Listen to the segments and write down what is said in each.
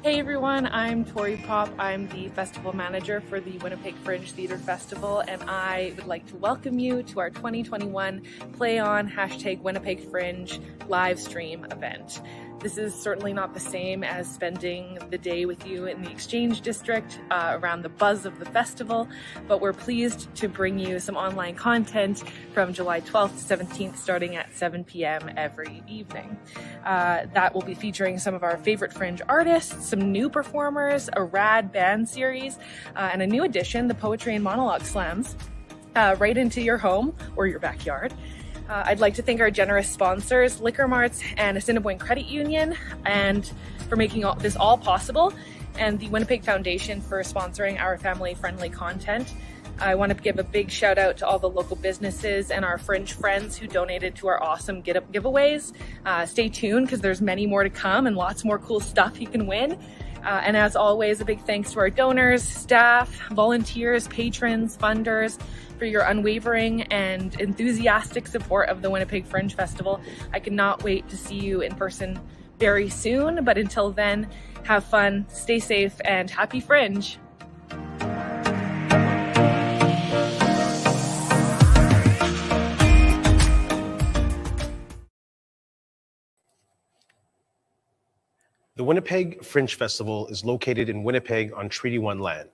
Hey everyone, I'm Tori Pop. I'm the festival manager for the Winnipeg Fringe Theatre Festival, and I would like to welcome you to our 2021 Play On #Winnipeg Fringe live stream event. This is certainly not the same as spending the day with you in the Exchange District around the buzz of the festival, but we're pleased to bring you some online content from July 12th to 17th starting at 7 p.m. every evening. That will be featuring some of our favorite Fringe artists, some new performers, a rad band series, and a new addition, the Poetry and Monologue Slams, right into your home or your backyard. I'd like to thank our generous sponsors, Liquor Marts and Assiniboine Credit Union, and for making this all possible, and the Winnipeg Foundation for sponsoring our family-friendly content. I want to give a big shout out to all the local businesses and our Fringe friends who donated to our awesome giveaways. Stay tuned because there's many more to come and lots more cool stuff you can win. And as always, a big thanks to our donors, staff, volunteers, patrons, funders for your unwavering and enthusiastic support of the Winnipeg Fringe Festival. I cannot wait to see you in person very soon, but until then, have fun, stay safe, and happy Fringe! The Winnipeg Fringe Festival is located in Winnipeg on Treaty 1 land,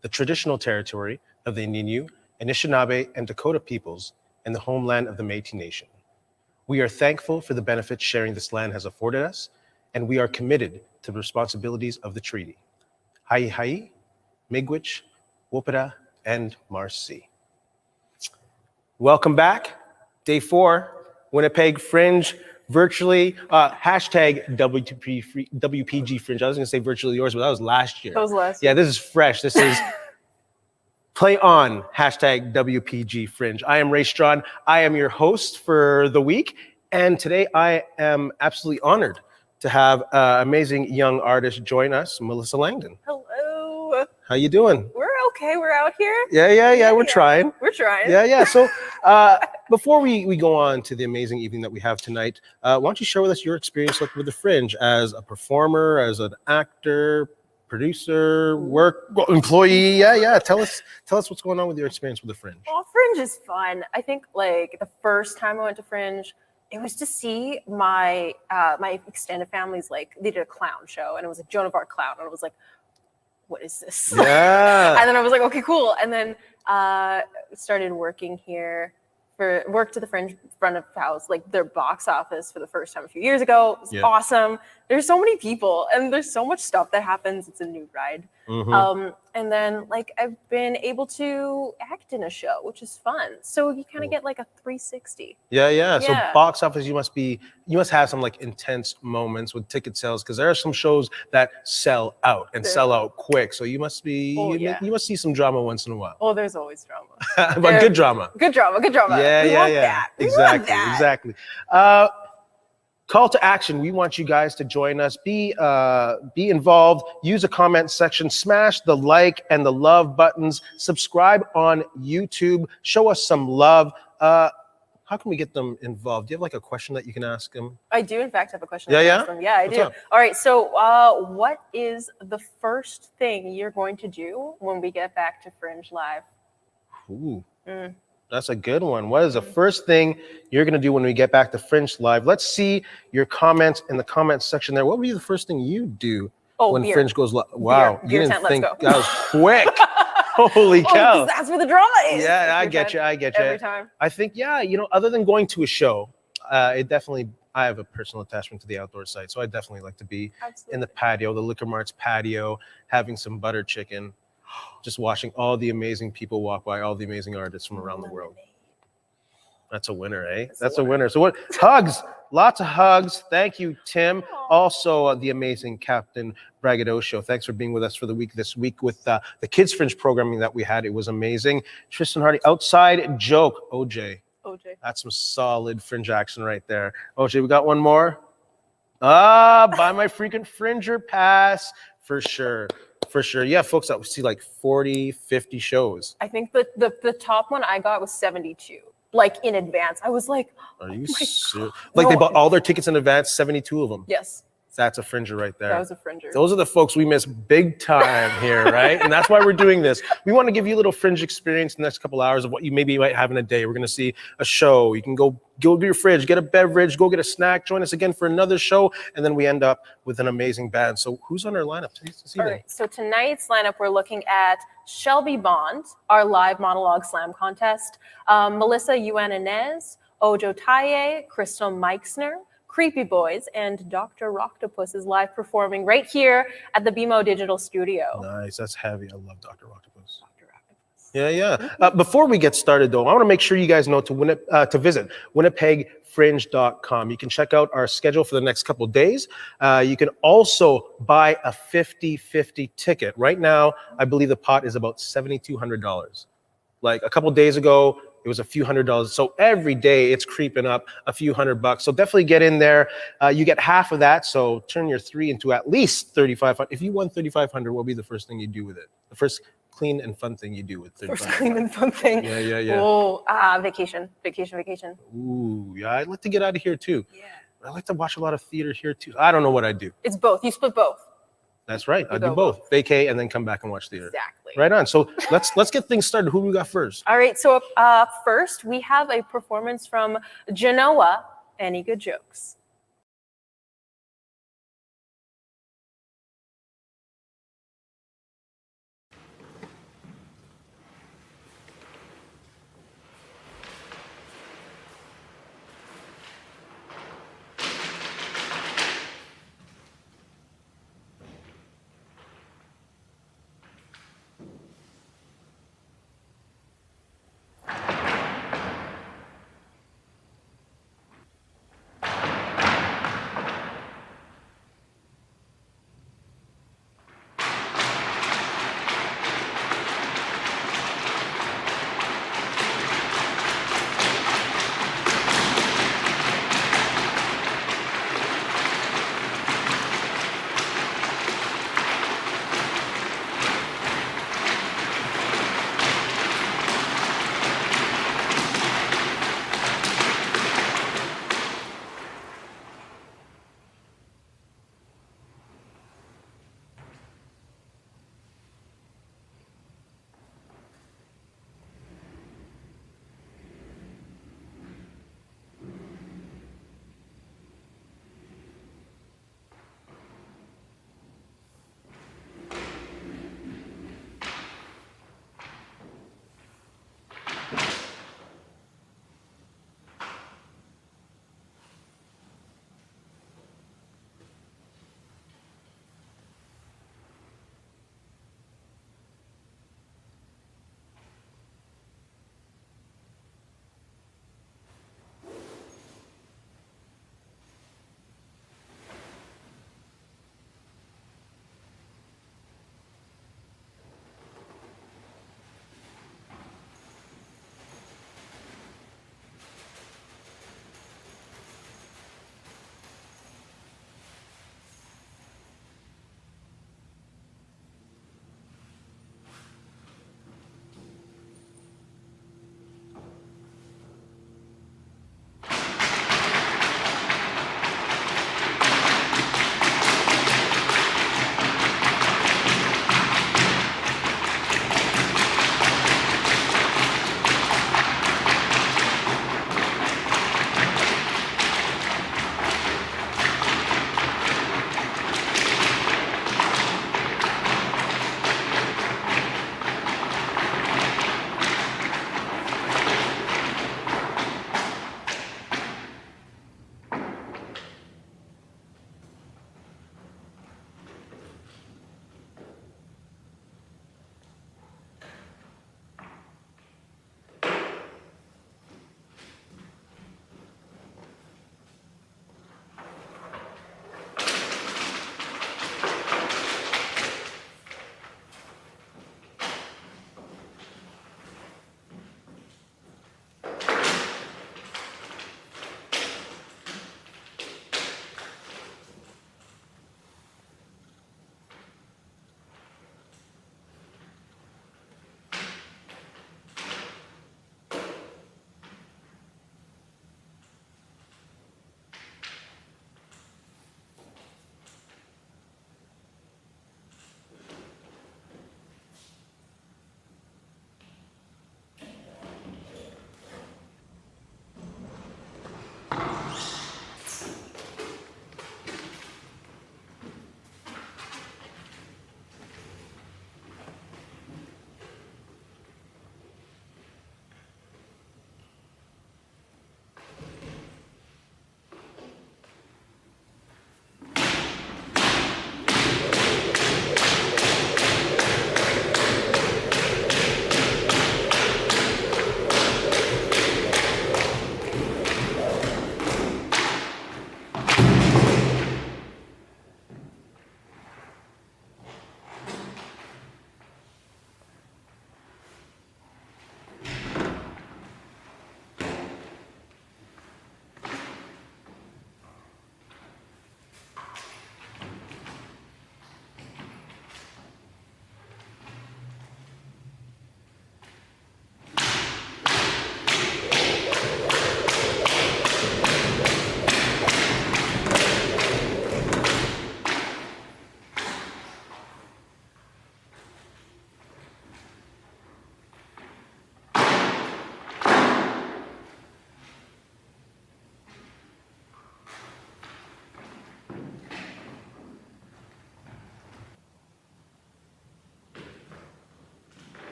the traditional territory of the Innu, Anishinaabe, and Dakota peoples, and the homeland of the Métis Nation. We are thankful for the benefits sharing this land has afforded us, and we are committed to the responsibilities of the treaty. Hai hai, Miigwech, Wopara, and Marcy. Welcome back. Day 4, Winnipeg Fringe, virtually, #WPG Fringe. I was gonna say virtually yours, but that was last year. That was last year. Yeah, this is fresh. This is Play On, #WPG Fringe. I am Ray Strawn. I am your host for the week. And today I am absolutely honored to have amazing young artist join us, Melissa Langdon. Hello. How you doing? We're okay. We're out here. Yeah. We're trying. We're trying. Yeah. So before we go on to the amazing evening that we have tonight, why don't you share with us your experience with the Fringe as a performer, as an actor, producer, employee. Yeah. Tell us what's going on with your experience with the Fringe. Well, Fringe is fun. I think like the first time I went to Fringe, it was to see my my extended family's like they did a clown show and it was a Joan of Arc clown and I was like, what is this? Yeah. And then I was like, okay, cool. And then started working here. Worked to the Fringe front of house, like their box office for the first time a few years ago. It was awesome. There's so many people and there's so much stuff that happens. It's a new ride. Mm-hmm. And then like I've been able to act in a show, which is fun. So you kind of get like a 360. Yeah. So box office, you must have some like intense moments with ticket sales because there are some shows that sell out and sell out quick. So you must be you must see some drama once in a while. Oh, there's always drama. But good drama. Good drama. Yeah. Exactly. Call to action. We want you guys to join us. Be involved. Use the comment section. Smash the like and the love buttons. Subscribe on YouTube. Show us some love. How can we get them involved? Do you have like a question that you can ask them? I do, in fact, have a question. Yeah, I do. Up? All right. So, what is the first thing you're going to do when we get back to Fringe Live? Ooh. That's a good one. What is the first thing you're going to do when we get back to Fringe Live? Let's see your comments in the comments section there. What would be the first thing you do when beer. Fringe goes live? Wow. Beer you tent, didn't think let's go. that was quick. Holy cow. That's where the drama is. Yeah, I get you. Every time. I think, other than going to a show, I have a personal attachment to the outdoor site. So I definitely like to be in the patio, the Liquor Mart's patio, having some butter chicken. Just watching all the amazing people walk by, all the amazing artists from around the world. That's a winner, eh? That's a winner. So what? Hugs, lots of hugs. Thank you, Tim. Also, the amazing Captain Braggadocio. Thanks for being with us for the week this week with the Kids Fringe programming that we had. It was amazing. Tristan Hardy, outside joke. OJ. That's some solid Fringe action right there. OJ, we got one more. Buy my freaking Fringer pass for sure. Yeah, folks that we see like 40, 50 shows. I think the top one I got was 72. Like in advance. I was like, are you serious? Like they bought all their tickets in advance, 72 of them. Yes. That's a Fringer right there. That was a Fringer. Those are the folks we miss big time here, right? And that's why we're doing this. We want to give you a little Fringe experience in the next couple hours of what you maybe might have in a day. We're going to see a show. You can go to your fridge, get a beverage, go get a snack, join us again for another show, and then we end up with an amazing band. So who's on our lineup this evening? All right, so tonight's lineup, we're looking at Shelby Bond, our live Monologue Slam contest, Melissa Yuan-Inez, Ojo Tai, Crystal Mikesner, Creepy Boys, and Dr. Octopus is live performing right here at the BMO Digital Studio. Nice, that's heavy. I love Dr. Octopus. Dr. Octopus. Yeah. Before we get started, though, I want to make sure you guys know to visit winnipegfringe.com. You can check out our schedule for the next couple of days. You can also buy a 50-50 ticket. Right now, I believe the pot is about $7,200. Like a couple of days ago, it was a few $100s. So every day it's creeping up a few $100. So definitely get in there. You get half of that. So turn your 3 into at least $3,500. If you won $3,500, what will be the first thing you do with it? The first clean and fun thing you do with $3,500. First clean and fun thing. Yeah. Oh, vacation. Ooh, yeah. I'd like to get out of here too. Yeah. I like to watch a lot of theater here too. I don't know what I do. It's both. You split both. That's right. I do go both. Vacay and then come back and watch theater. Exactly. Right on. So let's get things started. Who do we got first? All right. So first, we have a performance from Genoa. Any good jokes?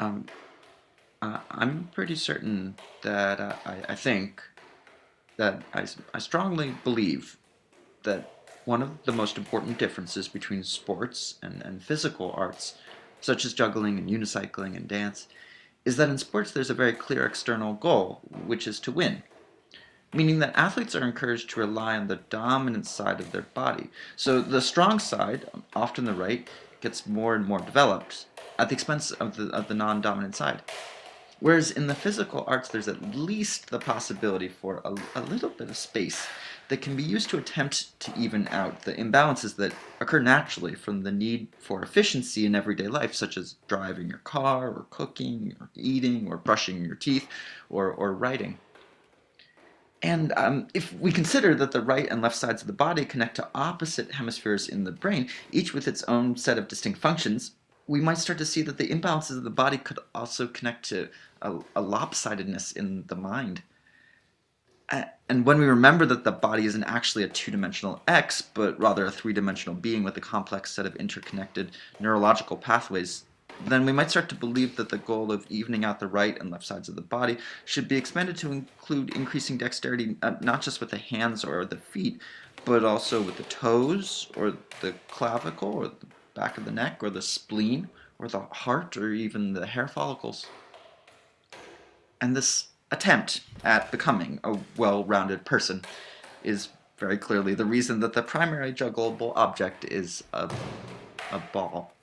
I'm pretty certain that I think that I strongly believe that one of the most important differences between sports and physical arts, such as juggling and unicycling and dance, is that in sports there's a very clear external goal, which is to win. Meaning that athletes are encouraged to rely on the dominant side of their body. So the strong side, often the right, gets more and more developed at the expense of the non-dominant side. Whereas in the physical arts, there's at least the possibility for a little bit of space that can be used to attempt to even out the imbalances that occur naturally from the need for efficiency in everyday life, such as driving your car, or cooking, or eating, or brushing your teeth, or writing. And if we consider that the right and left sides of the body connect to opposite hemispheres in the brain, each with its own set of distinct functions, we might start to see that the imbalances of the body could also connect to a lopsidedness in the mind. And when we remember that the body isn't actually a two-dimensional X, but rather a three-dimensional being with a complex set of interconnected neurological pathways, then we might start to believe that the goal of evening out the right and left sides of the body should be expanded to include increasing dexterity, not just with the hands or the feet, but also with the toes, or the clavicle, or the back of the neck, or the spleen, or the heart, or even the hair follicles. And this attempt at becoming a well-rounded person is very clearly the reason that the primary juggleable object is a ball.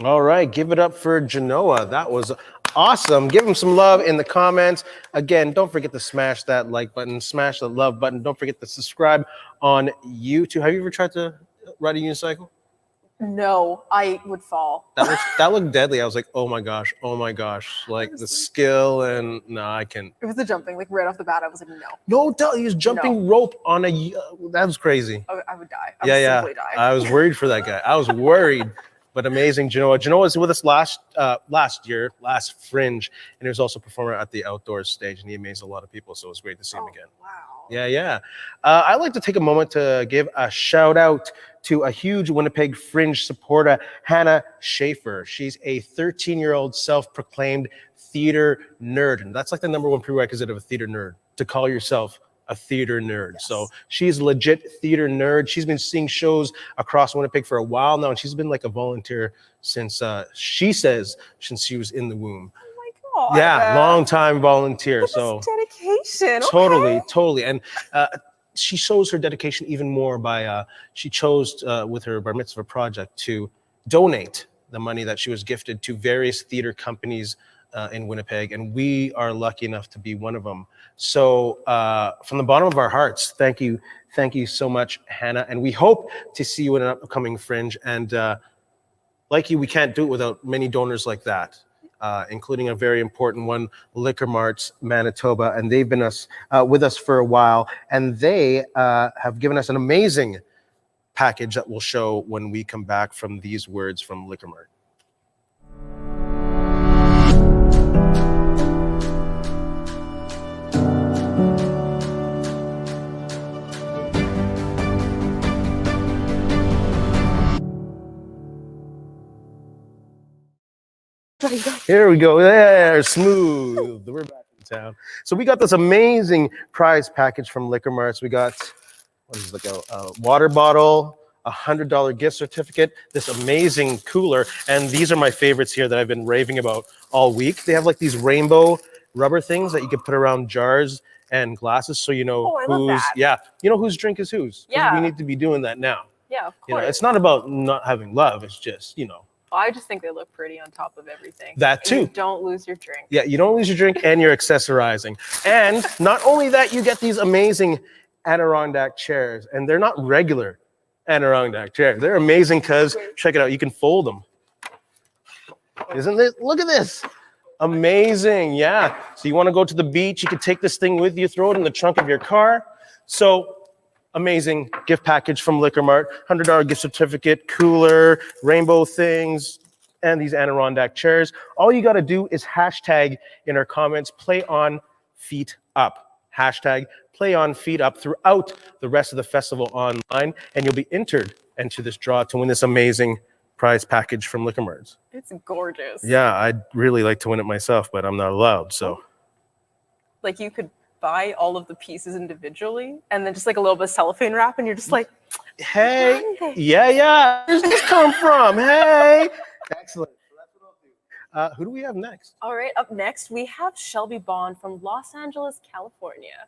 All right, give it up for Genoa. That was awesome. Give him some love in the comments. Again, don't forget to smash that like button, smash the love button. Don't forget to subscribe on YouTube. Have you ever tried to ride a unicycle? No, I would fall. That looked deadly. I was like, oh my gosh, like the skill and no, I can. It was the jumping, like right off the bat. I was like, no. No, he was jumping rope on a. That was crazy. I would die. I would simply die. I was worried for that guy. I was worried, but amazing. Genoa was with us last Fringe, and he was also a performer at the outdoors stage, and he amazed a lot of people. So it was great to see him again. Wow. Yeah. I'd like to take a moment to give a shout out to a huge Winnipeg Fringe supporter, Hannah Schaefer. She's a 13-year-old self-proclaimed theater nerd. And that's like the number one prerequisite of a theater nerd, to call yourself a theater nerd. Yes. So she's a legit theater nerd. She's been seeing shows across Winnipeg for a while now, and she's been like a volunteer since, she says, since she was in the womb. Oh my God. Yeah, long time volunteer. So dedication. Totally. And she shows her dedication even more by she chose with her bar mitzvah project to donate the money that she was gifted to various theater companies in Winnipeg, and we are lucky enough to be one of them. So from the bottom of our hearts, thank you so much, Hannah, and we hope to see you in an upcoming Fringe. And like you, we can't do it without many donors like that. Including a very important one, Liquor Marts Manitoba, and they've been with us for a while, and they have given us an amazing package that we'll show when we come back from these words from Liquor Mart. Here we go. There, smooth. We're back in town. So we got this amazing prize package from Liquor Marts. We got, what is it, like a water bottle, a $100 gift certificate, this amazing cooler, and these are my favorites here that I've been raving about all week. They have like these rainbow rubber things that you can put around jars and glasses, so you know whose drink is whose. Yeah. We need to be doing that now. Yeah, of course. You know, it's not about not having love. It's just, I just think they look pretty on top of everything. That too. You don't lose your drink. Yeah, you don't lose your drink and you're accessorizing. And not only that, you get these amazing Adirondack chairs. And they're not regular Adirondack chairs. They're amazing because, check it out, you can fold them. Isn't it? Look at this. Amazing, yeah. So you want to go to the beach, you can take this thing with you, throw it in the trunk of your car. So amazing gift package from Liquor Mart, $100 gift certificate, cooler, rainbow things, and these Adirondack chairs. All you got to do is hashtag in our comments, play on feet up. Hashtag play on feet up throughout the rest of the festival online, and you'll be entered into this draw to win this amazing prize package from Liquor Marts. It's gorgeous. Yeah, I'd really like to win it myself, but I'm not allowed, so. Like you could buy all of the pieces individually and then just like a little bit of cellophane wrap and you're just like, hey, yeah, where's this come from? Hey, excellent. So that's what I'll do. Who do we have next? All right, up next we have Shelby Bond from Los Angeles, California.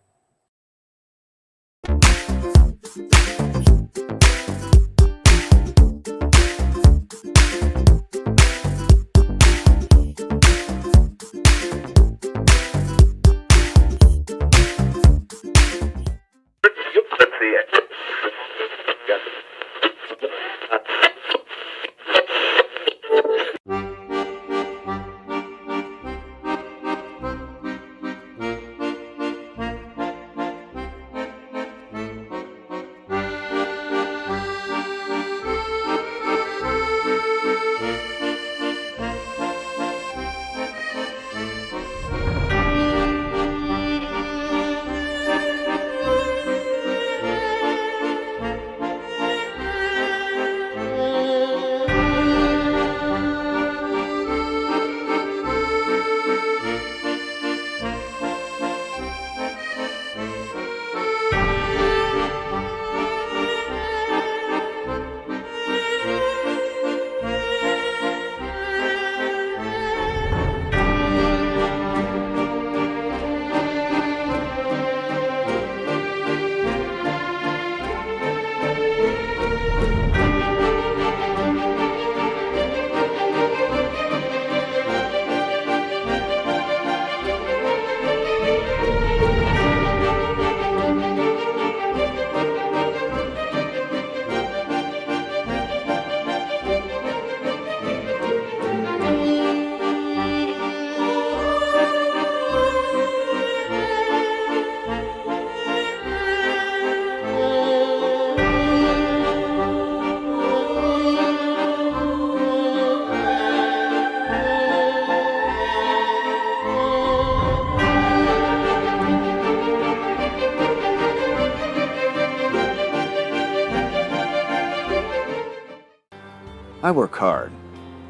I work hard,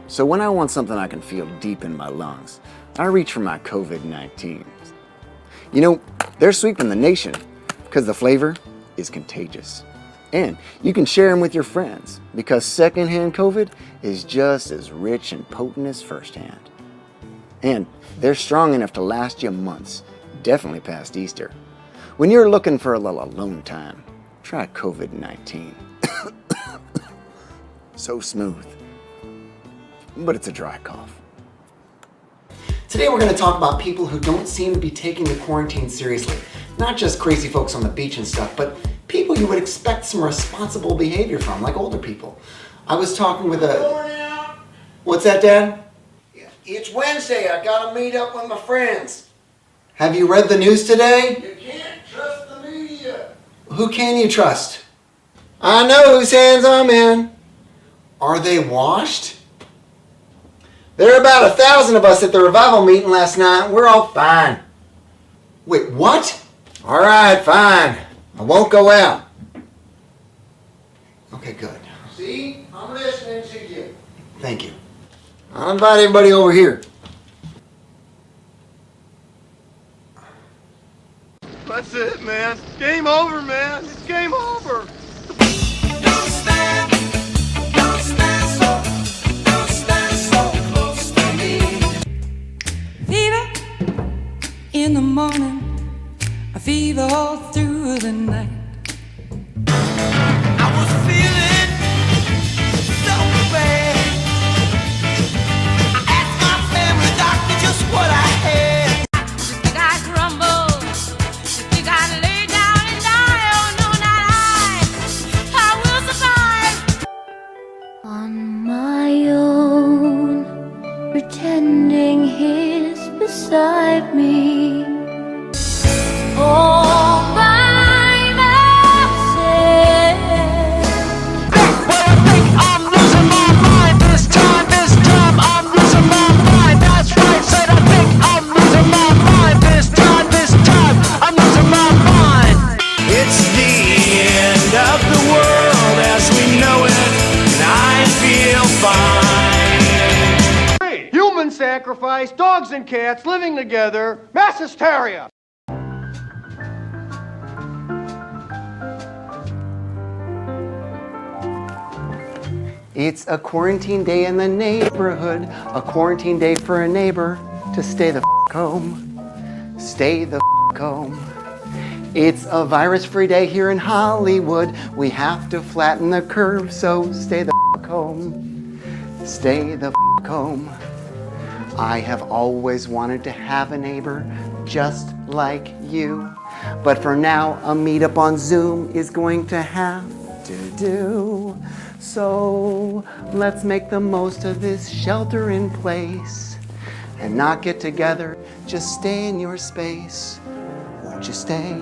so when I want something I can feel deep in my lungs, I reach for my COVID-19s. You know, they're sweeping the nation because the flavor is contagious. And you can share them with your friends because secondhand COVID is just as rich and potent as firsthand. And they're strong enough to last you months, definitely past Easter. When you're looking for a little alone time, try COVID-19. So smooth, but it's a dry cough. Today we're going to talk about people who don't seem to be taking the quarantine seriously. Not just crazy folks on the beach and stuff, but people you would expect some responsible behavior from, like older people. I was talking with a... What's that, Dad? It's Wednesday. I gotta meet up with my friends. Have you read the news today? You can't trust the media. Who can you trust? I know whose hands I'm in. Are they washed? There are about 1,000 of us at the revival meeting last night. We're all fine. Wait, what? All right, fine. I won't go out. Okay, good. See? I'm listening to you. Thank you. I'll invite everybody over here. That's it, man. Game over, man. It's game over. Fever in the morning, a fever all through the night. I was feeling so bad. I asked my family doctor just what I had. If you got crumble, if you got to lay down and die, oh no, not I will survive. On my own, pretending he's beside me. All by myself. Well, I think I'm losing my mind this time I'm losing my mind. That's right, said I think I'm losing my mind this time I'm losing my mind. It's the end of the world as we know it, and I feel fine. Human sacrifice, dogs and cats living together, mass hysteria. It's a quarantine day in the neighborhood, a quarantine day for a neighbor to stay the home. Stay the home. It's a virus-free day here in Hollywood. We have to flatten the curve, so stay the home. Stay the home. I have always wanted to have a neighbor just like you. But for now, a meetup on Zoom is going to have to do. So let's make the most of this shelter in place and not get together. Just stay in your space. Won't you stay?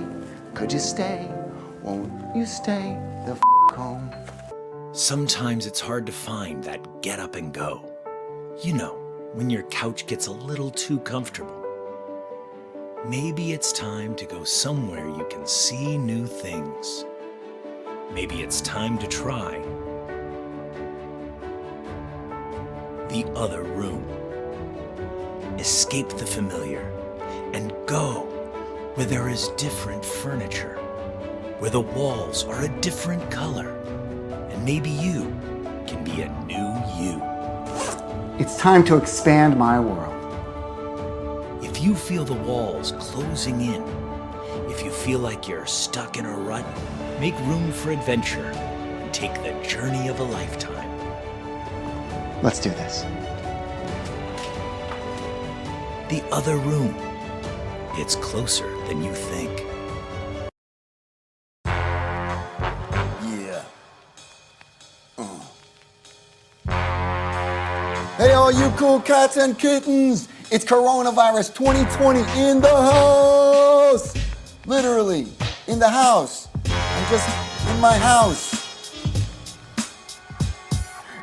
Could you stay? Won't you stay the home? Sometimes it's hard to find that get up and go. You know, when your couch gets a little too comfortable. Maybe it's time to go somewhere you can see new things. Maybe it's time to try the other room. Escape the familiar and go where there is different furniture, where the walls are a different color, and maybe you can be a new you. It's time to expand my world. If you feel the walls closing in, if you feel like you're stuck in a rut, make room for adventure and take the journey of a lifetime. Let's do this. The other room. It's closer than you think. Yeah. Hey, all you cool cats and kittens! It's coronavirus 2020 in the house! Literally, in the house. I'm just in my house.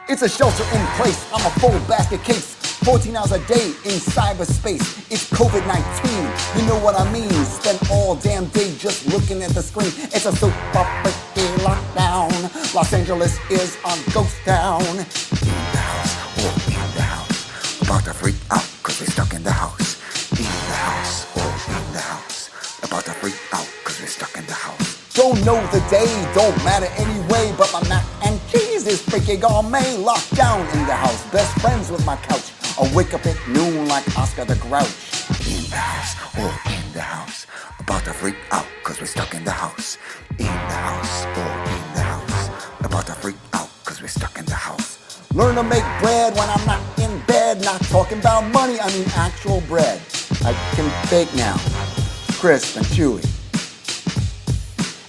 It's a shelter in place. I'm a full basket case. 14 hours a day in cyberspace. It's COVID-19. You know what I mean? Spend all damn day just looking at the screen. It's a super freaky lockdown. Los Angeles is a ghost town. In the house, or in the house. About to freak out, cause we're stuck in the house. In the house, or in the house. About to freak out, cause we're stuck in the house. Don't know the day, don't matter anyway. But my mac and cheese is freaking gourmet. Locked down in the house, best friends with my couch. I wake up at noon like Oscar the Grouch. In the house, or in the house. About to freak out, cause we're stuck in the house. In the house, or in the house. About to freak out, cause we're stuck in the house. Learn to make bread when I'm not in bed. Not talking about money, I mean actual bread. I can bake now, crisp and chewy.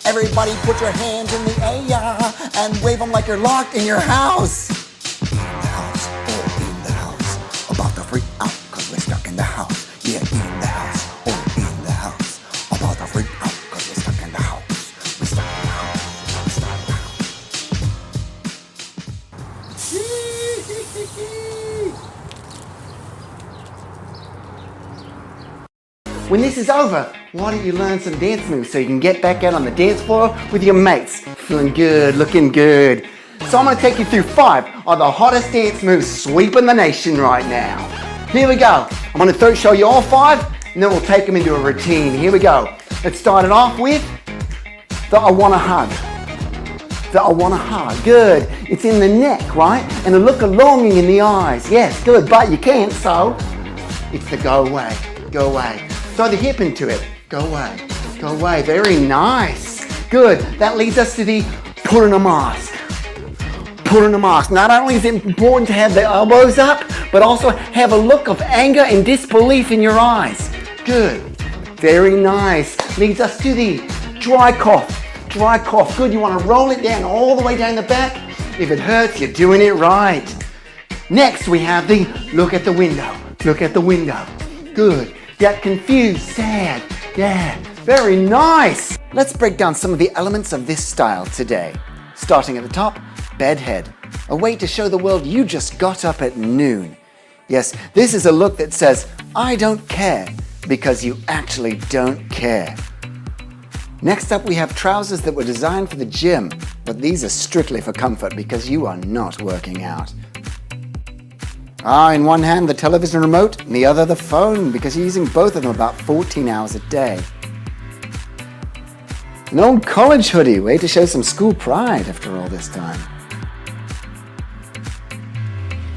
Everybody put your hands in the air and wave them like you're locked in your house. In the house, or in the house. About to freak out, cause we're stuck in the house. Yeah, in the house, or in the house. About to freak out, cause we're stuck in the house. We're stuck in the house. We're stuck in the house. When this is over, why don't you learn some dance moves so you can get back out on the dance floor with your mates? Feeling good, looking good. So I'm going to take you through 5 of the hottest dance moves sweeping the nation right now. Here we go. I'm going to show you all 5 and then we'll take them into a routine. Here we go. Let's start it off with the I Wanna Hug. The I Wanna Hug. Good. It's in the neck, right? And a look of longing in the eyes. Yes, good, but you can't, so it's the go away. Go away. Throw the hip into it. Go away. Go away. Very nice. Good. That leads us to the put on a mask. Put on a mask. Not only is it important to have the elbows up, but also have a look of anger and disbelief in your eyes. Good. Very nice. Leads us to the dry cough. Dry cough. Good. You want to roll it down all the way down the back. If it hurts, you're doing it right. Next, we have the look at the window. Look at the window. Good. Get confused, sad. Yeah, very nice. Let's break down some of the elements of this style today. Starting at the top, bedhead. A way to show the world you just got up at noon. Yes, this is a look that says, I don't care, because you actually don't care. Next up, we have trousers that were designed for the gym, but these are strictly for comfort because you are not working out. In one hand the television remote, in the other the phone, because you're using both of them about 14 hours a day. An old college hoodie, way to show some school pride after all this time.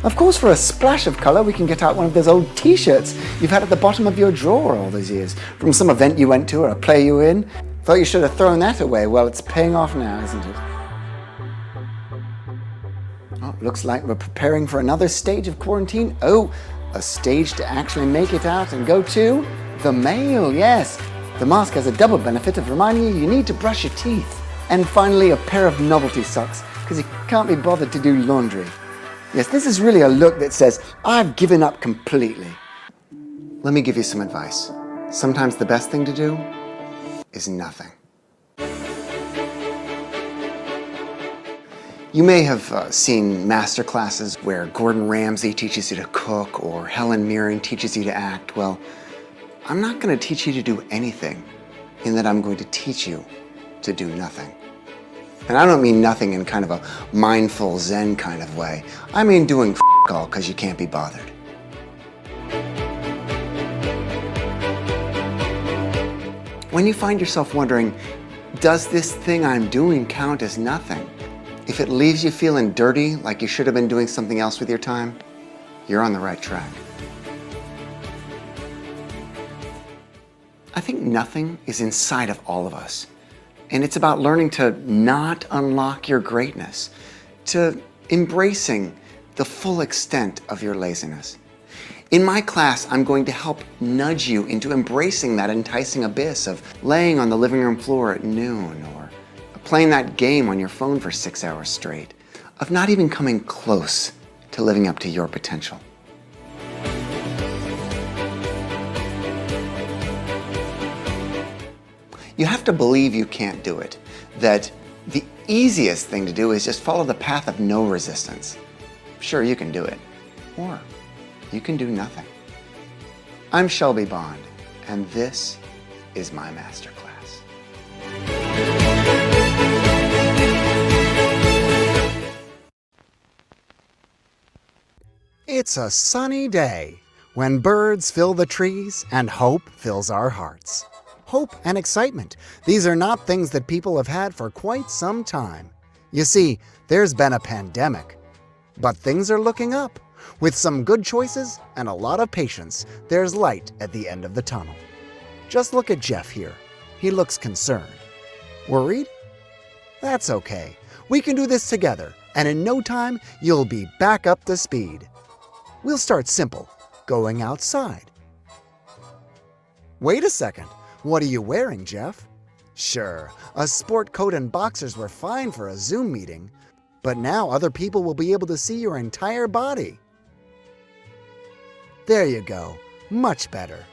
Of course, for a splash of color, we can get out one of those old t-shirts you've had at the bottom of your drawer all these years, from some event you went to or a play you were in. Thought you should have thrown that away. Well, it's paying off now, isn't it? Looks like we're preparing for another stage of quarantine. A stage to actually make it out and go to the mail, yes. The mask has a double benefit of reminding you need to brush your teeth. And finally, a pair of novelty socks, because you can't be bothered to do laundry. Yes, this is really a look that says, I've given up completely. Let me give you some advice. Sometimes the best thing to do is nothing. You may have seen master classes where Gordon Ramsay teaches you to cook or Helen Mirren teaches you to act. Well, I'm not going to teach you to do anything, in that I'm going to teach you to do nothing. And I don't mean nothing in kind of a mindful Zen kind of way. I mean doing f*** all because you can't be bothered. When you find yourself wondering, does this thing I'm doing count as nothing? If it leaves you feeling dirty, like you should have been doing something else with your time, you're on the right track. I think nothing is inside of all of us. And it's about learning to not unlock your greatness, to embracing the full extent of your laziness. In my class, I'm going to help nudge you into embracing that enticing abyss of laying on the living room floor at noon, or playing that game on your phone for 6 hours straight, of not even coming close to living up to your potential. You have to believe you can't do it, that the easiest thing to do is just follow the path of no resistance. Sure, you can do it, or you can do nothing. I'm Shelby Bond, and this is my masterclass. It's a sunny day when birds fill the trees and hope fills our hearts. Hope and excitement. These are not things that people have had for quite some time. You see, there's been a pandemic. But things are looking up. With some good choices and a lot of patience, there's light at the end of the tunnel. Just look at Jeff here. He looks concerned. Worried? That's okay. We can do this together, and in no time, you'll be back up to speed. We'll start simple, going outside. Wait a second. What are you wearing, Jeff? Sure, a sport coat and boxers were fine for a Zoom meeting, but now other people will be able to see your entire body. There you go. Much better.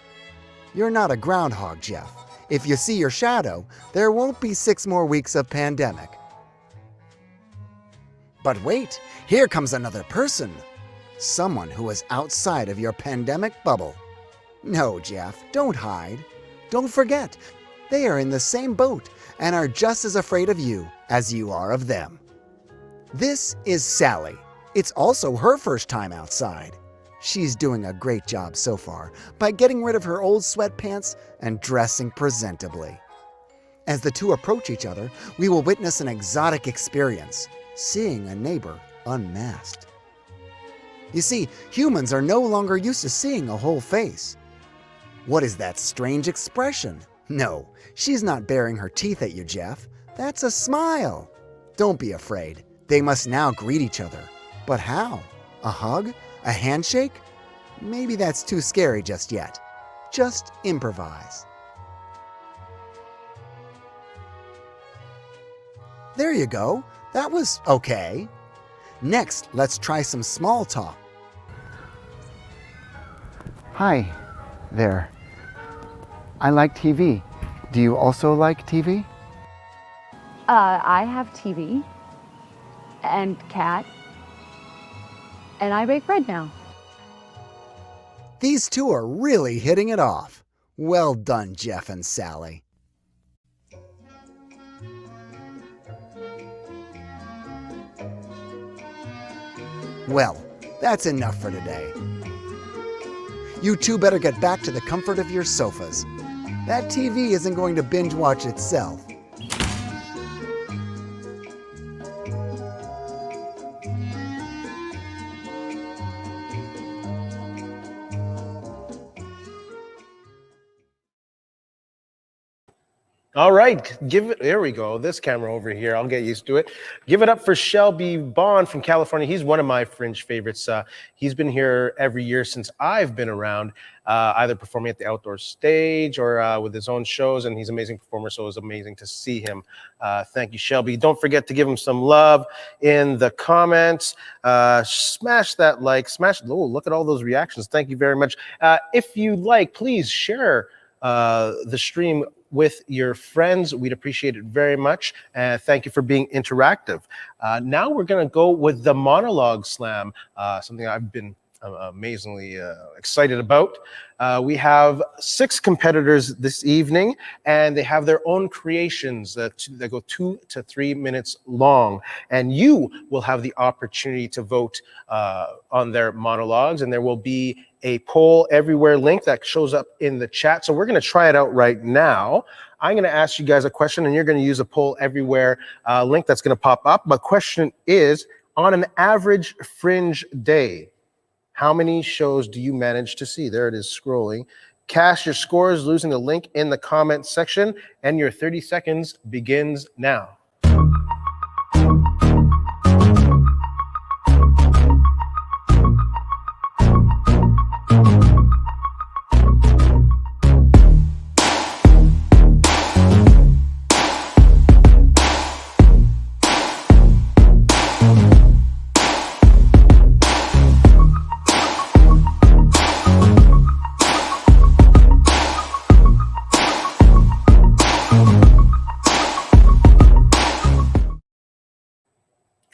You're not a groundhog, Jeff. If you see your shadow, there won't be 6 more weeks of pandemic. But wait, here comes another person. Someone who is outside of your pandemic bubble. No, Jeff, don't hide. Don't forget, they are in the same boat and are just as afraid of you as you are of them. This is Sally. It's also her first time outside. She's doing a great job so far by getting rid of her old sweatpants and dressing presentably. As the two approach each other, we will witness an exotic experience, seeing a neighbor unmasked. You see, humans are no longer used to seeing a whole face. What is that strange expression? No, she's not baring her teeth at you, Jeff. That's a smile. Don't be afraid. They must now greet each other. But how? A hug? A handshake? Maybe that's too scary just yet. Just improvise. There you go. That was okay. Next, let's try some small talk. Hi there. I like TV. Do you also like TV? I have TV and cat, and I bake bread now. These two are really hitting it off. Well done, Jeff and Sally. Well, that's enough for today. You two better get back to the comfort of your sofas. That TV isn't going to binge watch itself. All right, there we go. This camera over here, I'll get used to it. Give it up for Shelby Bond from California. He's one of my Fringe favorites. He's been here every year since I've been around, either performing at the outdoor stage or with his own shows, and he's an amazing performer, so it was amazing to see him. Thank you, Shelby. Don't forget to give him some love in the comments. Smash that like, look at all those reactions. Thank you very much. If you like, please share the stream with your friends. We'd appreciate it very much. Thank you for being interactive. Now we're going to go with the Monologue Slam, something I've been amazingly excited about. We have 6 competitors this evening, and they have their own creations that go 2 to 3 minutes long. And you will have the opportunity to vote on their monologues, and there will be a poll everywhere link that shows up in the chat. So we're going to try it out right now. I'm going to ask you guys a question, and you're going to use a poll everywhere link that's going to pop up. My question is, on an average Fringe day, how many shows do you manage to see? There it is scrolling. Cast your scores using the link in the comment section, and your 30 seconds begins now.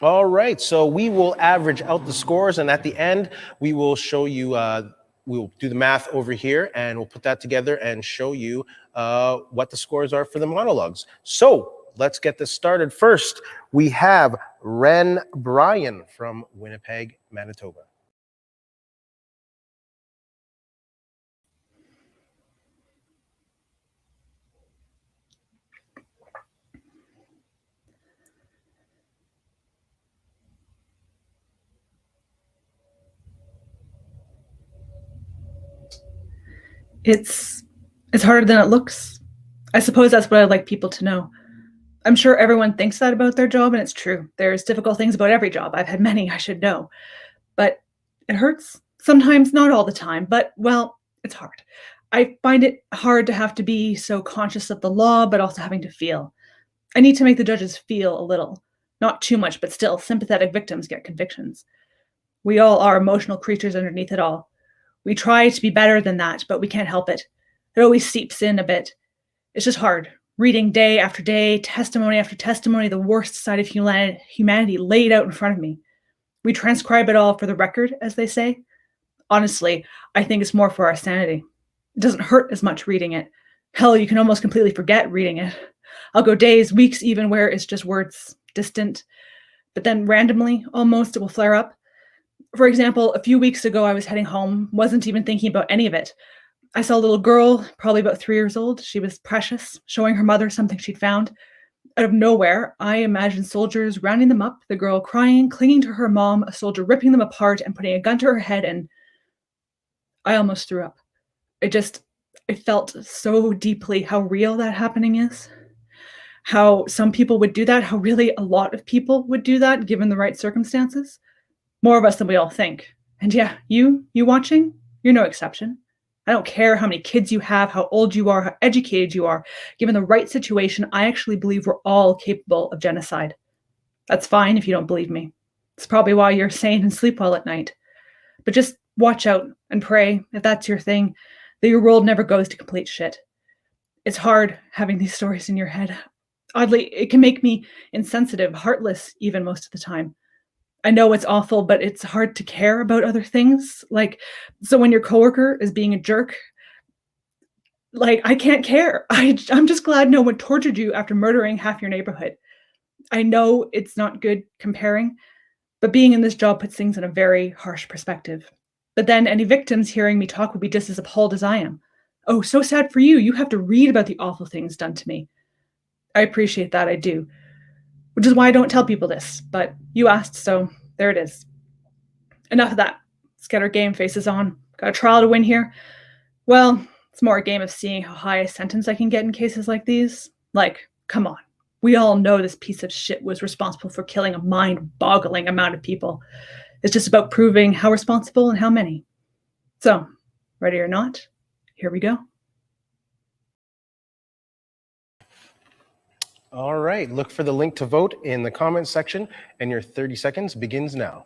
All right, so we will average out the scores, and at the end, we will show you, we'll do the math over here, and we'll put that together and show you what the scores are for the monologues. So let's get this started. First, we have Ren Brien from Winnipeg, Manitoba. It's harder than it looks. I suppose that's what I'd like people to know. I'm sure everyone thinks that about their job, and it's true. There's difficult things about every job. I've had many, I should know. But it hurts. Sometimes, not all the time, but, well, it's hard. I find it hard to have to be so conscious of the law, but also having to feel. I need to make the judges feel a little. Not too much, but still, sympathetic victims get convictions. We all are emotional creatures underneath it all. We try to be better than that, but we can't help it. It always seeps in a bit. It's just hard. Reading day after day, testimony after testimony, the worst side of humanity laid out in front of me. We transcribe it all for the record, as they say. Honestly, I think it's more for our sanity. It doesn't hurt as much reading it. Hell, you can almost completely forget reading it. I'll go days, weeks even, where it's just words, distant. But then randomly, almost, it will flare up. For example, a few weeks ago, I was heading home, wasn't even thinking about any of it. I saw a little girl, probably about 3 years old. She was precious, showing her mother something she'd found. Out of nowhere, I imagined soldiers rounding them up, the girl crying, clinging to her mom, a soldier ripping them apart and putting a gun to her head, and I almost threw up. I felt so deeply how real that happening is. How some people would do that, how really a lot of people would do that, given the right circumstances. More of us than we all think. And yeah, you watching, you're no exception. I don't care how many kids you have, how old you are, how educated you are. Given the right situation, I actually believe we're all capable of genocide. That's fine if you don't believe me. It's probably why you're sane and sleep well at night. But just watch out and pray, if that's your thing, that your world never goes to complete shit. It's hard having these stories in your head. Oddly, it can make me insensitive, heartless even most of the time. I know it's awful, but it's hard to care about other things. So when your coworker is being a jerk, I can't care. I'm just glad no one tortured you after murdering half your neighborhood. I know it's not good comparing, but being in this job puts things in a very harsh perspective. But then any victims hearing me talk would be just as appalled as I am. Oh, so sad for you. You have to read about the awful things done to me. I appreciate that, I do. Which is why I don't tell people this, but you asked, so there it is. Enough of that. Let's get our game faces on. Got a trial to win here? Well, it's more a game of seeing how high a sentence I can get in cases like these. Come on. We all know this piece of shit was responsible for killing a mind-boggling amount of people. It's just about proving how responsible and how many. So, ready or not, here we go. All right, look for the link to vote in the comments section, and your 30 seconds begins now.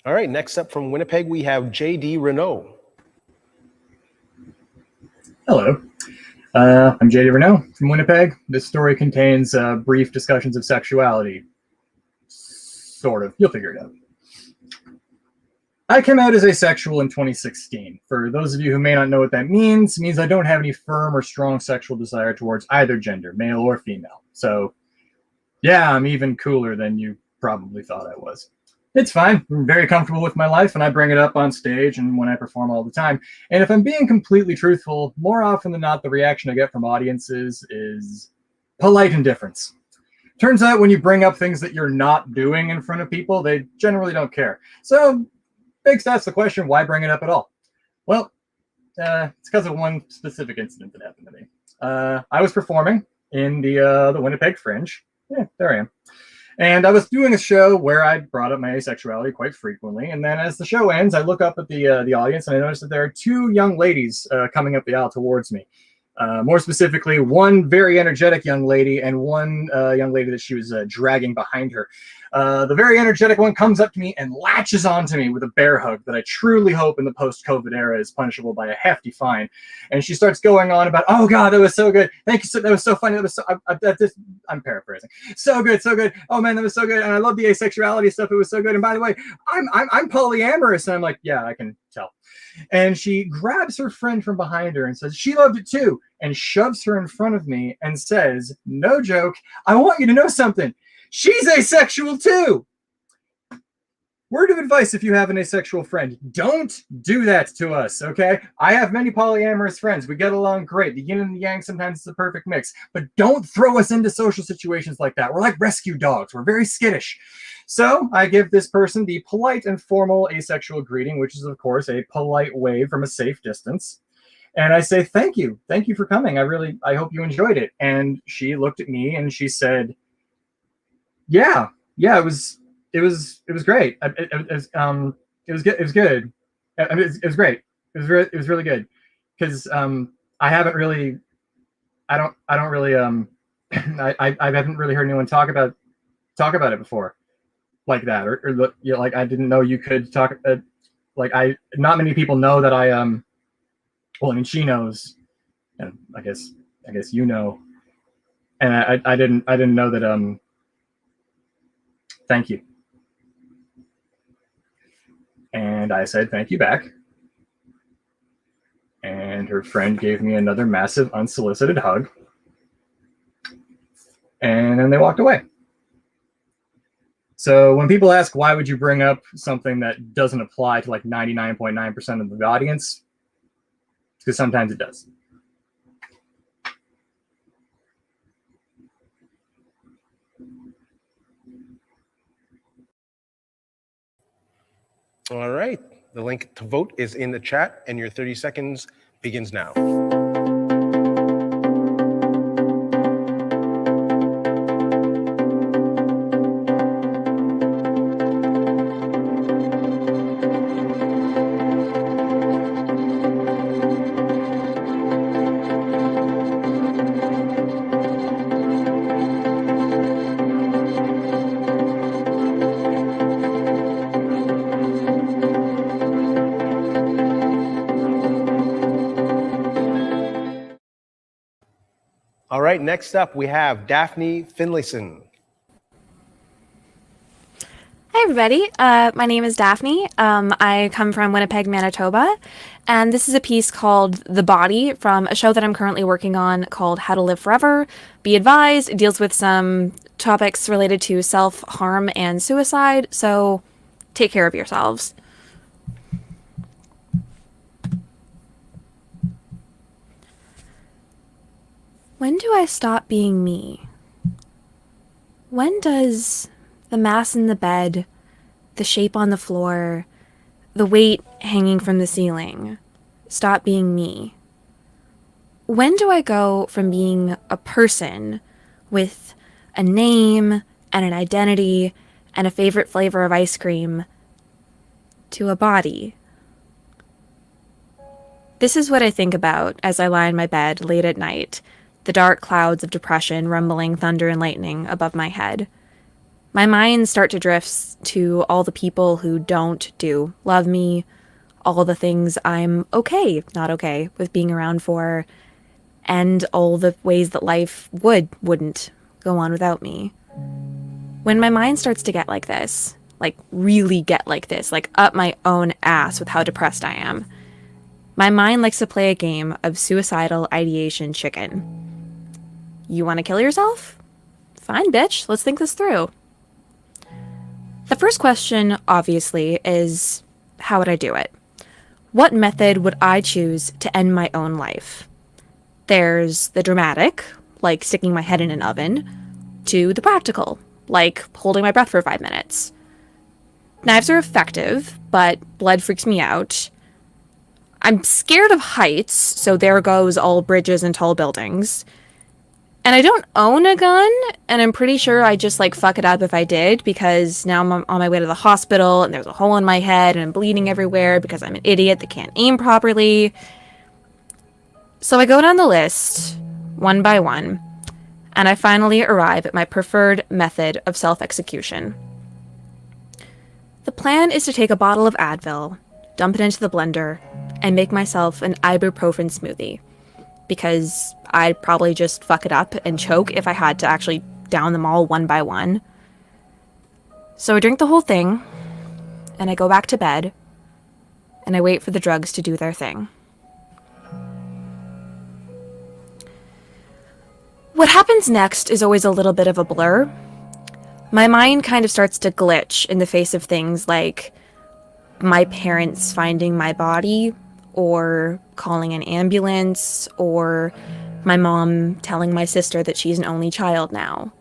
All right, next up from Winnipeg, we have JD Renaud. Hello, I'm JD Renaud from Winnipeg. This story contains brief discussions of sexuality. Sort of, you'll figure it out. I came out as asexual in 2016. For those of you who may not know what that means, it means I don't have any firm or strong sexual desire towards either gender, male or female. So, yeah, I'm even cooler than you probably thought I was. It's fine. I'm very comfortable with my life, and I bring it up on stage and when I perform all the time. And if I'm being completely truthful, more often than not, the reaction I get from audiences is polite indifference. Turns out when you bring up things that you're not doing in front of people, they generally don't care. So, begs to ask the question, why bring it up at all? Well, it's because of one specific incident that happened to me. I was performing in the Winnipeg Fringe. Yeah, there I am. And I was doing a show where I brought up my asexuality quite frequently. And then as the show ends, I look up at the audience and I notice that there are two young ladies coming up the aisle towards me. More specifically, one very energetic young lady and one young lady that she was dragging behind her. The very energetic one comes up to me and latches onto me with a bear hug that I truly hope in the post-COVID era is punishable by a hefty fine. And she starts going on about, oh God, that was so good. Thank you. That was so funny. That was so, I'm paraphrasing. So good, so good. Oh man, that was so good. And I love the asexuality stuff. It was so good. And by the way, I'm polyamorous. And I'm like, yeah, I can tell. And she grabs her friend from behind her and says, she loved it too. And shoves her in front of me and says, no joke, I want you to know something. She's asexual too. Word of advice if you have an asexual friend, don't do that to us, okay? I have many polyamorous friends. We get along great. The yin and the yang, sometimes it's the perfect mix. But don't throw us into social situations like that. We're like rescue dogs. We're very skittish. So I give this person the polite and formal asexual greeting, which is, of course, a polite wave from a safe distance. And I say, thank you. Thank you for coming. I hope you enjoyed it. And she looked at me and she said, yeah, it was great. It was good. It was good. It was great. It was really good. Because I haven't really, I haven't really heard anyone talk about it before, like that, or you know, like I didn't know you could talk. Not many people know that I well, I mean, she knows, and I guess you know, and I didn't know that. Thank you. And I said thank you back. And her friend gave me another massive unsolicited hug. And then they walked away. So when people ask why would you bring up something that doesn't apply to like 99.9% of the audience, it's because sometimes it does. All right. The link to vote is in the chat, and your 30 seconds begins now. All right, next up we have Daphne Finlayson. Hi everybody, my name is Daphne. I come from Winnipeg, Manitoba, and this is a piece called The Body from a show that I'm currently working on called How to Live Forever. Be advised, it deals with some topics related to self-harm and suicide, so take care of yourselves. When do I stop being me? When does the mass in the bed, the shape on the floor, the weight hanging from the ceiling stop being me? When do I go from being a person with a name and an identity and a favorite flavor of ice cream to a body? This is what I think about as I lie in my bed late at night, the dark clouds of depression rumbling thunder and lightning above my head. My mind starts to drift to all the people who don't love me, all the things I'm okay, not okay, with being around for, and all the ways that life wouldn't go on without me. When my mind starts to get like this, like really get like this, like up my own ass with how depressed I am, my mind likes to play a game of suicidal ideation chicken. You want to kill yourself? Fine, bitch. Let's think this through. The first question, obviously, is how would I do it? What method would I choose to end my own life? There's the dramatic, like sticking my head in an oven, to the practical, like holding my breath for 5 minutes. Knives are effective, but blood freaks me out. I'm scared of heights, so there goes all bridges and tall buildings. And I don't own a gun, and I'm pretty sure I'd just like fuck it up if I did, because now I'm on my way to the hospital and there's a hole in my head and I'm bleeding everywhere because I'm an idiot that can't aim properly. So I go down the list, one by one, and I finally arrive at my preferred method of self-execution. The plan is to take a bottle of Advil, dump it into the blender, and make myself an ibuprofen smoothie, because I'd probably just fuck it up and choke if I had to actually down them all one by one. So I drink the whole thing, and I go back to bed, and I wait for the drugs to do their thing. What happens next is always a little bit of a blur. My mind kind of starts to glitch in the face of things like my parents finding my body, or calling an ambulance, or my mom telling my sister that she's an only child now.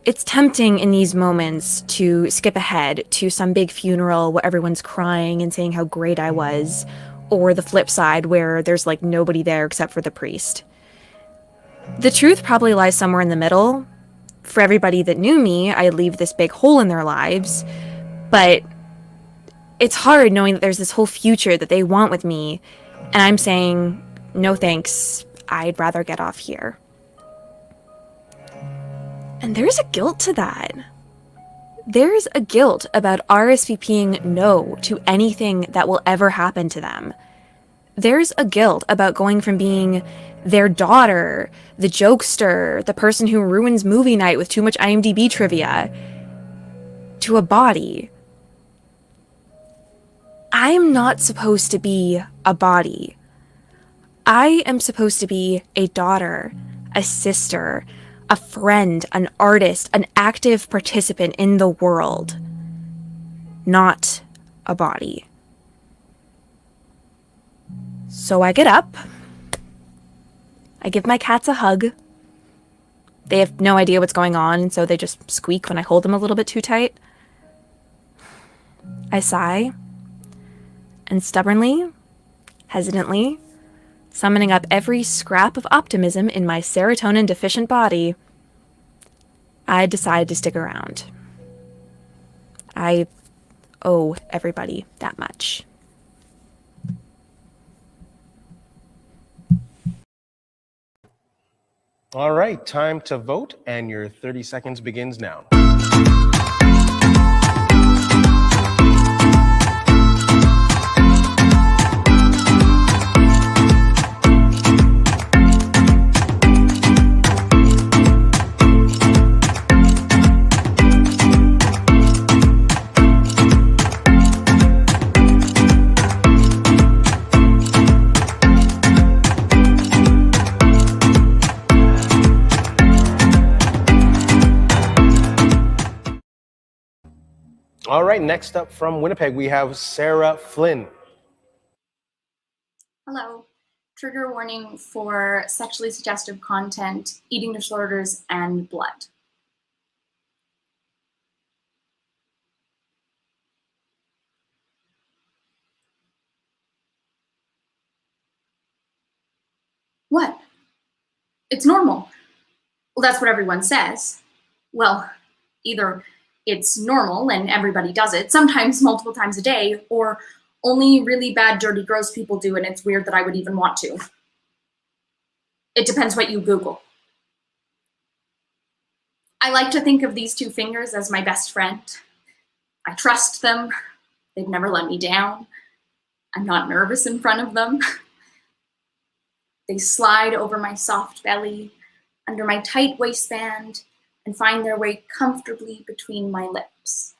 It's tempting in these moments to skip ahead to some big funeral where everyone's crying and saying how great I was, or the flip side where there's like nobody there except for the priest. The truth probably lies somewhere in the middle. For everybody that knew me, I leave this big hole in their lives, but it's hard knowing that there's this whole future that they want with me, and I'm saying, no thanks, I'd rather get off here. And there's a guilt to that. There's a guilt about RSVPing no to anything that will ever happen to them. There's a guilt about going from being their daughter, the jokester, the person who ruins movie night with too much IMDb trivia, to a body. I'm not supposed to be a body. I am supposed to be a daughter, a sister, a friend, an artist, an active participant in the world, not a body. So I get up. I give my cats a hug. They have no idea what's going on, and so they just squeak when I hold them a little bit too tight. I sigh. And stubbornly, hesitantly, summoning up every scrap of optimism in my serotonin-deficient body, I decide to stick around. I owe everybody that much. All right, time to vote, and your 30 seconds begins now. All right, next up from Winnipeg, we have Sarah Flynn. Hello. Trigger warning for sexually suggestive content, eating disorders, and blood. What? It's normal. Well, that's what everyone says. Well, either it's normal and everybody does it, sometimes multiple times a day, or only really bad, dirty, gross people do, and it's weird that I would even want to. It depends what you Google. I like to think of these two fingers as my best friend. I trust them. They've never let me down. I'm not nervous in front of them. They slide over my soft belly, under my tight waistband, and find their way comfortably between my lips.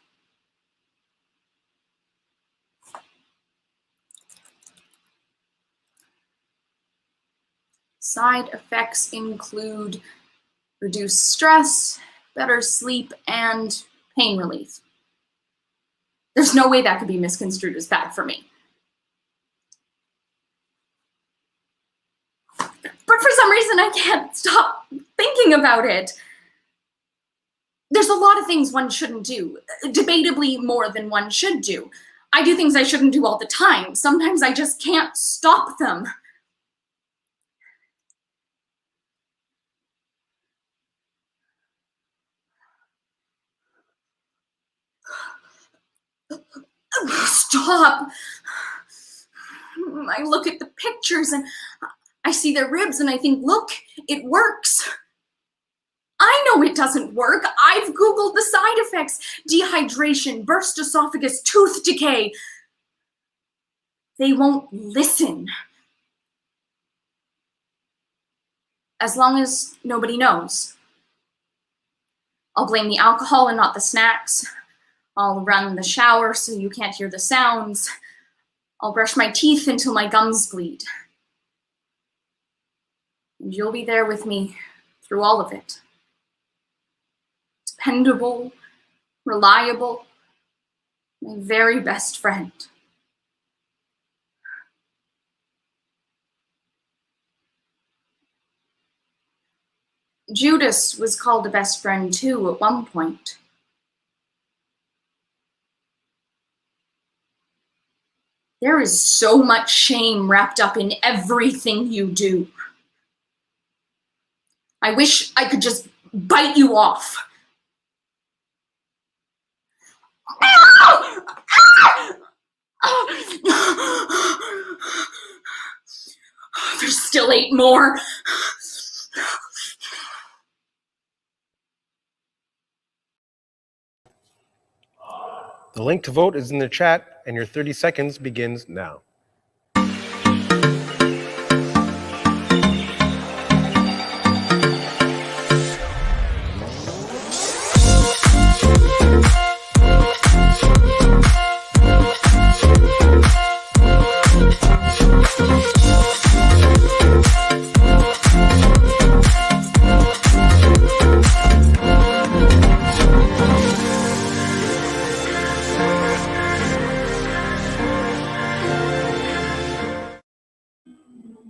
Side effects include reduced stress, better sleep, and pain relief. There's no way that could be misconstrued as bad for me. But for some reason, I can't stop thinking about it. There's a lot of things one shouldn't do, debatably more than one should do. I do things I shouldn't do all the time. Sometimes I just can't stop them. Stop. I look at the pictures and I see their ribs and I think, look, it works. I know it doesn't work. I've Googled the side effects. Dehydration, burst esophagus, tooth decay. They won't listen. As long as nobody knows. I'll blame the alcohol and not the snacks. I'll run the shower so you can't hear the sounds. I'll brush my teeth until my gums bleed. And you'll be there with me through all of it. Dependable, reliable, my very best friend. Judas was called a best friend too at one point. There is so much shame wrapped up in everything you do. I wish I could just bite you off. There's still 8 more. The link to vote is in the chat, and your 30 seconds begins now.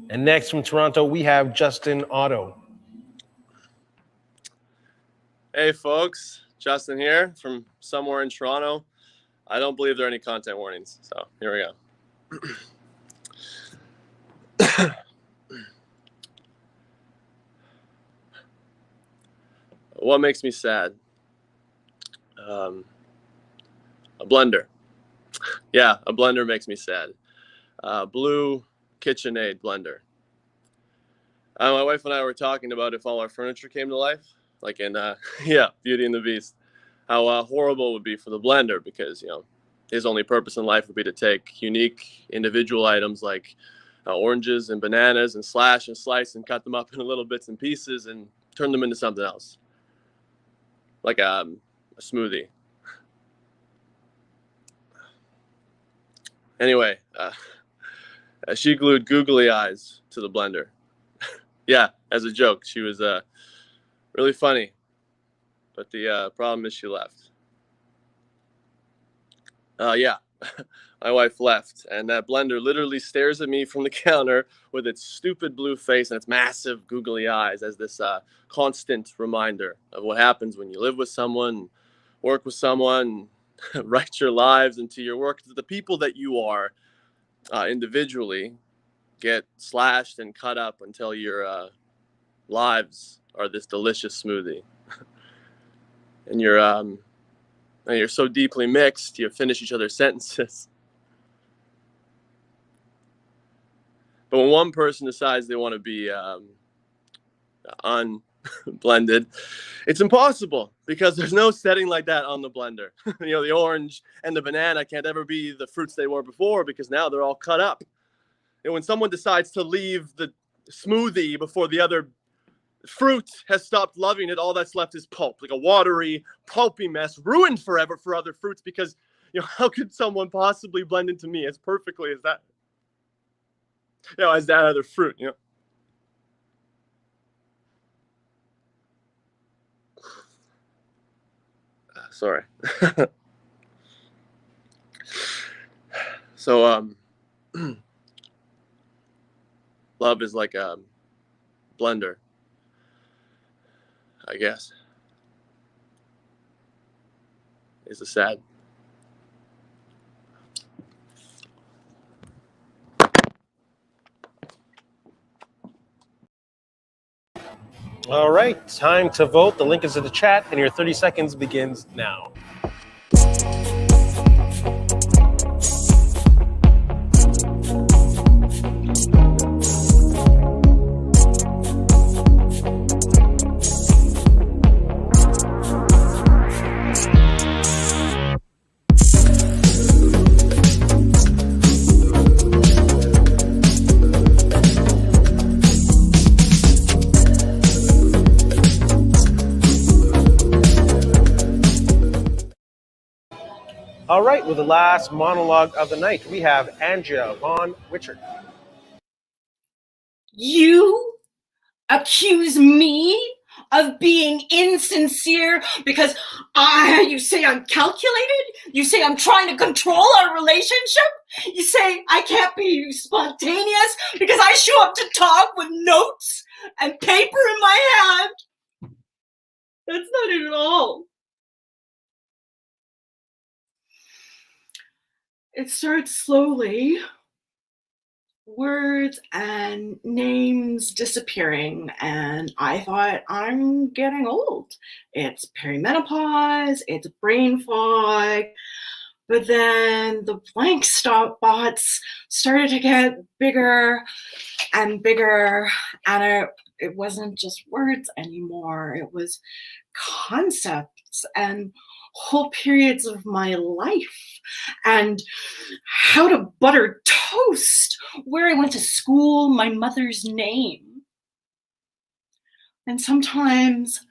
And next from Toronto, we have Justin Otto. Hey folks, Justin here from somewhere in Toronto. I don't believe there are any content warnings, so here we go. What makes me sad? A blender. Yeah, a blender makes me sad. Blue KitchenAid blender. My wife and I were talking about if all our furniture came to life, like in Beauty and the Beast, how horrible it would be for the blender, because his only purpose in life would be to take unique individual items like oranges and bananas and slash and slice and cut them up into little bits and pieces and turn them into something else, like a smoothie. Anyway, she glued googly eyes to the blender. Yeah, as a joke. She was really funny. But the problem is she left. Yeah, my wife left. And that blender literally stares at me from the counter with its stupid blue face and its massive googly eyes as this constant reminder of what happens when you live with someone, work with someone, write your lives into your work. The people that you are individually get slashed and cut up until your lives are this delicious smoothie. And you're so deeply mixed, you finish each other's sentences. But when one person decides they want to be unblended, it's impossible, because there's no setting like that on the blender. The orange and the banana can't ever be the fruits they were before, because now they're all cut up. And when someone decides to leave the smoothie before the other fruit has stopped loving it, all that's left is pulp, like a watery, pulpy mess, ruined forever for other fruits, because how could someone possibly blend into me as perfectly as that? As that other fruit, Sorry. So, love is like a blender, I guess. It's a sad. All right, time to vote. The link is in the chat, and your 30 seconds begins now. right, with the last monologue of the night, we have Angie Von Witcher. You accuse me of being insincere because you say I'm calculated? You say I'm trying to control our relationship? You say I can't be spontaneous because I show up to talk with notes and paper in my hand? That's not it at all. It starts slowly. Words and names disappearing, and I thought, I'm getting old. It's perimenopause, it's brain fog. But then the blank spots started to get bigger and bigger, and it wasn't just words anymore. It was concepts and whole periods of my life, and how to butter toast, where I went to school, my mother's name. And sometimes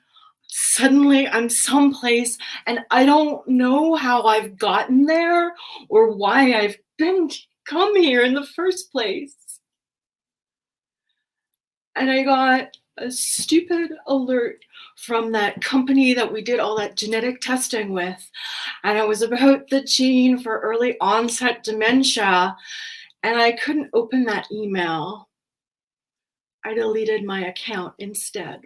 suddenly I'm someplace and I don't know how I've gotten there or why I've come here in the first place. And I got a stupid alert from that company that we did all that genetic testing with. And it was about the gene for early onset dementia. And I couldn't open that email. I deleted my account instead.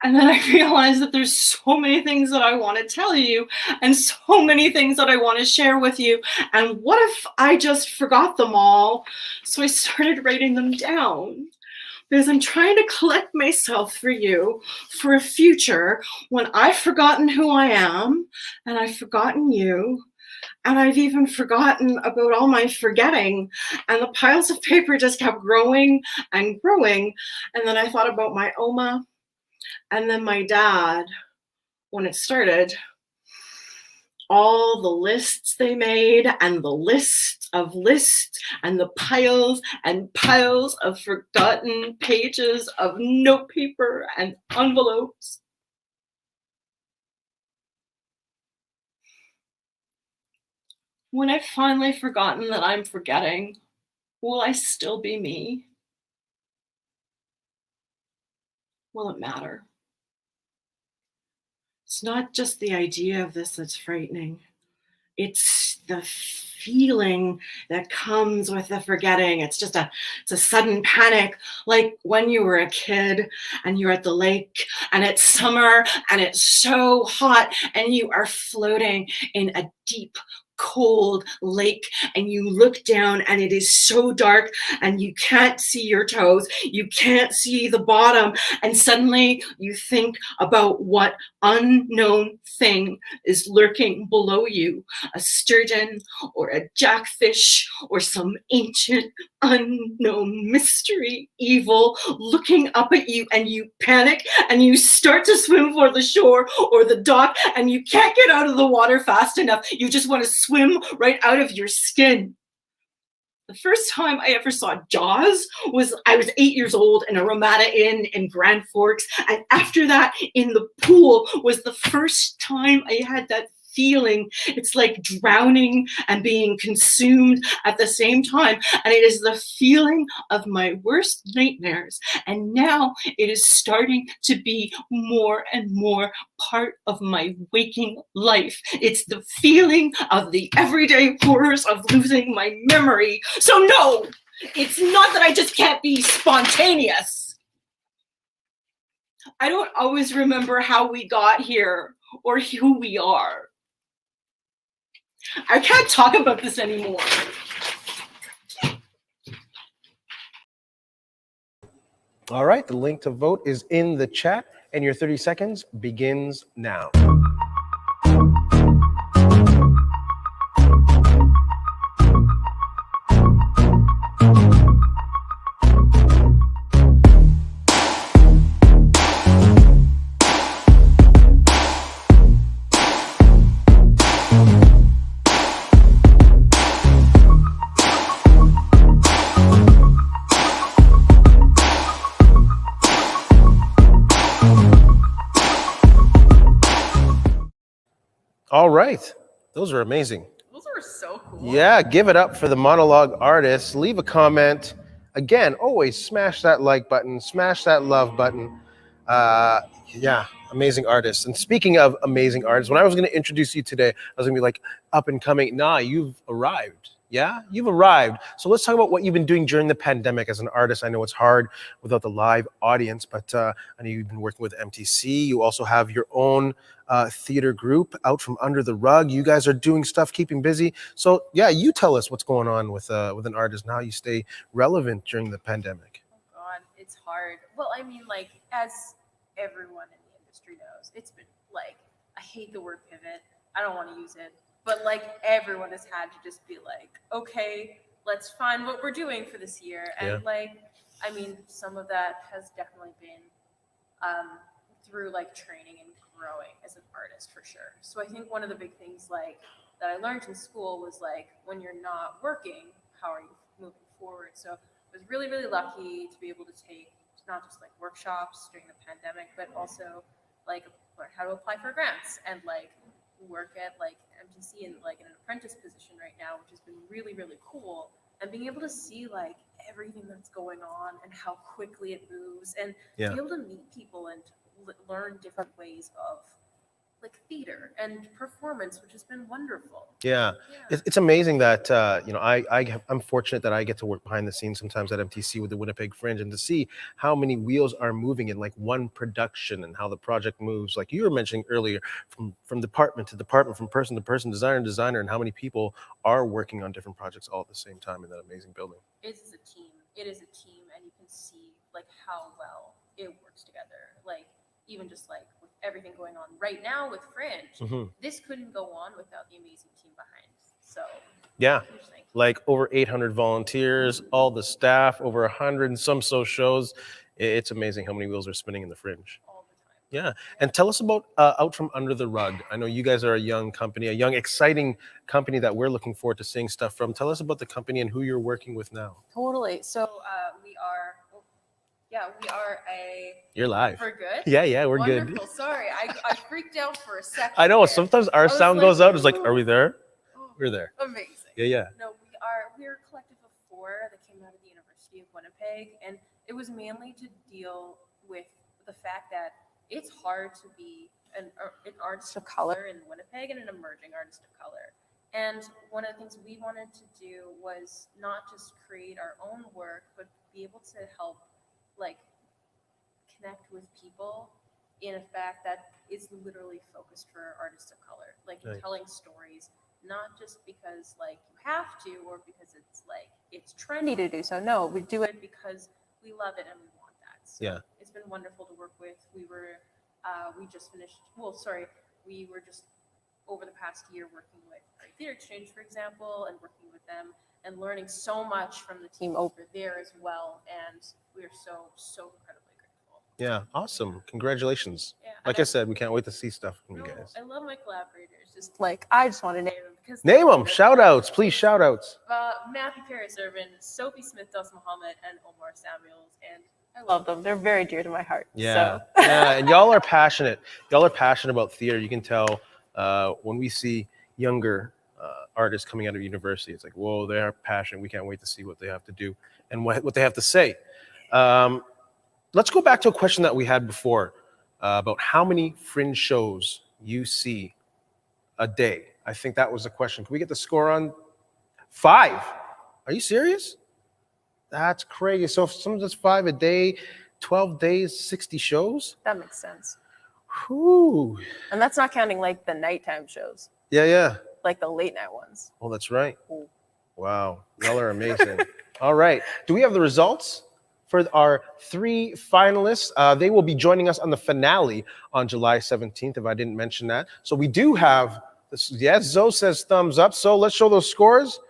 And then I realized that there's so many things that I want to tell you and so many things that I want to share with you. And what if I just forgot them all? So I started writing them down because I'm trying to collect myself for you for a future when I've forgotten who I am and I've forgotten you. And I've even forgotten about all my forgetting. And the piles of paper just kept growing and growing. And then I thought about my Oma. And then my dad, when it started, all the lists they made and the lists of lists and the piles and piles of forgotten pages of notepaper and envelopes. When I've finally forgotten that I'm forgetting, will I still be me? Will it matter? It's not just the idea of this that's frightening. It's the feeling that comes with the forgetting. It's a sudden panic, like when you were a kid and you're at the lake and it's summer and it's so hot and you are floating in a deep, cold lake and you look down and it is so dark and you can't see your toes, you can't see the bottom, and suddenly you think about what unknown thing is lurking below you, a sturgeon or a jackfish or some ancient unknown mystery evil looking up at you, and you panic and you start to swim for the shore or the dock and you can't get out of the water fast enough. You just want to swim right out of your skin. The first time I ever saw Jaws was I was 8 years old in a Ramada Inn in Grand Forks. And after that, in the pool was the first time I had that feeling. It's like drowning and being consumed at the same time. And it is the feeling of my worst nightmares. And now it is starting to be more and more part of my waking life. It's the feeling of the everyday horrors of losing my memory. So no, it's not that I just can't be spontaneous. I don't always remember how we got here or who we are. I can't talk about this anymore. All right, the link to vote is in the chat, and your 30 seconds begins now. All right. Those are amazing. Those are so cool. Yeah, give it up for the monologue artists. Leave a comment. Again, always smash that like button, smash that love button. Yeah, amazing artists. And speaking of amazing artists, when I was going to introduce you today, I was going to be like, up and coming. Nah, you've arrived. Yeah, you've arrived. So let's talk about what you've been doing during the pandemic as an artist. I know it's hard without the live audience, but I know you've been working with MTC. You also have your own theater group, Out From Under the Rug. You guys are doing stuff, keeping busy. So yeah, you tell us what's going on with an artist and how you stay relevant during the pandemic. Oh God, it's hard. Well, I mean, like, as everyone in the industry knows, it's been like, I hate the word pivot. I don't want to use it. But like everyone has had to just be like, okay, let's find what we're doing for this year. And like, I mean, some of that has definitely been through like training and growing as an artist for sure. So I think one of the big things like that I learned in school was like, when you're not working, how are you moving forward? So I was really, really lucky to be able to take not just like workshops during the pandemic, but also like learn how to apply for grants and like work at like MTC in like in an apprentice position right now, which has been really, really cool. And being able to see like everything that's going on and how quickly it moves and be able to meet people and learn different ways of like theater and performance, which has been wonderful. Yeah. It's amazing that I'm fortunate that I get to work behind the scenes sometimes at MTC with the Winnipeg Fringe and to see how many wheels are moving in like one production and how the project moves. Like you were mentioning earlier, from department to department, from person to person, designer to designer, and how many people are working on different projects all at the same time in that amazing building. It is a team. It is a team, and you can see like how well it works together. Like even just like with everything going on right now with Fringe, this couldn't go on without the amazing team behind. So yeah, like over 800 volunteers, all the staff, over 100 and some so shows. It's amazing how many wheels are spinning in the Fringe. All the time. Yeah, and tell us about Out From Under the Rug. I know you guys are a young company, a young, exciting company that we're looking forward to seeing stuff from. Tell us about the company and who you're working with now. Totally. So we are a... You're live. We're good? Yeah, we're Wonderful. good. Sorry, I freaked out for a second. I know, there. sometimes our sound goes out. It's like, are we there? We're there. Amazing. Yeah. No, we're a collective of 4 that came out of the University of Winnipeg, and it was mainly to deal with the fact that it's hard to be an artist of color in Winnipeg and an emerging artist of color. And one of the things we wanted to do was not just create our own work, but be able to help like connect with people in a fact that is literally focused for artists of color, like telling stories, not just because like you have to or because it's like it's trendy to do so. No, we do it because we love it and we want that. So it's been wonderful to work with. We were just over the past year working with Theater Exchange, for example, and working with them and learning so much from the team over there as well. And we are so incredibly grateful. Yeah, awesome. Congratulations. Yeah, like I said, we can't wait to see stuff from you guys. I love my collaborators. Just like, I just want to name them. Because Name them. Shout outs. Please shout outs. Matthew Paris Irvin, Sophie Smith Dos Muhammad, and Omar Samuels. And I love them. They're very dear to my heart. Yeah. So. Yeah, and y'all are passionate. Y'all are passionate about theater. You can tell when we see younger artists coming out of university. It's like, whoa, they are passionate. We can't wait to see what they have to do and what they have to say. Let's go back to a question that we had before about how many Fringe shows you see a day. I think that was the question. Can we get the score on 5? Are you serious? That's crazy. So if someone does 5 a day, 12 days, 60 shows? That makes sense. Whew. And that's not counting like the nighttime shows. Yeah. Like the late night ones. Oh, that's right. Ooh. Wow. Y'all are amazing. All right. Do we have the results for our 3 finalists? They will be joining us on the finale on July 17th, if I didn't mention that. So we do have this. Yes, Zoe says thumbs up. So let's show those scores.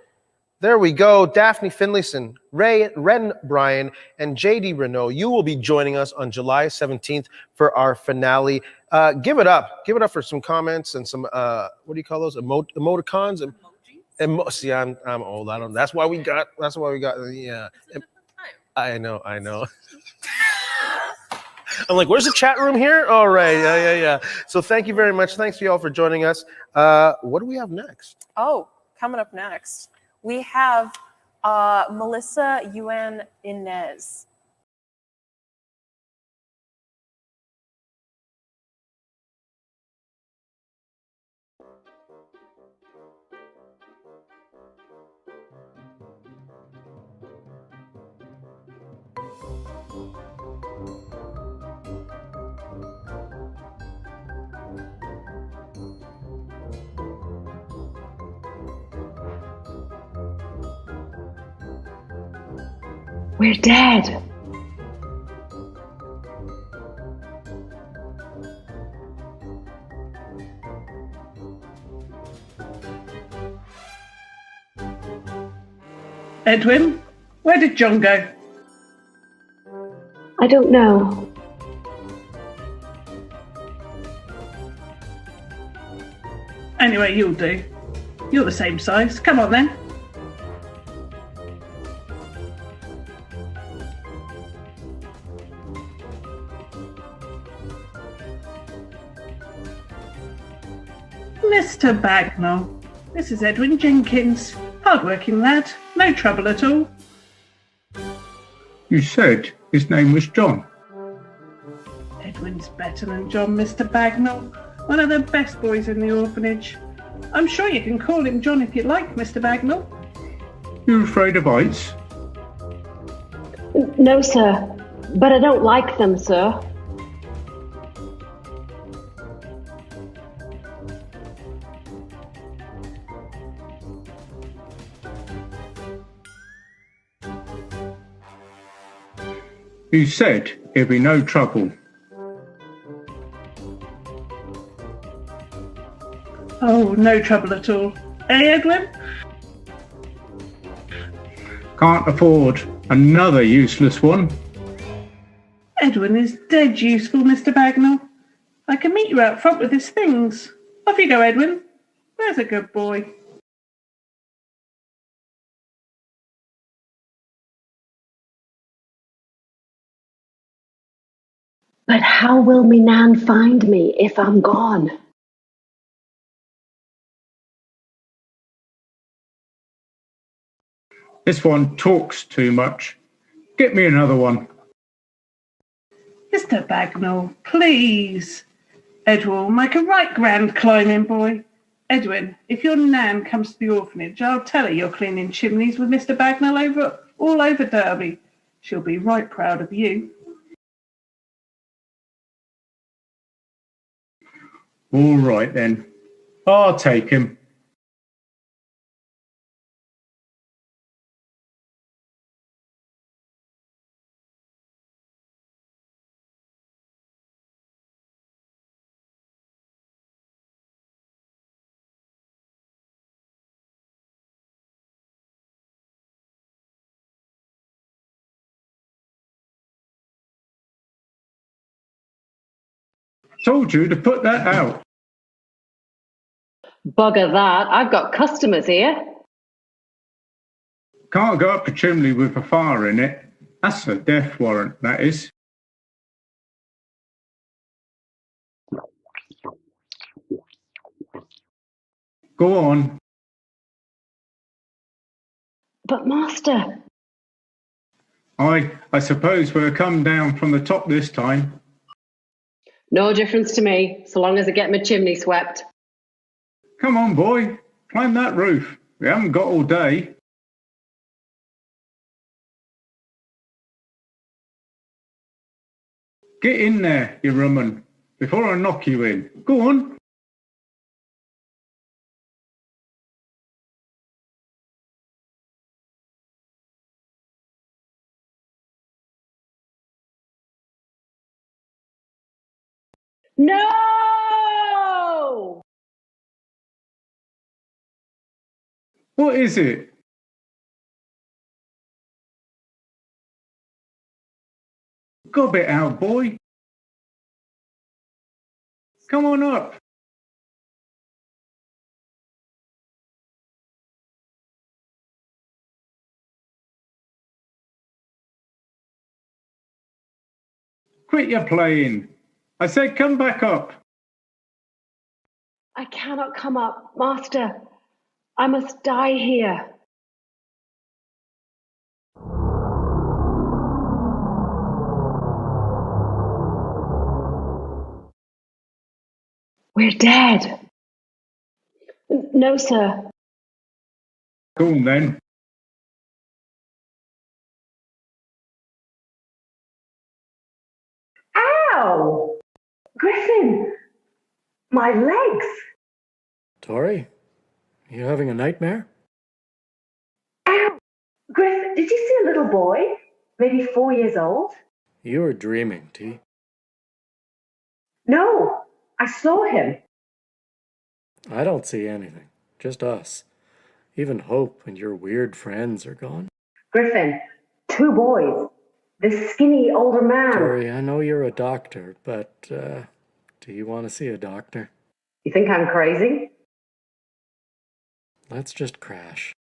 There we go. Daphne Finlayson, Ren Brien, and JD Renaud. You will be joining us on July 17th for our finale. Give it up. Give it up for some comments and some, what do you call those? Emoticons? See, I'm old. I don't. That's why we got. Yeah. I know. I'm like, where's the chat room here? All right, yeah. So thank you very much. Thanks to you all for joining us. What do we have next? Oh, coming up next, we have Melissa Yuan Inez. We're dead. Edwin, where did John go? I don't know. Anyway, you'll do. You're the same size. Come on then. Mr. Bagnall, this is Edwin Jenkins. Hard-working lad, no trouble at all. You said his name was John. Edwin's better than John, Mr. Bagnall. One of the best boys in the orphanage. I'm sure you can call him John if you like, Mr. Bagnall. You're afraid of heights? No, sir. But I don't like them, sir. You said it'd be no trouble. Oh, no trouble at all. Eh, Edwin? Can't afford another useless one. Edwin is dead useful, Mr. Bagnall. I can meet you out front with his things. Off you go, Edwin. There's a good boy. But how will me Nan find me if I'm gone? This one talks too much. Get me another one. Mr. Bagnall, please. Edwin will make a right grand climbing boy. Edwin, if your Nan comes to the orphanage, I'll tell her you're cleaning chimneys with Mr. Bagnall all over Derby. She'll be right proud of you. All right then. I'll take him. Told you to put that out. Bugger that. I've got customers here. Can't go up a chimney with a fire in it. That's a death warrant, that is. Go on. But master. I suppose we'll come down from the top this time. No difference to me, so long as I get my chimney swept. Come on, boy. Climb that roof. We haven't got all day. Get in there, you rumman, before I knock you in. Go on. No! What is it? Gob it out, boy. Come on up. Quit your playing. I said come back up. I cannot come up, Master. I must die here. We're dead. No, sir. Cool then. Ow! Griffin! My legs! Tori, are you having a nightmare? Ow! Griff, did you see a little boy? Maybe 4 years old? You were dreaming, T. No, I saw him. I don't see anything. Just us. Even Hope and your weird friends are gone. Griffin, 2 boys. This skinny older man. Tori, I know you're a doctor, but do you want to see a doctor? You think I'm crazy? Let's just crash.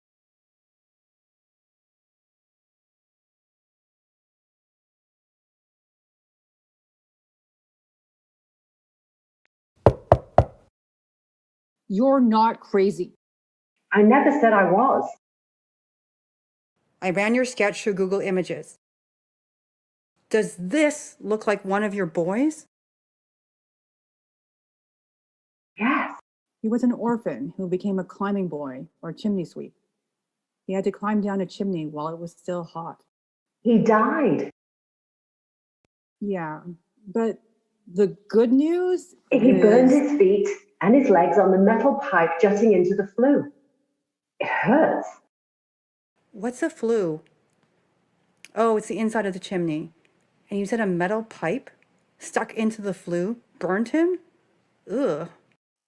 You're not crazy. I never said I was. I ran your sketch through Google Images. Does this look like one of your boys? Yes. He was an orphan who became a climbing boy or chimney sweep. He had to climb down a chimney while it was still hot. He died. Yeah, but the good news He is... burned his feet and his legs on the metal pipe jutting into the flue. It hurts. What's a flue? Oh, it's the inside of the chimney. And you said a metal pipe stuck into the flue burned him? Ugh.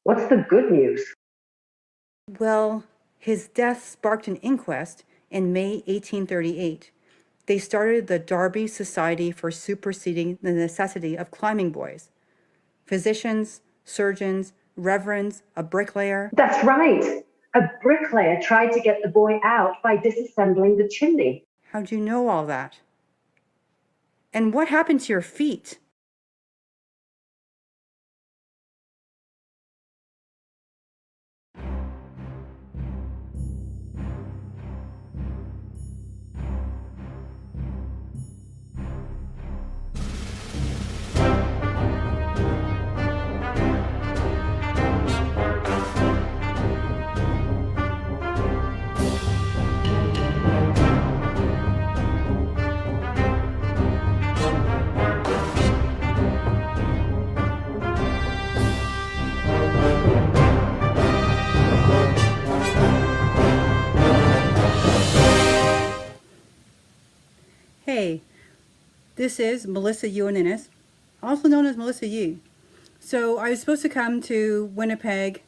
What's the good news? Well, his death sparked an inquest in May 1838. They started the Derby Society for superseding the necessity of climbing boys. Physicians, surgeons, reverends, a bricklayer. That's right. A bricklayer tried to get the boy out by disassembling the chimney. How'd you know all that? And what happened to your feet? Hey, this is Melissa Ioanninis, also known as Melissa Yu. So I was supposed to come to Winnipeg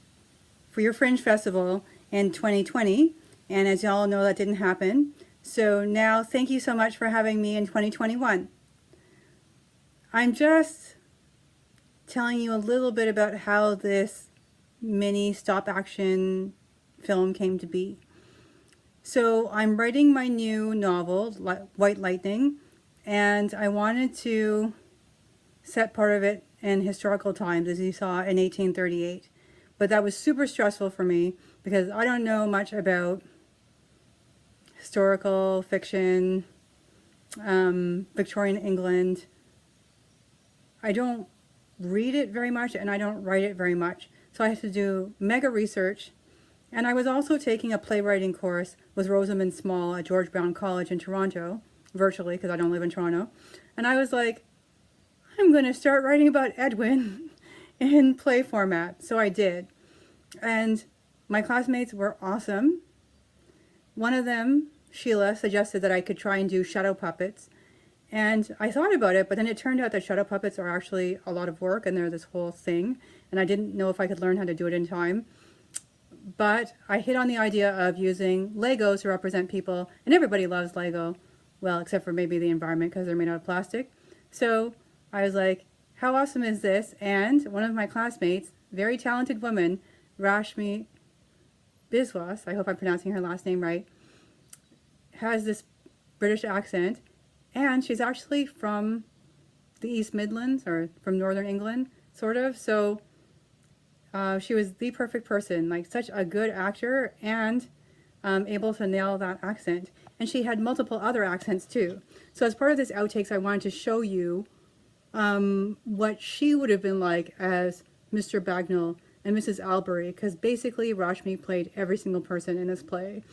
for your Fringe Festival in 2020, and as y'all know, that didn't happen. So now, thank you so much for having me in 2021. I'm just telling you a little bit about how this mini stop-action film came to be. So I'm writing my new novel, White Lightning, and I wanted to set part of it in historical times, as you saw, in 1838. But that was super stressful for me because I don't know much about historical fiction, Victorian England. I don't read it very much and I don't write it very much. So I had to do mega research. And I was also taking a playwriting course with Rosamund Small at George Brown College in Toronto, virtually, because I don't live in Toronto. And I was like, I'm going to start writing about Edwin in play format. So I did. And my classmates were awesome. One of them, Sheila, suggested that I could try and do shadow puppets. And I thought about it, but then it turned out that shadow puppets are actually a lot of work and they're this whole thing. And I didn't know if I could learn how to do it in time. But I hit on the idea of using Legos to represent people, and everybody loves Lego, well, except for maybe the environment because they're made out of plastic. So I was like, how awesome is this? And one of my classmates, very talented woman, Rashmi Biswas, I hope I'm pronouncing her last name right, has this British accent, and she's actually from the East Midlands or from Northern England, sort of. So she was the perfect person, like such a good actor and able to nail that accent. And she had multiple other accents too. So as part of this outtakes, I wanted to show you what she would have been like as Mr. Bagnall and Mrs. Albury, because basically Rashmi played every single person in this play.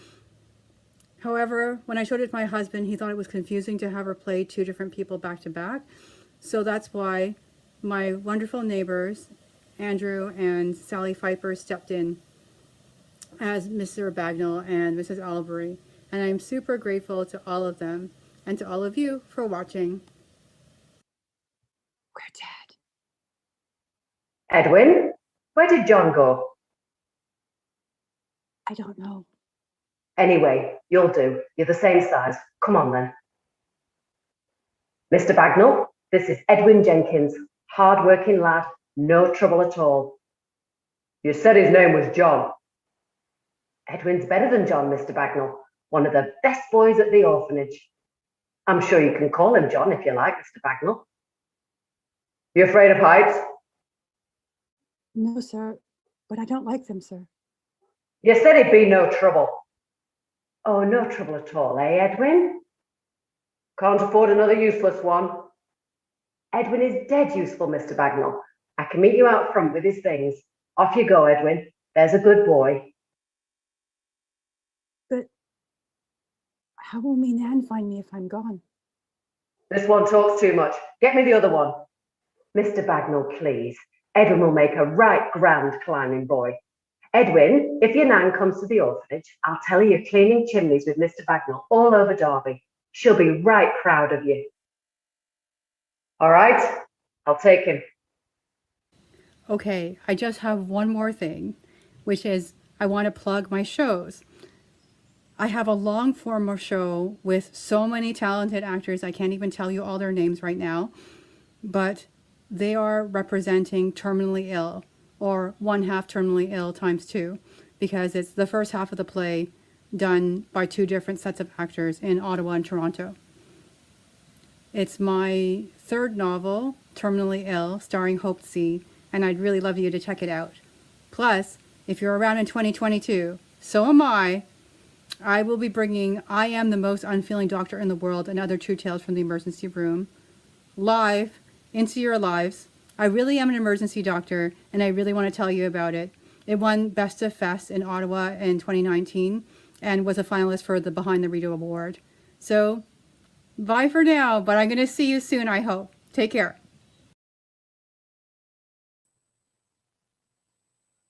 However, when I showed it to my husband, he thought it was confusing to have her play two different people back to back. So that's why my wonderful neighbors, Andrew and Sally Pfeiffer, stepped in as Mr. Bagnall and Mrs. Albury. And I'm super grateful to all of them and to all of you for watching. We're dead. Edwin, where did John go? I don't know. Anyway, you'll do. You're the same size. Come on then. Mr. Bagnall, this is Edwin Jenkins, hard-working lad, no trouble at all. You said his name was John. Edwin's better than John, Mr. Bagnall. One of the best boys at the orphanage. I'm sure you can call him John if you like, Mr. Bagnall. You afraid of heights? No, sir, but I don't like them, sir. You said it'd be no trouble. Oh, no trouble at all, eh, Edwin? Can't afford another useless one. Edwin is dead useful, Mr. Bagnall. I can meet you out front with his things. Off you go, Edwin. There's a good boy. But how will me Nan find me if I'm gone? This one talks too much. Get me the other one. Mr. Bagnall, please. Edwin will make a right grand climbing boy. Edwin, if your Nan comes to the orphanage, I'll tell her you're cleaning chimneys with Mr. Bagnall all over Derby. She'll be right proud of you. All right, I'll take him. Okay, I just have one more thing, which is I want to plug my shows. I have a long form show with so many talented actors. I can't even tell you all their names right now, but they are representing terminally ill, or one half terminally ill times two, because it's the first half of the play done by two different sets of actors in Ottawa and Toronto. It's my third novel, Terminally Ill, starring Hope C, and I'd really love you to check it out. Plus, if you're around in 2022, so am I will be bringing I Am the Most Unfeeling Doctor in the World and Other True Tales from the Emergency Room live into your lives. I really am an emergency doctor, and I really want to tell you about it. It won Best of Fest in Ottawa in 2019 and was a finalist for the Behind the Rideau Award. So, bye for now, but I'm going to see you soon, I hope. Take care.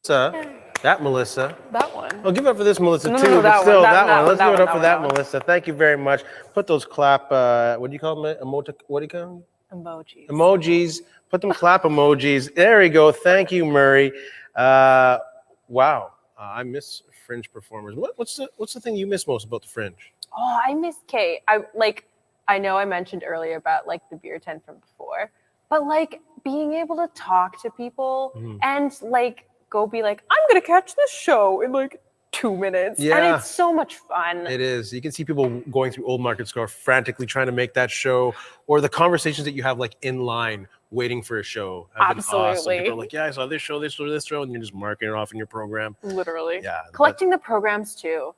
That Melissa. That one. Oh, give it up for this Melissa No, too. no, But that still, one, that one. Let's that give it one, up for that that one. Melissa. Thank you very much. Put those clap. What do you call them? What do you call them? Emojis. Emojis. Put them clap emojis. There we go. Thank you, Murray. Wow. I miss Fringe performers. What's the thing you miss most about the Fringe? Oh, I miss Kate. I know I mentioned earlier about like the beer tent from before, but like being able to talk to people and like go be like, I'm gonna catch this show in like 2 minutes. Yeah. And it's so much fun. It is. You can see people going through Old Market Square frantically trying to make that show, or the conversations that you have like in line waiting for a show. Have been awesome. Absolutely. People are like, yeah, I saw this show, this show, and you're just marking it off in your program. Literally. Yeah. Collecting the programs too.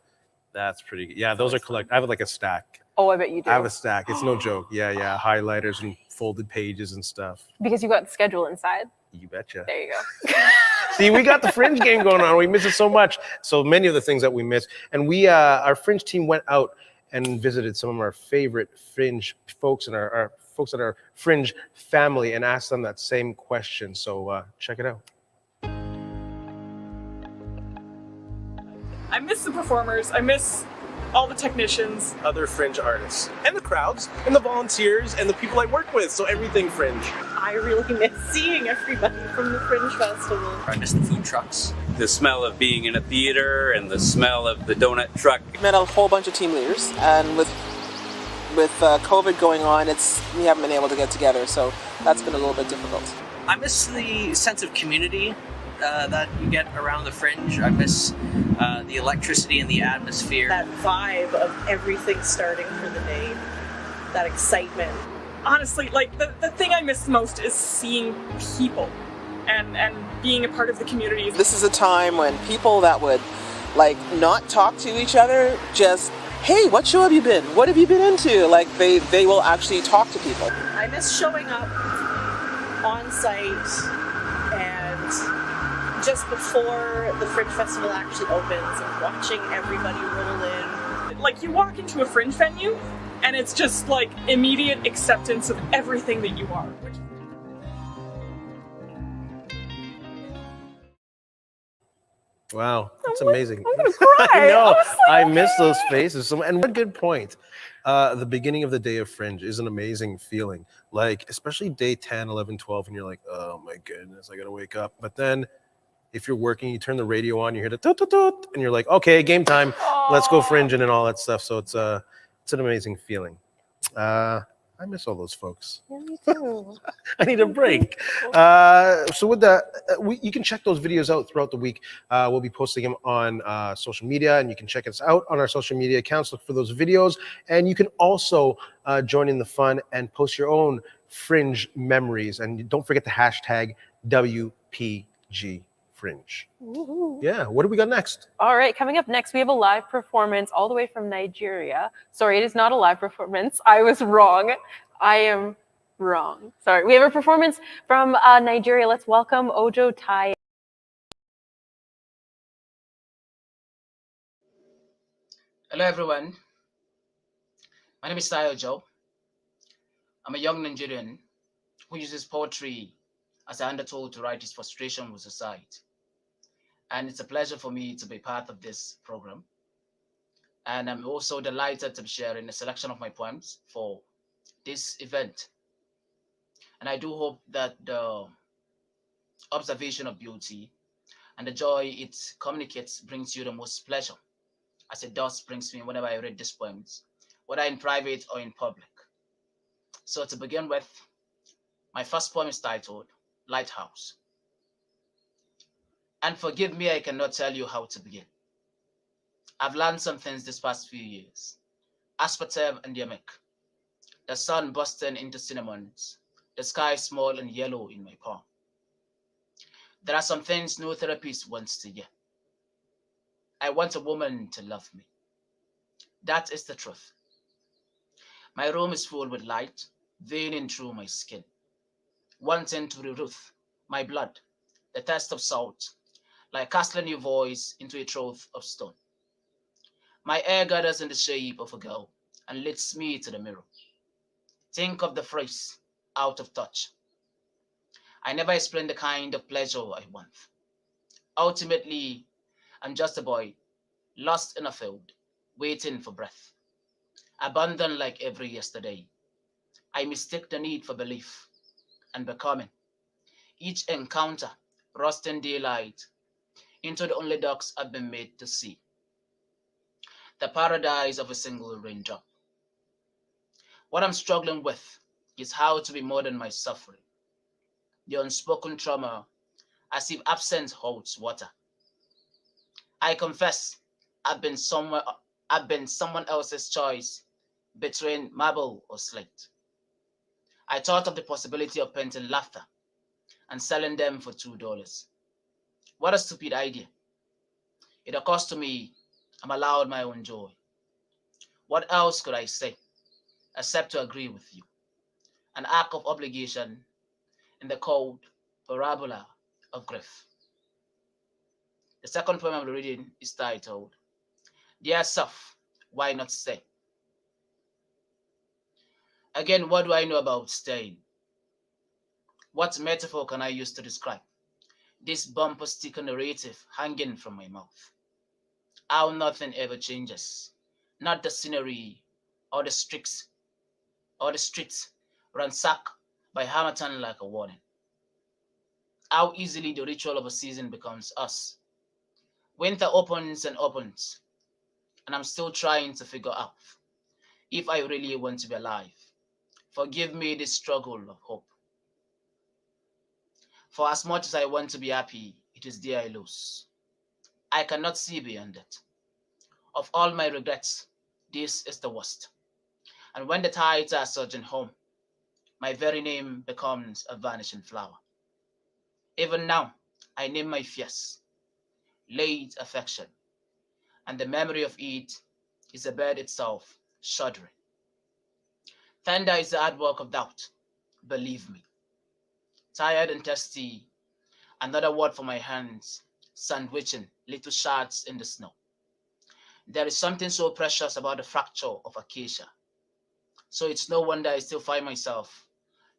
That's pretty good. Yeah, those are collect. I have like a stack. Oh, I bet you do. I have a stack. It's no joke. Yeah. Highlighters and folded pages and stuff. Because you got the schedule inside. You betcha. There you go. See, we got the Fringe game going on. We miss it so much. So many of the things that we miss. And we, our Fringe team went out and visited some of our favorite Fringe folks and our folks in our Fringe family and asked them that same question. So check it out. I miss the performers. I miss all the technicians. Other Fringe artists. And the crowds, and the volunteers, and the people I work with. So everything Fringe. I really miss seeing everybody from the Fringe Festival. I miss the food trucks. The smell of being in a theater and the smell of the donut truck. We met a whole bunch of team leaders, and with COVID going on, we haven't been able to get together, so that's been a little bit difficult. I miss the sense of community that you get around the Fringe. I miss the electricity and the atmosphere. That vibe of everything starting for the day, that excitement. honestly, like the thing I miss most is seeing people and being a part of the community. This is a time when people that would like not talk to each other, just, hey, what show have you been? What have you been into? Like they will actually talk to people. I miss showing up on site and just before the Fringe Festival actually opens and watching everybody roll in. Like you walk into a Fringe venue and it's just like immediate acceptance of everything that you are. Wow, that's amazing. I'm gonna cry. I know. I I miss those faces. And what a good point. The beginning of the day of Fringe is an amazing feeling. Like, especially day 10, 11, 12, and you're like, oh my goodness, I gotta wake up. But then if you're working, you turn the radio on, you hear the toot, toot, toot, and you're like, okay, game time. Let's go Fringing and all that stuff. So it's an amazing feeling. I miss all those folks. Yeah, me too. I need a break. So with that, you can check those videos out throughout the week. We'll be posting them on social media, and you can check us out on our social media accounts. Look for those videos, and you can also join in the fun and post your own Fringe memories. And don't forget the hashtag WPG Fringe. Woohoo. Yeah, what do we got next? All right, coming up next, we have a live performance all the way from Nigeria. Sorry, it is not a live performance. I was wrong. I am wrong. Sorry. We have a performance from Nigeria. Let's welcome Ojo Tai. Hello, everyone. My name is Tai Ojo. I'm a young Nigerian who uses poetry as an undertow to write his frustration with society. And it's a pleasure for me to be part of this program. And I'm also delighted to be sharing a selection of my poems for this event. And I do hope that the observation of beauty and the joy it communicates brings you the most pleasure, as it does brings me whenever I read these poems, whether in private or in public. So to begin with, my first poem is titled Lighthouse. And forgive me, I cannot tell you how to begin. I've learned some things this past few years. Aspartame and Yemek, the sun bursting into cinnamons, the sky small and yellow in my palm. There are some things no therapist wants to hear. I want a woman to love me. That is the truth. My room is full with light, veining through my skin, wanting to reroute my blood, the taste of salt, like casting your voice into a trough of stone. My hair gathers in the shape of a girl and leads me to the mirror. Think of the phrase, out of touch. I never explain the kind of pleasure I want. Ultimately, I'm just a boy, lost in a field, waiting for breath. Abandoned like every yesterday. I mistake the need for belief and becoming. Each encounter, rusting daylight, into the only ducks I've been made to see. The paradise of a single raindrop. What I'm struggling with is how to be more than my suffering. The unspoken trauma, as if absence holds water. I confess, I've been someone else's choice between marble or slate. I thought of the possibility of painting laughter and selling them for $2. What a stupid idea. It occurs to me I'm allowed my own joy. What else could I say except to agree with you? An act of obligation in the cold parabola of grief. The second poem I'm reading is titled, Dear Self, Why Not Stay? Again, what do I know about staying? What metaphor can I use to describe this bumper sticker narrative hanging from my mouth? How nothing ever changes, not the scenery or the streets ransacked by Hamilton like a warning. How easily the ritual of a season becomes us. Winter opens and opens, and I'm still trying to figure out if I really want to be alive. Forgive me this struggle of hope. For as much as I want to be happy, it is there I lose. I cannot see beyond it. Of all my regrets, this is the worst. And when the tides are surging home, my very name becomes a vanishing flower. Even now, I name my fears, late affection, and the memory of it is the bird itself shuddering. Thunder is the artwork of doubt, believe me. Tired and thirsty, another word for my hands, sandwiching little shards in the snow. There is something so precious about the fracture of acacia. So it's no wonder I still find myself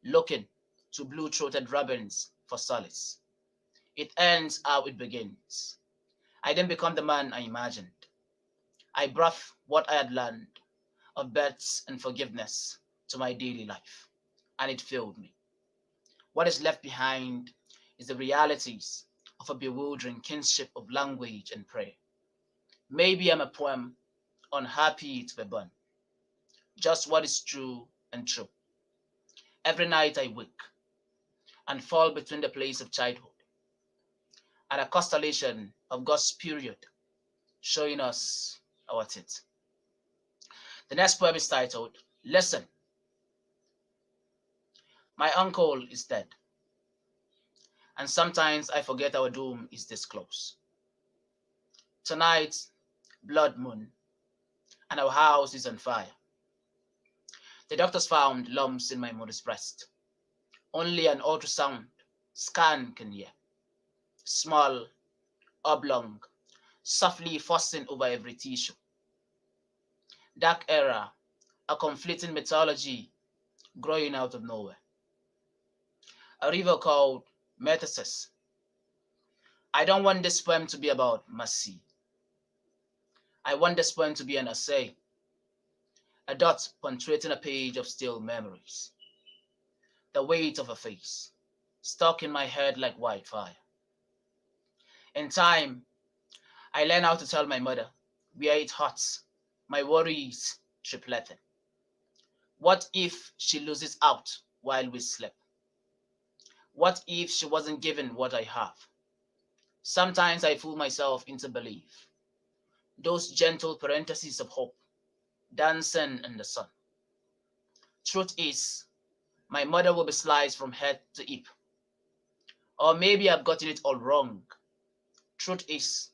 looking to blue-throated robins for solace. It ends how it begins. I then become the man I imagined. I brought what I had learned of births and forgiveness to my daily life, and it filled me. What is left behind is the realities of a bewildering kinship of language and prayer. Maybe I'm a poem unhappy to be born. Just what is true and true. Every night I wake and fall between the place of childhood and a constellation of God's period showing us our teeth. The next poem is titled, Listen. My uncle is dead, and sometimes I forget our doom is this close. Tonight, blood moon, and our house is on fire. The doctors found lumps in my mother's breast. Only an ultrasound scan can hear. Small, oblong, softly fussing over every tissue. Dark era, a conflicting mythology growing out of nowhere. A river called Metasis. I don't want this poem to be about mercy. I want this poem to be an essay, a dot punctuating a page of still memories. The weight of a face, stuck in my head like wildfire. In time, I learned how to tell my mother where it hurts, my worries tripleting. What if she loses out while we sleep? What if she wasn't given what I have? Sometimes I fool myself into belief. Those gentle parentheses of hope, dancing in the sun. Truth is, my mother will be sliced from head to hip. Or maybe I've gotten it all wrong. Truth is,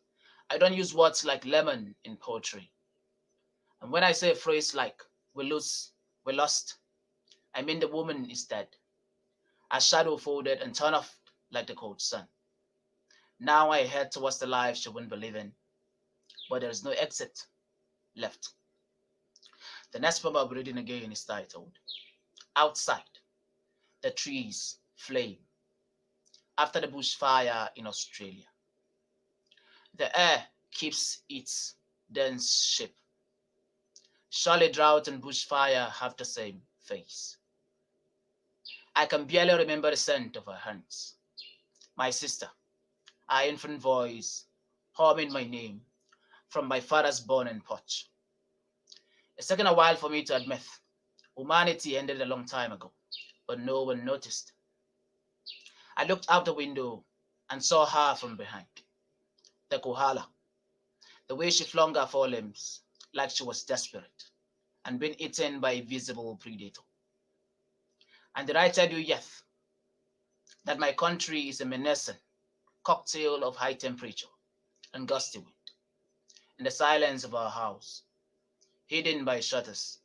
I don't use words like lemon in poetry. And when I say a phrase like, we lost, I mean the woman is dead. A shadow folded and turned off like the cold sun. Now I head towards the life she wouldn't believe in, but there is no exit left. The next poem I'll be reading again is titled, Outside, the trees flame, after the bushfire in Australia. The air keeps its dense shape. Surely drought and bushfire have the same face. I can barely remember the scent of her hands. My sister, her infant voice, humming my name from my father's burning porch. It's taken a while for me to admit humanity ended a long time ago, but no one noticed. I looked out the window and saw her from behind. The kohala, the way she flung her forelimbs like she was desperate and being eaten by a visible predator. And did I tell you yet that my country is a menacing cocktail of high temperature and gusty wind? In the silence of our house, hidden by shutters,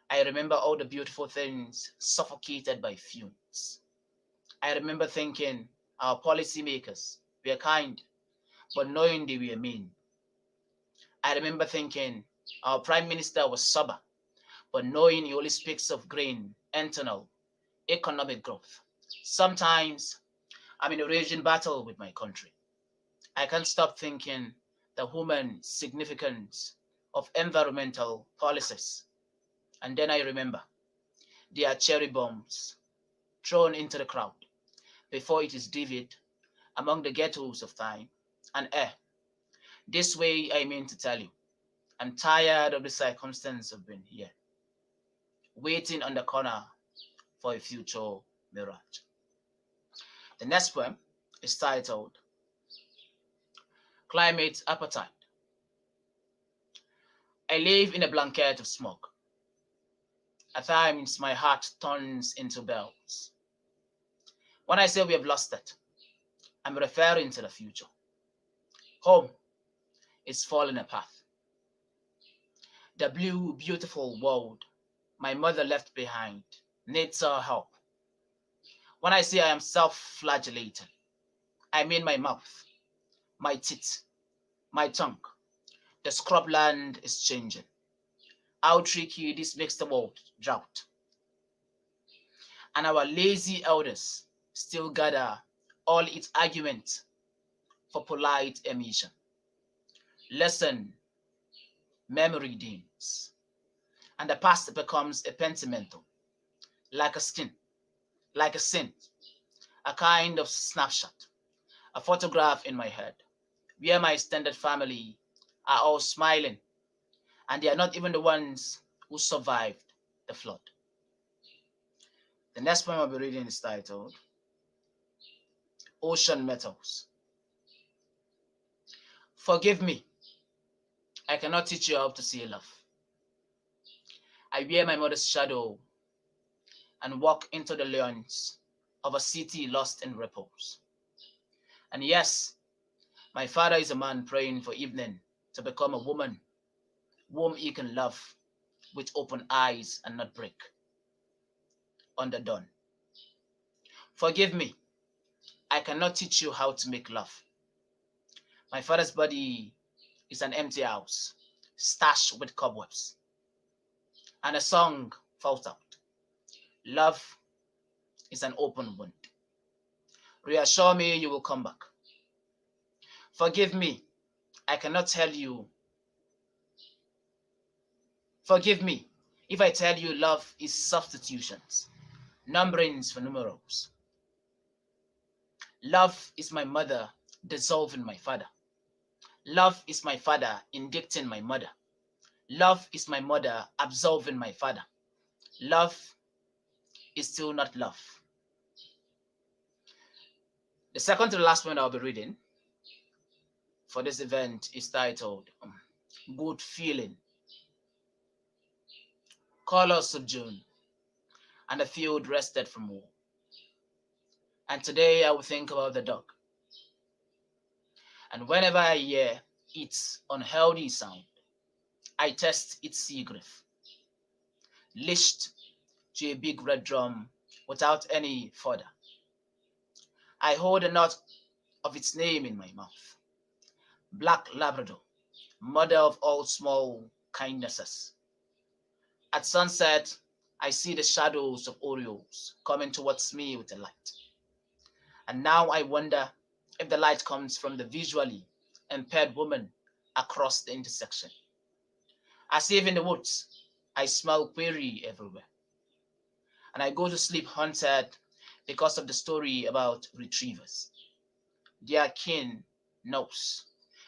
I remember all the beautiful things suffocated by fumes. I remember thinking our policymakers were kind, but knowing they were mean. I remember thinking our prime minister was sober, but knowing he only speaks of grain, internal, economic growth. Sometimes I'm in a raging battle with my country. I can't stop thinking the human significance of environmental policies. And then I remember they are cherry bombs thrown into the crowd before it is divvied among the ghettos of time and air. This way, I mean to tell you, I'm tired of the circumstance of being here, waiting on the corner for a future mirage. The next poem is titled Climate Appetite. I live in a blanket of smoke. At times, my heart turns into bells. When I say we have lost it, I'm referring to the future. Home is falling apart. The blue, beautiful world my mother left behind needs our help. When I say I am self-flagellated, I mean my mouth, my teeth, my tongue. The scrubland is changing. How tricky this makes the world drought. And our lazy elders still gather all its arguments for polite emission. Lesson, memory dims, and the past becomes a sentimental, like a skin, like a sin, a kind of snapshot, a photograph in my head, where my extended family are all smiling, and they are not even the ones who survived the flood. The next poem I'll be reading is titled Ocean Metals. Forgive me, I cannot teach you how to see love. I wear my mother's shadow and walk into the lanes of a city lost in ripples. And yes, my father is a man praying for evening to become a woman whom he can love with open eyes and not break on the dawn. Forgive me, I cannot teach you how to make love. My father's body is an empty house, stashed with cobwebs. And a song falls out. Love is an open wound. Reassure me you will come back. Forgive me, I cannot tell you. Forgive me if I tell you love is substitutions, numberings for numerals. Love is my mother dissolving my father. Love is my father indicting my mother. Love is my mother absolving my father. Love is still not love. The second to the last one I'll be reading for this event is titled Good Feeling. Colors of June, and the field rested from war. And today I will think about the dog. And whenever I hear its unhealthy sound, I test its sea grief. Leashed to a big red drum without any fodder. I hold a knot of its name in my mouth. Black Labrador, mother of all small kindnesses. At sunset, I see the shadows of Orioles coming towards me with the light. And now I wonder if the light comes from the visually impaired woman across the intersection. As if in the woods, I smell query everywhere. And I go to sleep haunted because of the story about retrievers. Their keen nose,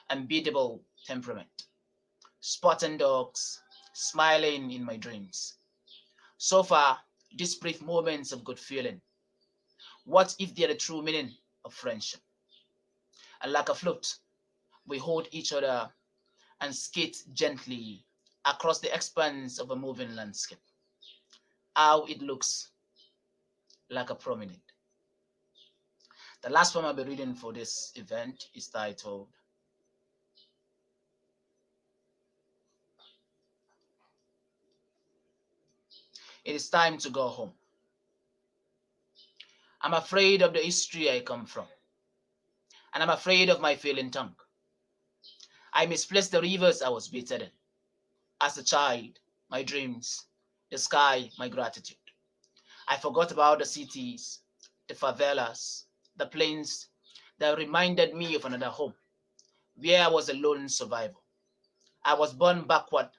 unbeatable temperament. Spotting dogs, smiling in my dreams. So far, these brief moments of good feeling. What if they're the true meaning of friendship? And like a flute, we hold each other and skate gently across the expanse of a moving landscape. How it looks like a promenade. The last poem I'll be reading for this event is titled It is Time to Go Home. I'm afraid of the history I come from, and I'm afraid of my failing tongue. I misplaced the rivers I was bathed in. As a child, my dreams, the sky, my gratitude. I forgot about the cities, the favelas, the plains that reminded me of another home, where I was a lone survivor. I was born backward,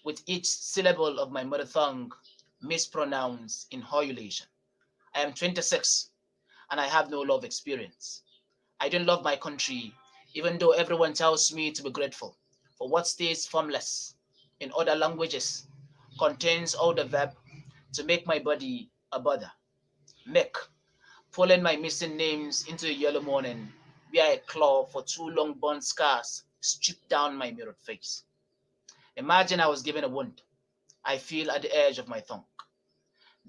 with each syllable of my mother tongue mispronounced in horulation. I am 26, and I have no love experience. I don't love my country, even though everyone tells me to be grateful for what stays formless in other languages, contains all the verb to make my body a bother. Make, pulling my missing names into a yellow morning, where I claw for 2 long burn scars stripped down my mirrored face. Imagine I was given a wound I feel at the edge of my tongue,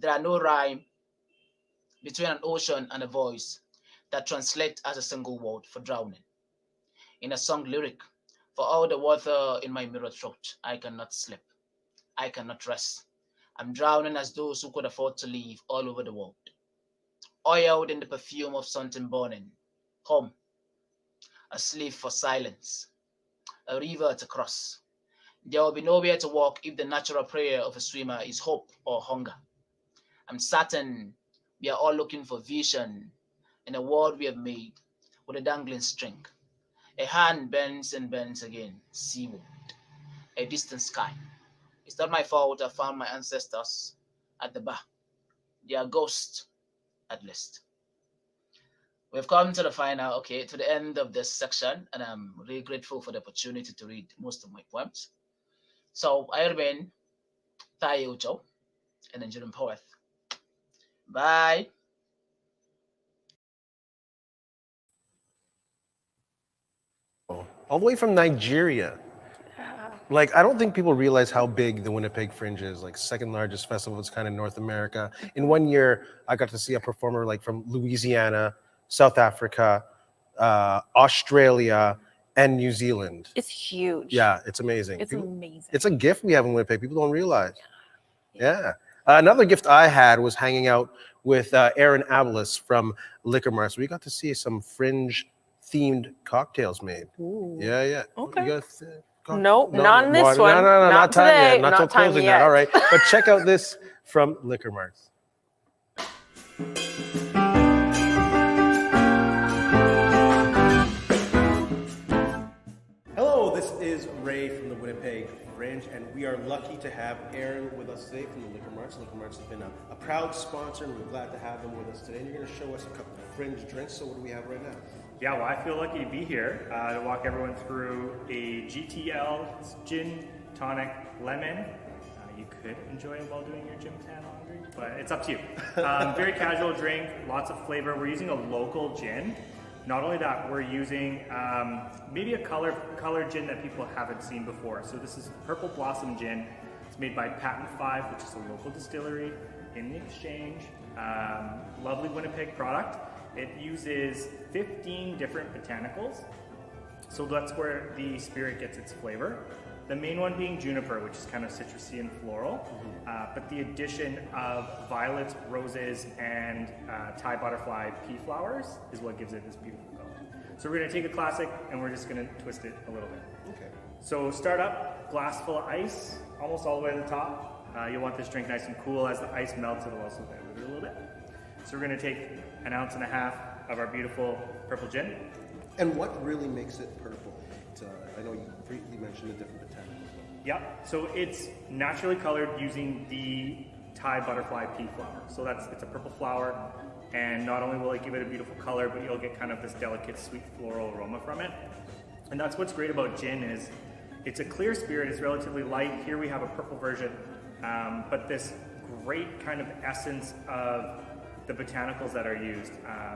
There are no rhyme between an ocean and a voice that translate as a single word for drowning. In a song lyric, for all the water in my mirror throat, I cannot sleep. I cannot rest. I'm drowning as those who could afford to live all over the world. Oiled in the perfume of something burning. Home. A slave for silence. A river to cross. There will be nowhere to walk if the natural prayer of a swimmer is hope or hunger. I'm certain we are all looking for vision in a world we have made with a dangling string. A hand bends and bends again, seaward. A distant sky. It's not my fault I found my ancestors at the bar. They are ghosts, at least. We've come to the final, to the end of this section, and I'm really grateful for the opportunity to read most of my poems. So I remain Tai Ojo, an Nigerian poet. Bye. All the way from Nigeria. Like, I don't think people realize how big the Winnipeg Fringe is. Like, second largest festival is kind of North America. In 1 year, I got to see a performer like from Louisiana, South Africa, Australia, and New Zealand. It's huge. Yeah, it's amazing. It's amazing. It's a gift we have in Winnipeg. People don't realize. Yeah. Another gift I had was hanging out with Aaron Abelis from Liquor Mart. So we got to see some Fringe-themed cocktails made. Ooh. Yeah. Okay. You got, Nope, not in this one. No, not time today. yet. Not till time closing yet. yet. All right. But check out this from Liquor Mart. Hello, this is Ray from the Winnipeg Fringe, and we are lucky to have Aaron with us today from the Liquor Marts. Liquor Marts has been a proud sponsor, and we're glad to have them with us today. And you're going to show us a couple of Fringe drinks. So what do we have right now? Yeah, well, I feel lucky to be here to walk everyone through a GTL gin tonic lemon. You could enjoy it while doing your gym tan laundry, but it's up to you. Very casual drink, lots of flavor. We're using a local gin. Not only that, we're using maybe a colored gin that people haven't seen before. So this is Purple Blossom Gin. It's made by Patent 5, which is a local distillery in the Exchange. Lovely Winnipeg product. It uses 15 different botanicals. So that's where the spirit gets its flavor. The main one being juniper, which is kind of citrusy and floral. But the addition of violets, roses, and Thai butterfly pea flowers is what gives it this beautiful color. So we're gonna take a classic and we're just gonna twist it a little bit. Okay. So start up, glass full of ice, almost all the way to the top. You'll want this drink nice and cool. As the ice melts, it'll also dilute it a little bit. So we're gonna take 1.5 ounces of our beautiful purple gin. And what really makes it purple? I know you briefly mentioned the different botanicals. Yep, so it's naturally colored using the Thai butterfly pea flower. So it's a purple flower, and not only will it give it a beautiful color, but you'll get kind of this delicate sweet floral aroma from it. And that's what's great about gin is it's a clear spirit, it's relatively light. Here we have a purple version, but this great kind of essence of the botanicals that are used.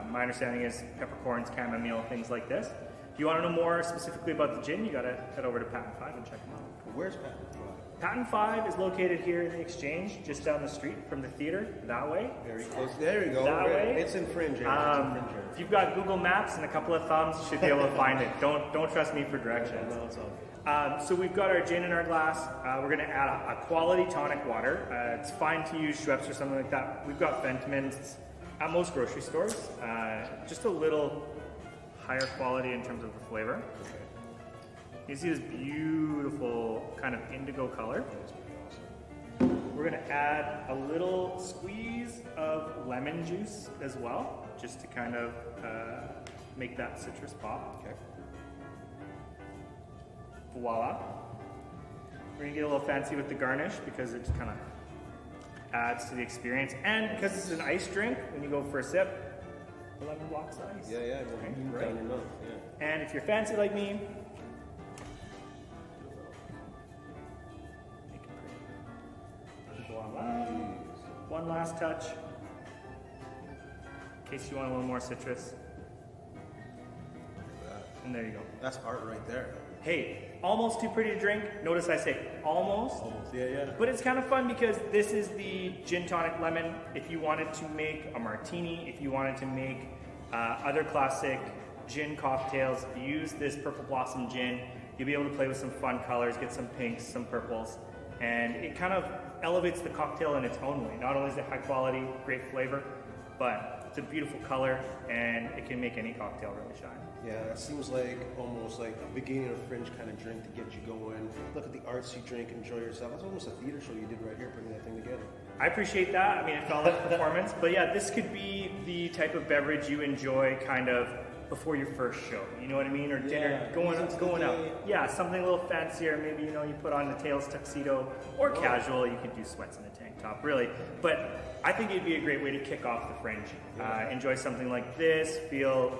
My understanding is peppercorns, chamomile, things like this. If you want to know more specifically about the gin, you gotta head over to Patent 5 and check them out. Where's Patent 5? Patent 5 is located here in the Exchange, just down the street from the theater, that way. Very close. There you go. That way. It's in Fringe. If you've got Google Maps and a couple of thumbs, you should be able to find it. Don't trust me for directions. No, it's all So we've got our gin in our glass. We're gonna add a quality tonic water. It's fine to use Schweppes or something like that. We've got Fentimans at most grocery stores. Just a little higher quality in terms of the flavor. You see this beautiful kind of indigo color. We're gonna add a little squeeze of lemon juice as well, just to kind of make that citrus pop. Okay. Voila. We're gonna get a little fancy with the garnish because it just kind of adds to the experience. And because this is an ice drink, when you go for a sip, the lemon blocks the ice. Yeah, Right. Down your mouth, yeah. And if you're fancy like me, make it pretty. Voila. One last touch, in case you want a little more citrus. And there you go. That's art right there. Hey, almost too pretty to drink. Notice I say almost. Yeah. But it's kind of fun because this is the gin tonic lemon. If you wanted to make a martini, if you wanted to make other classic gin cocktails, use this Purple Blossom gin. You'll be able to play with some fun colors, get some pinks, some purples, and it kind of elevates the cocktail in its own way. Not only is it high quality, great flavor, but it's a beautiful color and it can make any cocktail really shine. Yeah, it seems like almost like a beginning of Fringe kind of drink to get you going. Look at the arts you drink, enjoy yourself. It's almost a theater show you did right here, putting that thing together. I appreciate that. I mean, it felt like a performance, but yeah, this could be the type of beverage you enjoy kind of before your first show. You know what I mean? Or dinner, going out. Yeah, something a little fancier. Maybe, you know, you put on a tails tuxedo or casual. You could do sweats in a tank top, really. But I think it'd be a great way to kick off the Fringe. Enjoy something like this, feel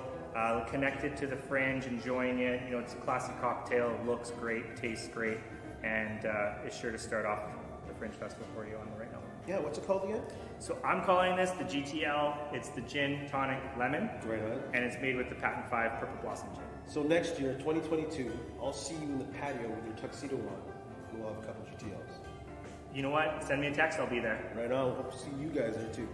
connected to the Fringe, enjoying it. You know, it's a classic cocktail, looks great, tastes great, and it's sure to start off the Fringe Festival for you on the right now. Yeah, what's it called again? So I'm calling this the GTL. It's the Gin Tonic Lemon. Right on. And it's made with the Patent 5 Purple Blossom Gin. So next year, 2022, I'll see you in the patio with your tuxedo on, and we'll have a couple GTLs. You know what? Send me a text, I'll be there. Right on. Hope to see you guys there too.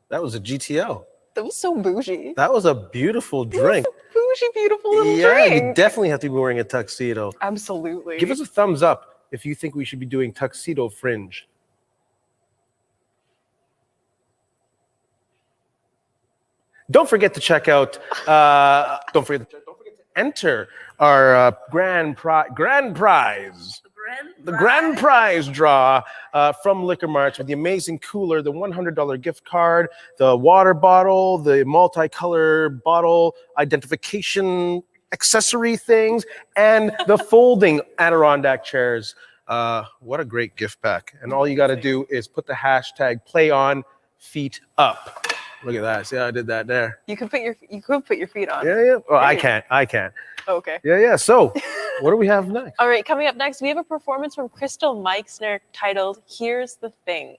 That was a GTL. That was so bougie. That was a beautiful drink. Bougie, beautiful little Yeah, drink. you definitely have to be wearing a tuxedo. Absolutely. Give us a thumbs up if you think we should be doing tuxedo Fringe. Don't forget to check out. Don't forget to enter our grand prize. The grand prize draw from Liquor March with the amazing cooler, the $100 gift card, the water bottle, the multicolor bottle identification accessory things, and the folding Adirondack chairs. What a great gift pack. And all you got to do is put the hashtag #PlayOnFeetUp. Look at that. See how I did that there? You could put your feet on. Yeah. Well, I can't. Okay. Yeah. So, what do we have next? All right, coming up next, we have a performance from Crystal Mikesner titled "Here's the Thing."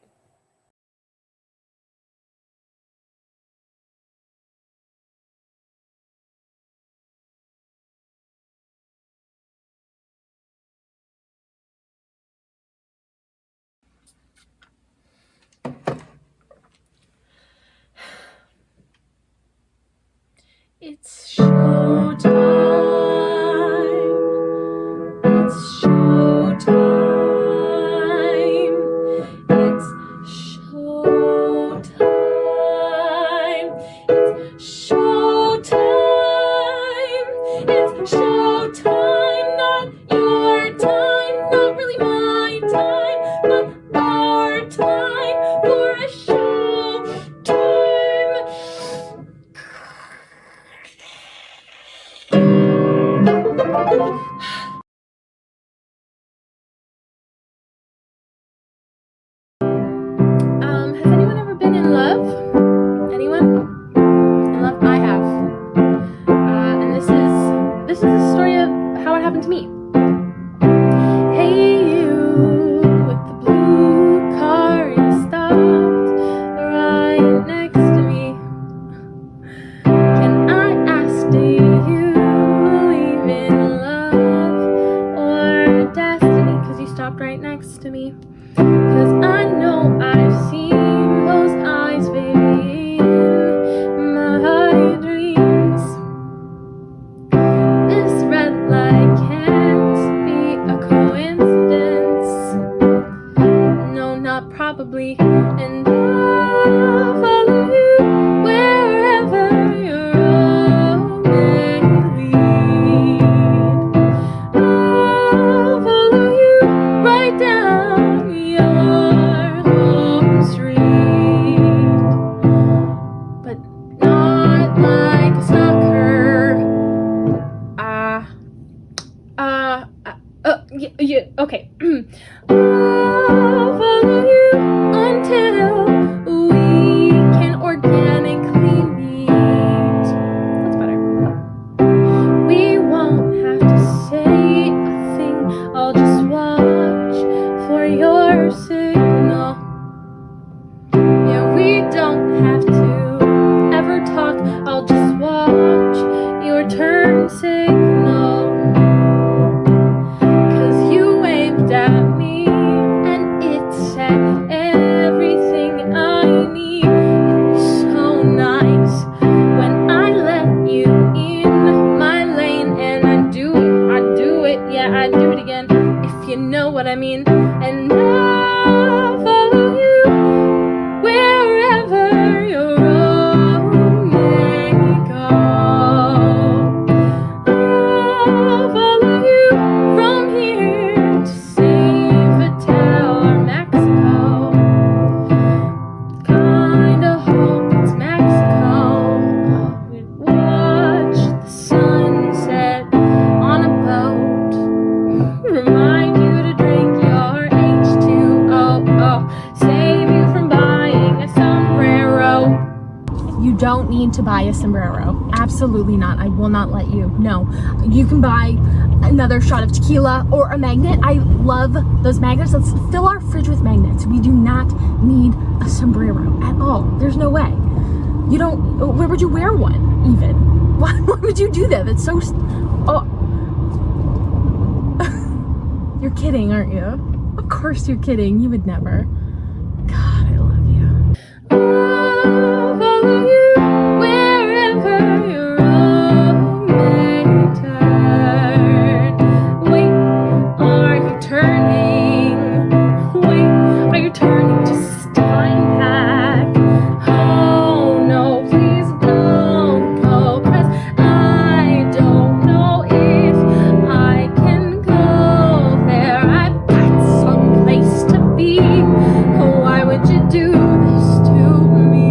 It's showtime. It's showtime. It's showtime. It's showtime. It's showtime. Not your time. Not really my time, but our time for a showtime. Has anyone ever been in love? Anyone? In love? I have. And this is a story of how it happened to me. Hey, you with the blue car, you stopped right next to me. Can I ask, do you believe in love or destiny? 'Cause you stopped right next to me. 'Cause I know I've seen those eyes, baby, in my dreams. This red light can't be a coincidence. No, not probably. And I'll follow you wherever your road may lead. I'll follow you right down your home street, but not like a stalker. Yeah, okay. I'll follow you until You don't need to buy a sombrero. Absolutely not. I will not let you. No. You can buy another shot of tequila or a magnet. I love those magnets. Let's fill our fridge with magnets. We do not need a sombrero at all. There's no way. You don't, where would you wear one even? Why would you do that? That's so, oh. You're kidding, aren't you? Of course you're kidding. You would never. God, I love you. I'll follow you wherever your road may turn. Wait, are you turning? Wait, are you turning to stand back? Oh no, please don't go, 'cause I don't know if I can go there. I've got some place to be. Why would you do this to me?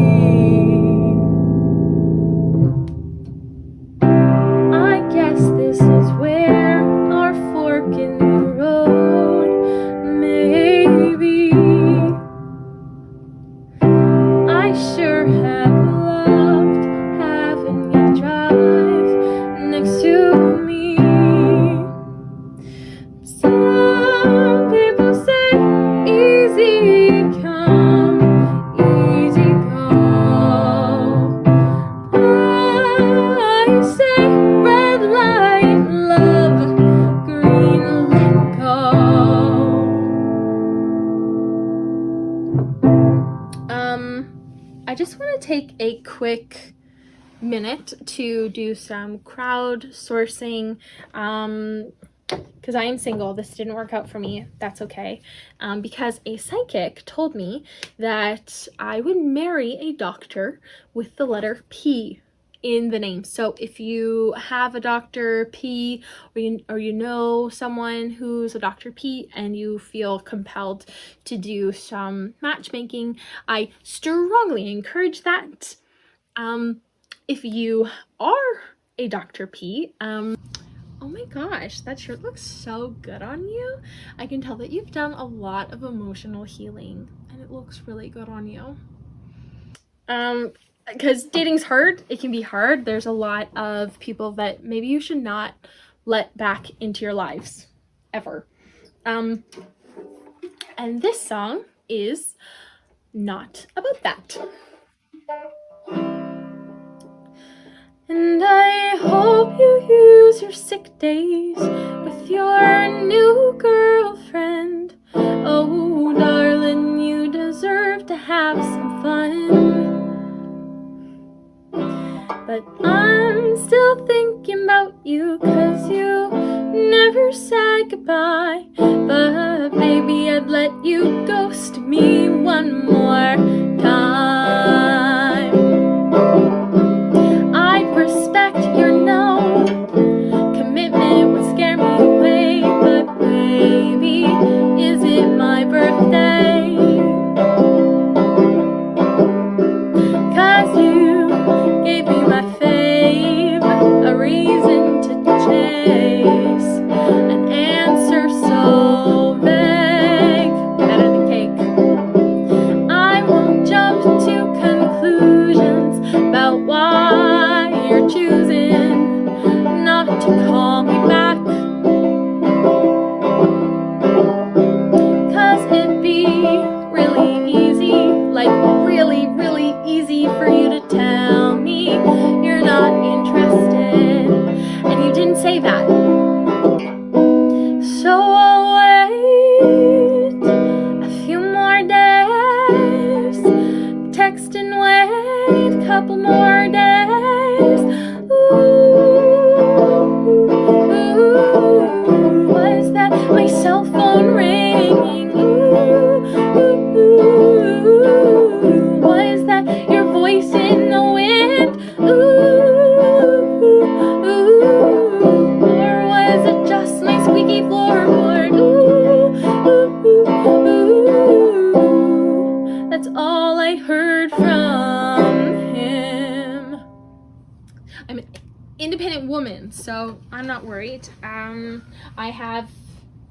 I guess this is where our fork in the road may be. I sure have loved having you drive next to me. Some people say easy come, easy go. I say red light, love, green let go. I just want to take a quick minute to do some crowd sourcing. Because I am single, this didn't work out for me. That's okay. Because a psychic told me that I would marry a doctor with the letter P in the name. So if you have a Dr. P, or you know someone who's a Dr. P and you feel compelled to do some matchmaking, I strongly encourage that. If you are a Dr. P, oh my gosh, that shirt looks so good on you. I can tell that you've done a lot of emotional healing and it looks really good on you. Because dating's hard. It can be hard. There's a lot of people that maybe you should not let back into your lives ever. And this song is not about that. And I hope you use your sick days with your new girlfriend. Oh, darling, you deserve to have some fun. But I'm still thinking about you, 'cause you never said goodbye. But baby, I'd let you ghost me one more time. I'd respect your no. Commitment would scare me away. But baby, is it my birthday? 'Cause you gave me my fave, a reason to chase, an answer so vague, better than cake. I won't jump to conclusions about why you're choosing not to call me back. 'Cause it'd be really easy, like really, really easy for you to tell me you're not interested, and you didn't say that. So I'll wait a few more days, text and wait a couple more days. Why is that my cell phone ringing? Why is that your voice in the wind? Or was it just my squeaky floorboard? That's all I heard from him. I'm an independent woman, so I'm not worried. I have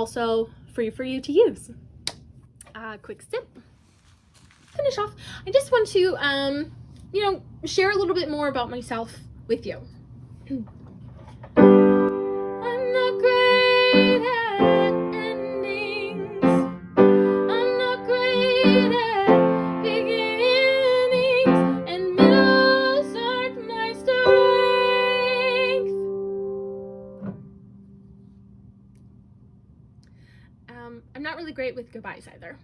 also free for you to use. Quick sip. Finish off. I just want to, you know, share a little bit more about myself with you. I'm not great at endings. I'm not great at beginnings, and middles aren't my strength. I'm not really great with goodbyes either.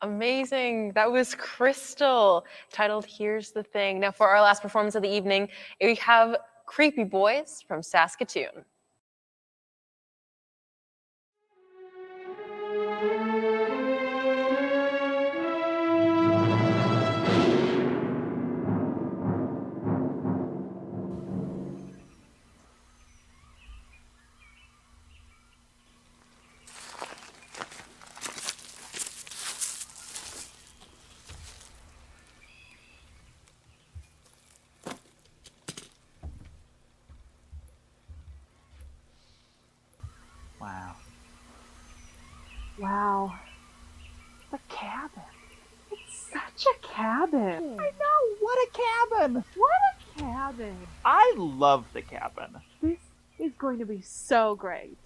Amazing. That was Crystal, titled Here's the Thing. Now for our last performance of the evening, we have Creepy Boys from Saskatoon. Wow. Wow. The cabin. It's such a cabin. I know, what a cabin! What a cabin. I love the cabin. This is going to be so great.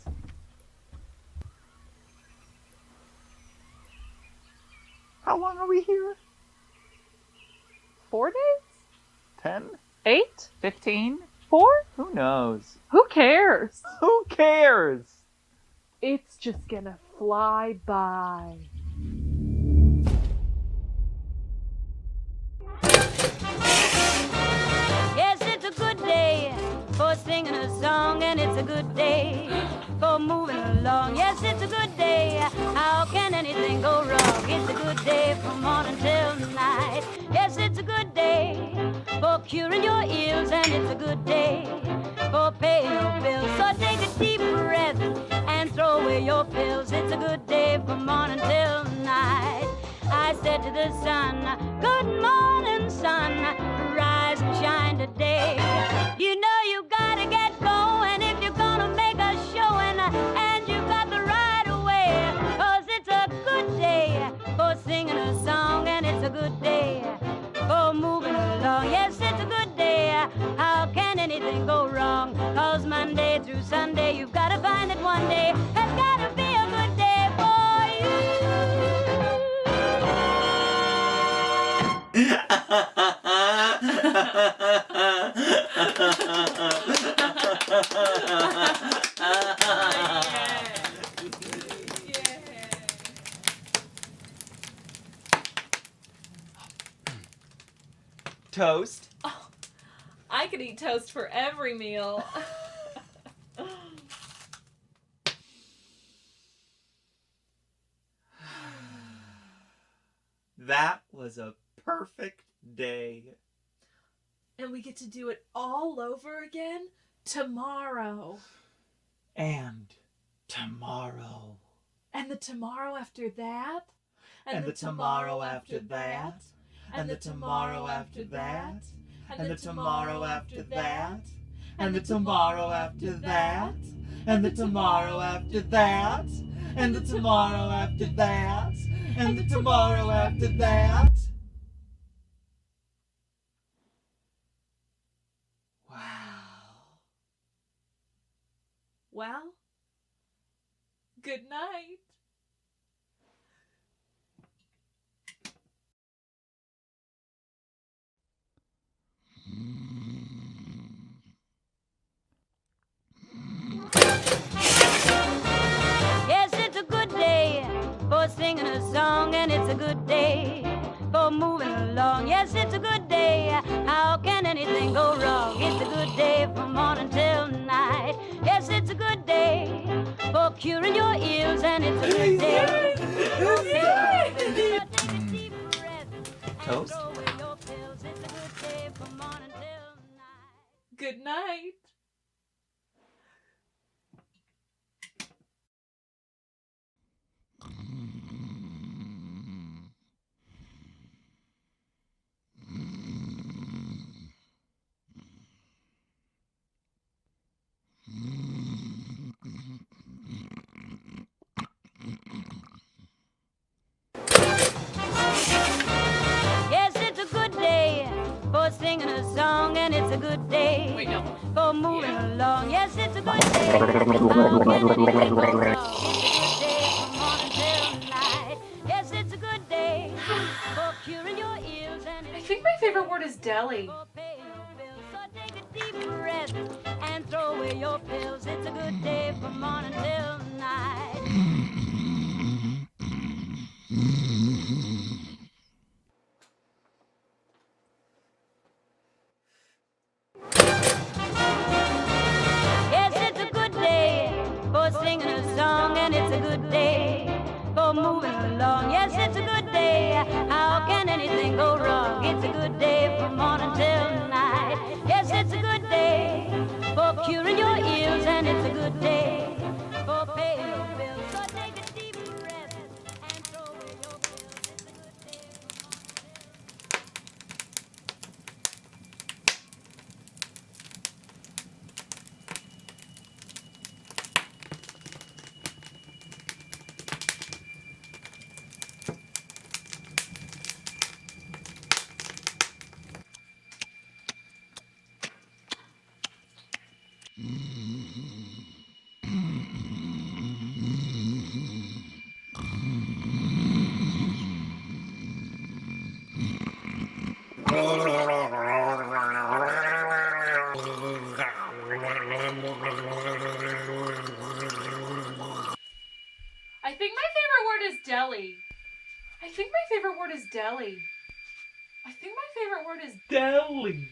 How long are we here? 4 days? 10? 8? 15? 4? Who knows? Who cares? Who cares? It's just gonna fly by. Yes, it's a good day for singing a song, and it's a good day for moving along. Yes, it's a good day. How can anything go wrong? It's a good day from morning till night. Yes, it's a good day for curing your ills, and it's a good day for paying your bills. So take a deep breath and throw away your pills. It's a good day from morning till night. I said to the sun, good morning, sun, rise and shine today. You know you gotta get going if you're gonna make a showing, and you've got the right away, 'cause it's a good day for singing a song, and it's a good day for moving along. Yes, it's a good day. How can anything go wrong? 'Cause Monday through Sunday, you've gotta find that one day has gotta be a good day for you. Toast? Oh, I could eat toast for every meal. That was a perfect day. And we get to do it all over again tomorrow. And tomorrow. And the tomorrow after that. And the tomorrow after that. And the tomorrow after that. And the tomorrow after that. And the tomorrow after that. And the tomorrow after that. And the tomorrow after that. And the tomorrow after that. Well, good night. Yes, it's a good day for singing a song, and it's a good day for moving along. Yes, it's a good day. How can anything go wrong? It's a good day from morning till night. Yes, it's a good day for curing your ills, and it's a good day. Toast? Throw away your pills. It's a night. Yes, it's a good day for singing a song, and it's a good day for moving along. Yes, it's a good day. How can anything go wrong? It's a good day from morning till night. Yes, it's a good day for curing your ills, and I think my favorite word is deli. for paying your bills. So take a deep breath and throw away your pills. It's a good day from morning till night. Yes, it's a good day for singing a song, and it's a good day for moving along. Yes, it's a good day. How can anything go wrong? It's a good day from morning till night. Yes, it's a good day for curing your ills, and it's a good day for paying your bills. So take a deep breath and throw away your pills. It's a good day. I think my favorite word is deli. I think my favorite word is deli. I think my favorite word is deli.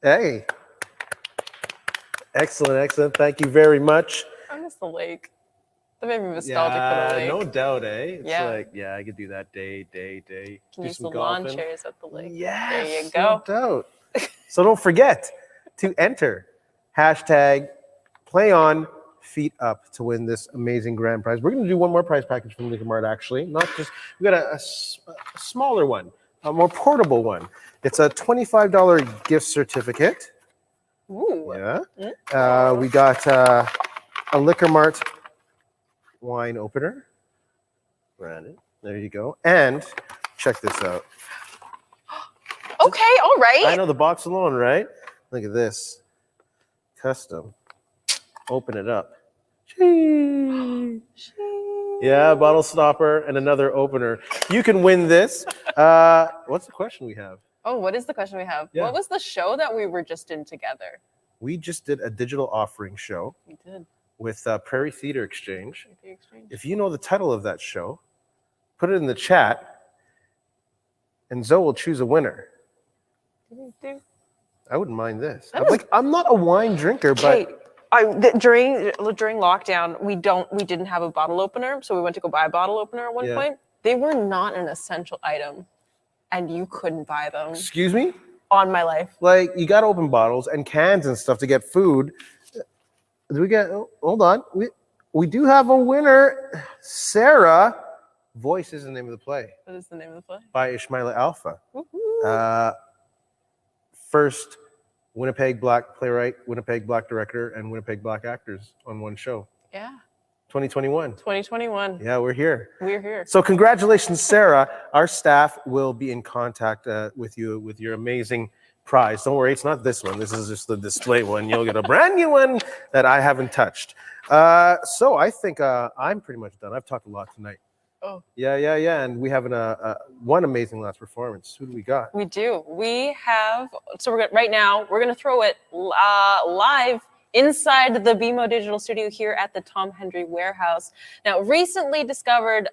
Hey. Excellent, excellent. Thank you very much. I miss the lake. That made me nostalgic for the lake. No doubt, eh? It's like, I could do that day. Can do use some the lawn golfing. chairs at the lake. Yes, There you go. no doubt. So don't forget to enter hashtag play on feet up to win this amazing grand prize. We're going to do one more prize package from Liquor Mart, actually. Not just, we got a smaller one, a more portable one. It's a $25 gift certificate. Ooh. Yeah. We got a Liquor Mart wine opener. Brandon, there you go. And check this out. Okay, all right. I know the box alone, right? Look at this. Custom. Open it up. Yeah, bottle stopper and another opener. You can win this. What's the question we have? Oh, what is the question we have? Yeah. What was the show that we were just in together? We just did a digital offering show We did. with Prairie Theatre Exchange. If you know the title of that show, put it in the chat, and Zoe will choose a winner. I wouldn't mind this. I'm not a wine drinker, but During lockdown, we didn't have a bottle opener, so we went to go buy a bottle opener at one point. They were not an essential item, and you couldn't buy them. excuse me? On my life. Like, you got to open bottles and cans and stuff to get food. Do we get, hold on. We do have a winner. Sarah. Voice is the name of the play. What is the name of the play? By Ishmael Alpha. Woohoo. First Winnipeg Black playwright, Winnipeg Black director, and Winnipeg Black actors on one show. Yeah. 2021. 2021. Yeah, we're here. We're here. So congratulations, Sarah. Our staff will be in contact with you with your amazing prize. Don't worry, it's not this one. This is just the display one. You'll get a brand new one that I haven't touched. So I think I'm pretty much done. I've talked a lot tonight. Oh. Yeah. And we have one amazing last performance. Who do we got? We do. We have, right now, we're going to throw it live inside the BMO Digital Studio here at the Tom Hendry Warehouse. Now, recently discovered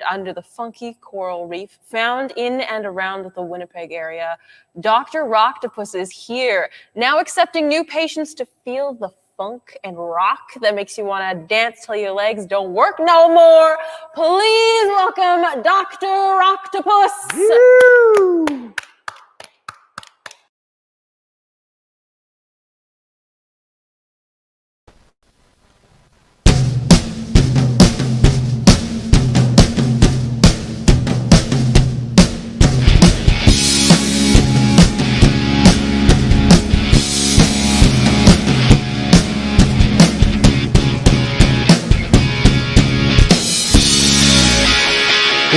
under the funky coral reef found in and around the Winnipeg area, Dr. Rocktopus is here, now accepting new patients to feel the funk and rock that makes you want to dance till your legs don't work no more. Please welcome Dr. Rocktopus. Woo!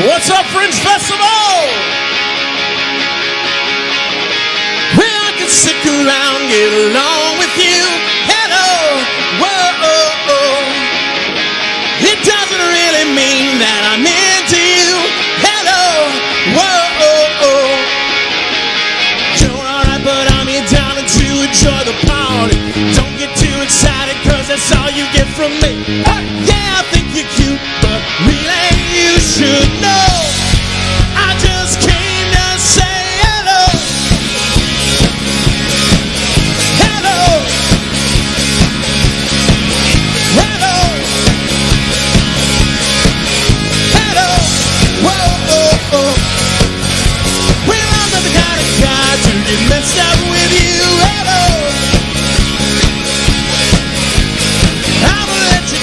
What's up, Fringe Festival? Well, I can stick around, get along with you. Hello, whoa. It doesn't really mean that I'm into you. Hello, whoa. Doing alright, but I'm here down to enjoy the party. Don't get too excited, cause that's all you get from me. Yeah, I think you're cute, but really you should know. I just came to say hello. Hello. Hello. Hello. Whoa. Well, I'm not the kind of guy to get messed up with you. Hello. I will let you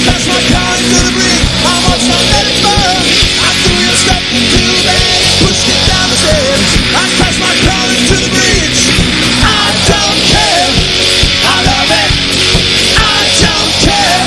crashed my car into the bridge. I watched my let it burn. I threw your stuff into the bag and pushed it down the stairs. I crashed my car into the bridge. I don't care. I love it. I don't care.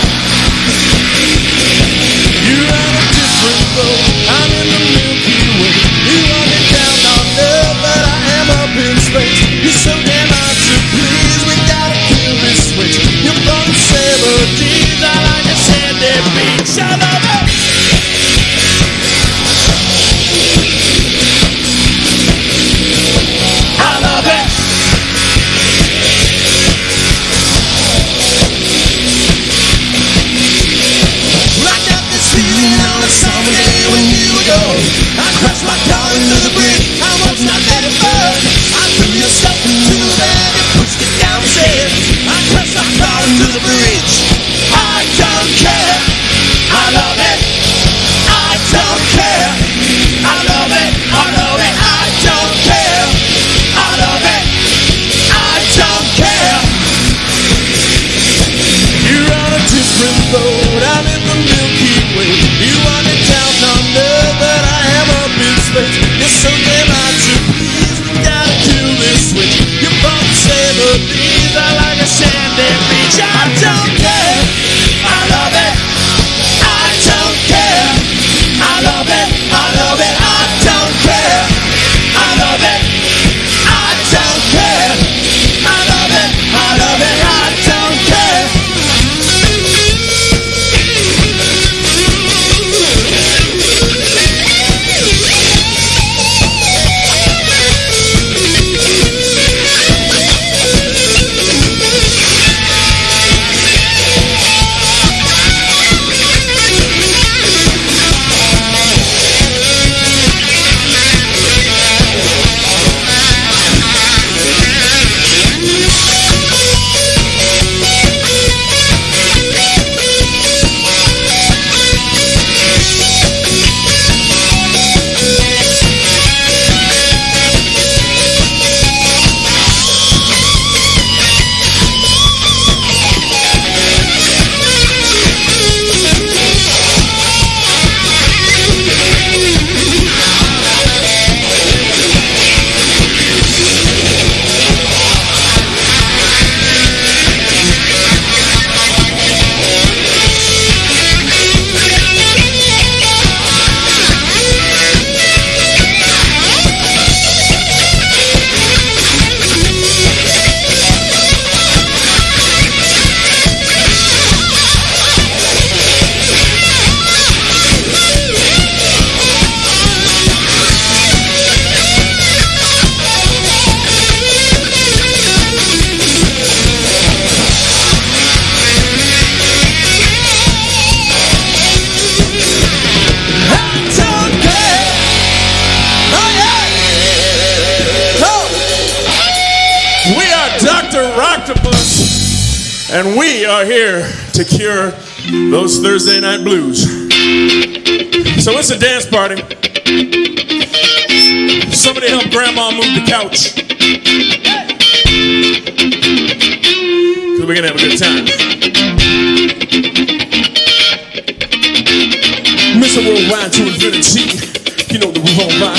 You're on a different road. I'm in the Milky Way. You want me down on earth, but I am up in space. You're so damn hard to please. We gotta kill this switch. You're blowing 70s. I like a sandy beach. I love it. I love it. I got this feeling on a summer day when you were gone. I crashed my car into the bridge. I watched not let it burn. I threw your stuff into the bag and pushed it down the stairs. I crashed my car into the bridge. I don't care. I love it. I don't care. I love it. I love it. I don't care. I love it. I don't care. You're on a different road. I'm in the Milky Way. You want it down under, but I am up in space. You're so damn hard to please. We gotta kill this switch. You're from the 70s. I like a sandy beach. I don't care. I love it. I don't care. I love it. I love it. I don't care. I love it. I don't care. I love it. I love it. I don't care. And we are here to cure those Thursday night blues. So it's a dance party. Somebody help Grandma move the couch. So we can have a good time. Mr. Worldwide to infinity. You know the roof on fire.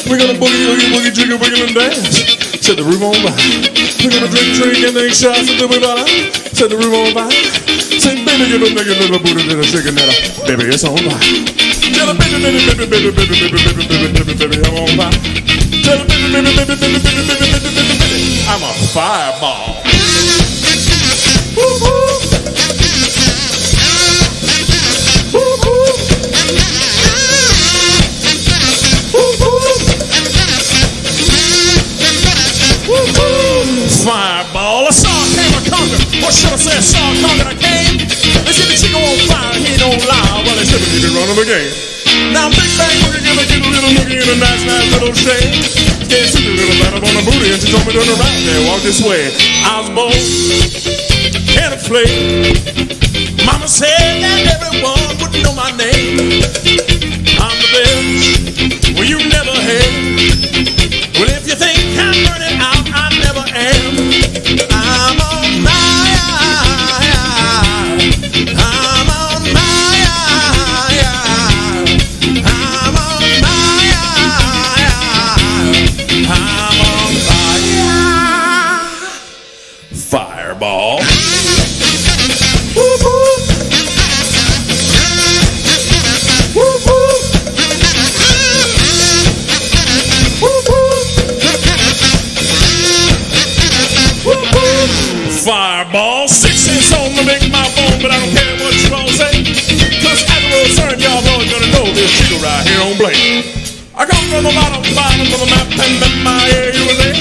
We're gonna boogie, boogie, boogie, jiggle, wiggle, and dance. Set the roof on fire. We're gonna drink, and take shots until we ball out. Set the roof on fire. Say, baby, give a nigga little booty, little shaking that up. Baby, it's on fire. Tell a baby, baby, baby, baby, baby, baby, baby, baby, baby, baby, I'm on fire. Tell a baby, baby, baby, baby, baby, baby, baby, baby, baby, I'm a fireball. Woo woo. Fireball, a saw came a conquer. Or should I say a saw conquer I came? They see the chico on fire, he don't lie. Well, they should be running the game. Now big bang, we're gonna get a little nookie in a nice, nice little shade. Can't see the little bad up on the booty, and she told me to turn around there, walk this way. I was bold and afraid. Mama said that everyone would know my name. I'm the best, well you never had. Well if you think I'm burning out, I never am. I'm on fire. I'm on from the bottom of the map and then my USA.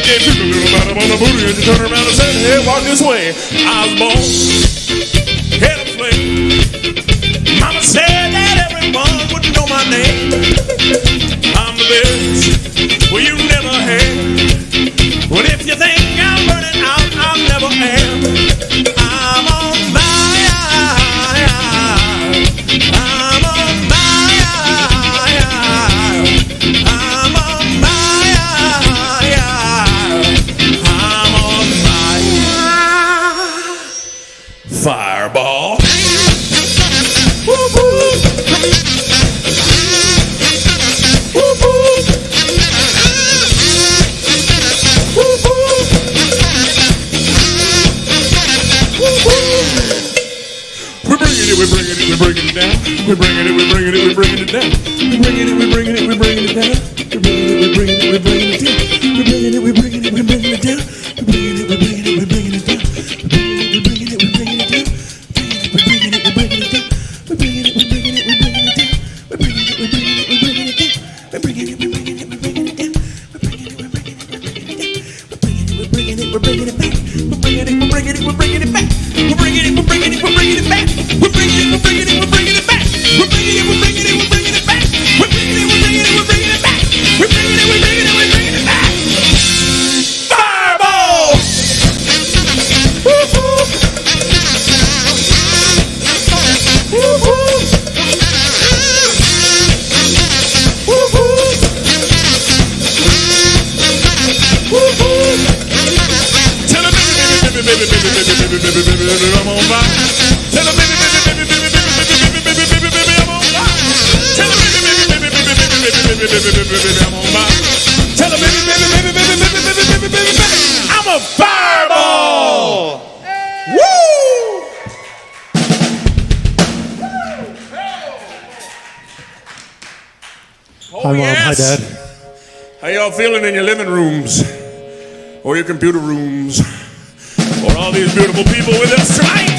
Gave you a little bottom on the booty and you turn around and said, hey, walk this way. I was born, head of flame. Mama said that everyone would know my name. I'm the best, well you never had. Well if you think I'm burning out, I never am. I'm on fire. I'm on fire. I'm on fire. I'm on fire. Fireball. We're bringing it down. We're bringing it down. We're bringing it down. We're bringing it down. We're bringing it down. We're bringing it down. We're bringing it down. We're bringing it down. We're bringing it down. We're bringing it down. I'm a fireball! Woo! Hi, Mom. Hi, Dad. How y'all feeling in your living rooms? Or your computer rooms? Or all these beautiful people with us tonight?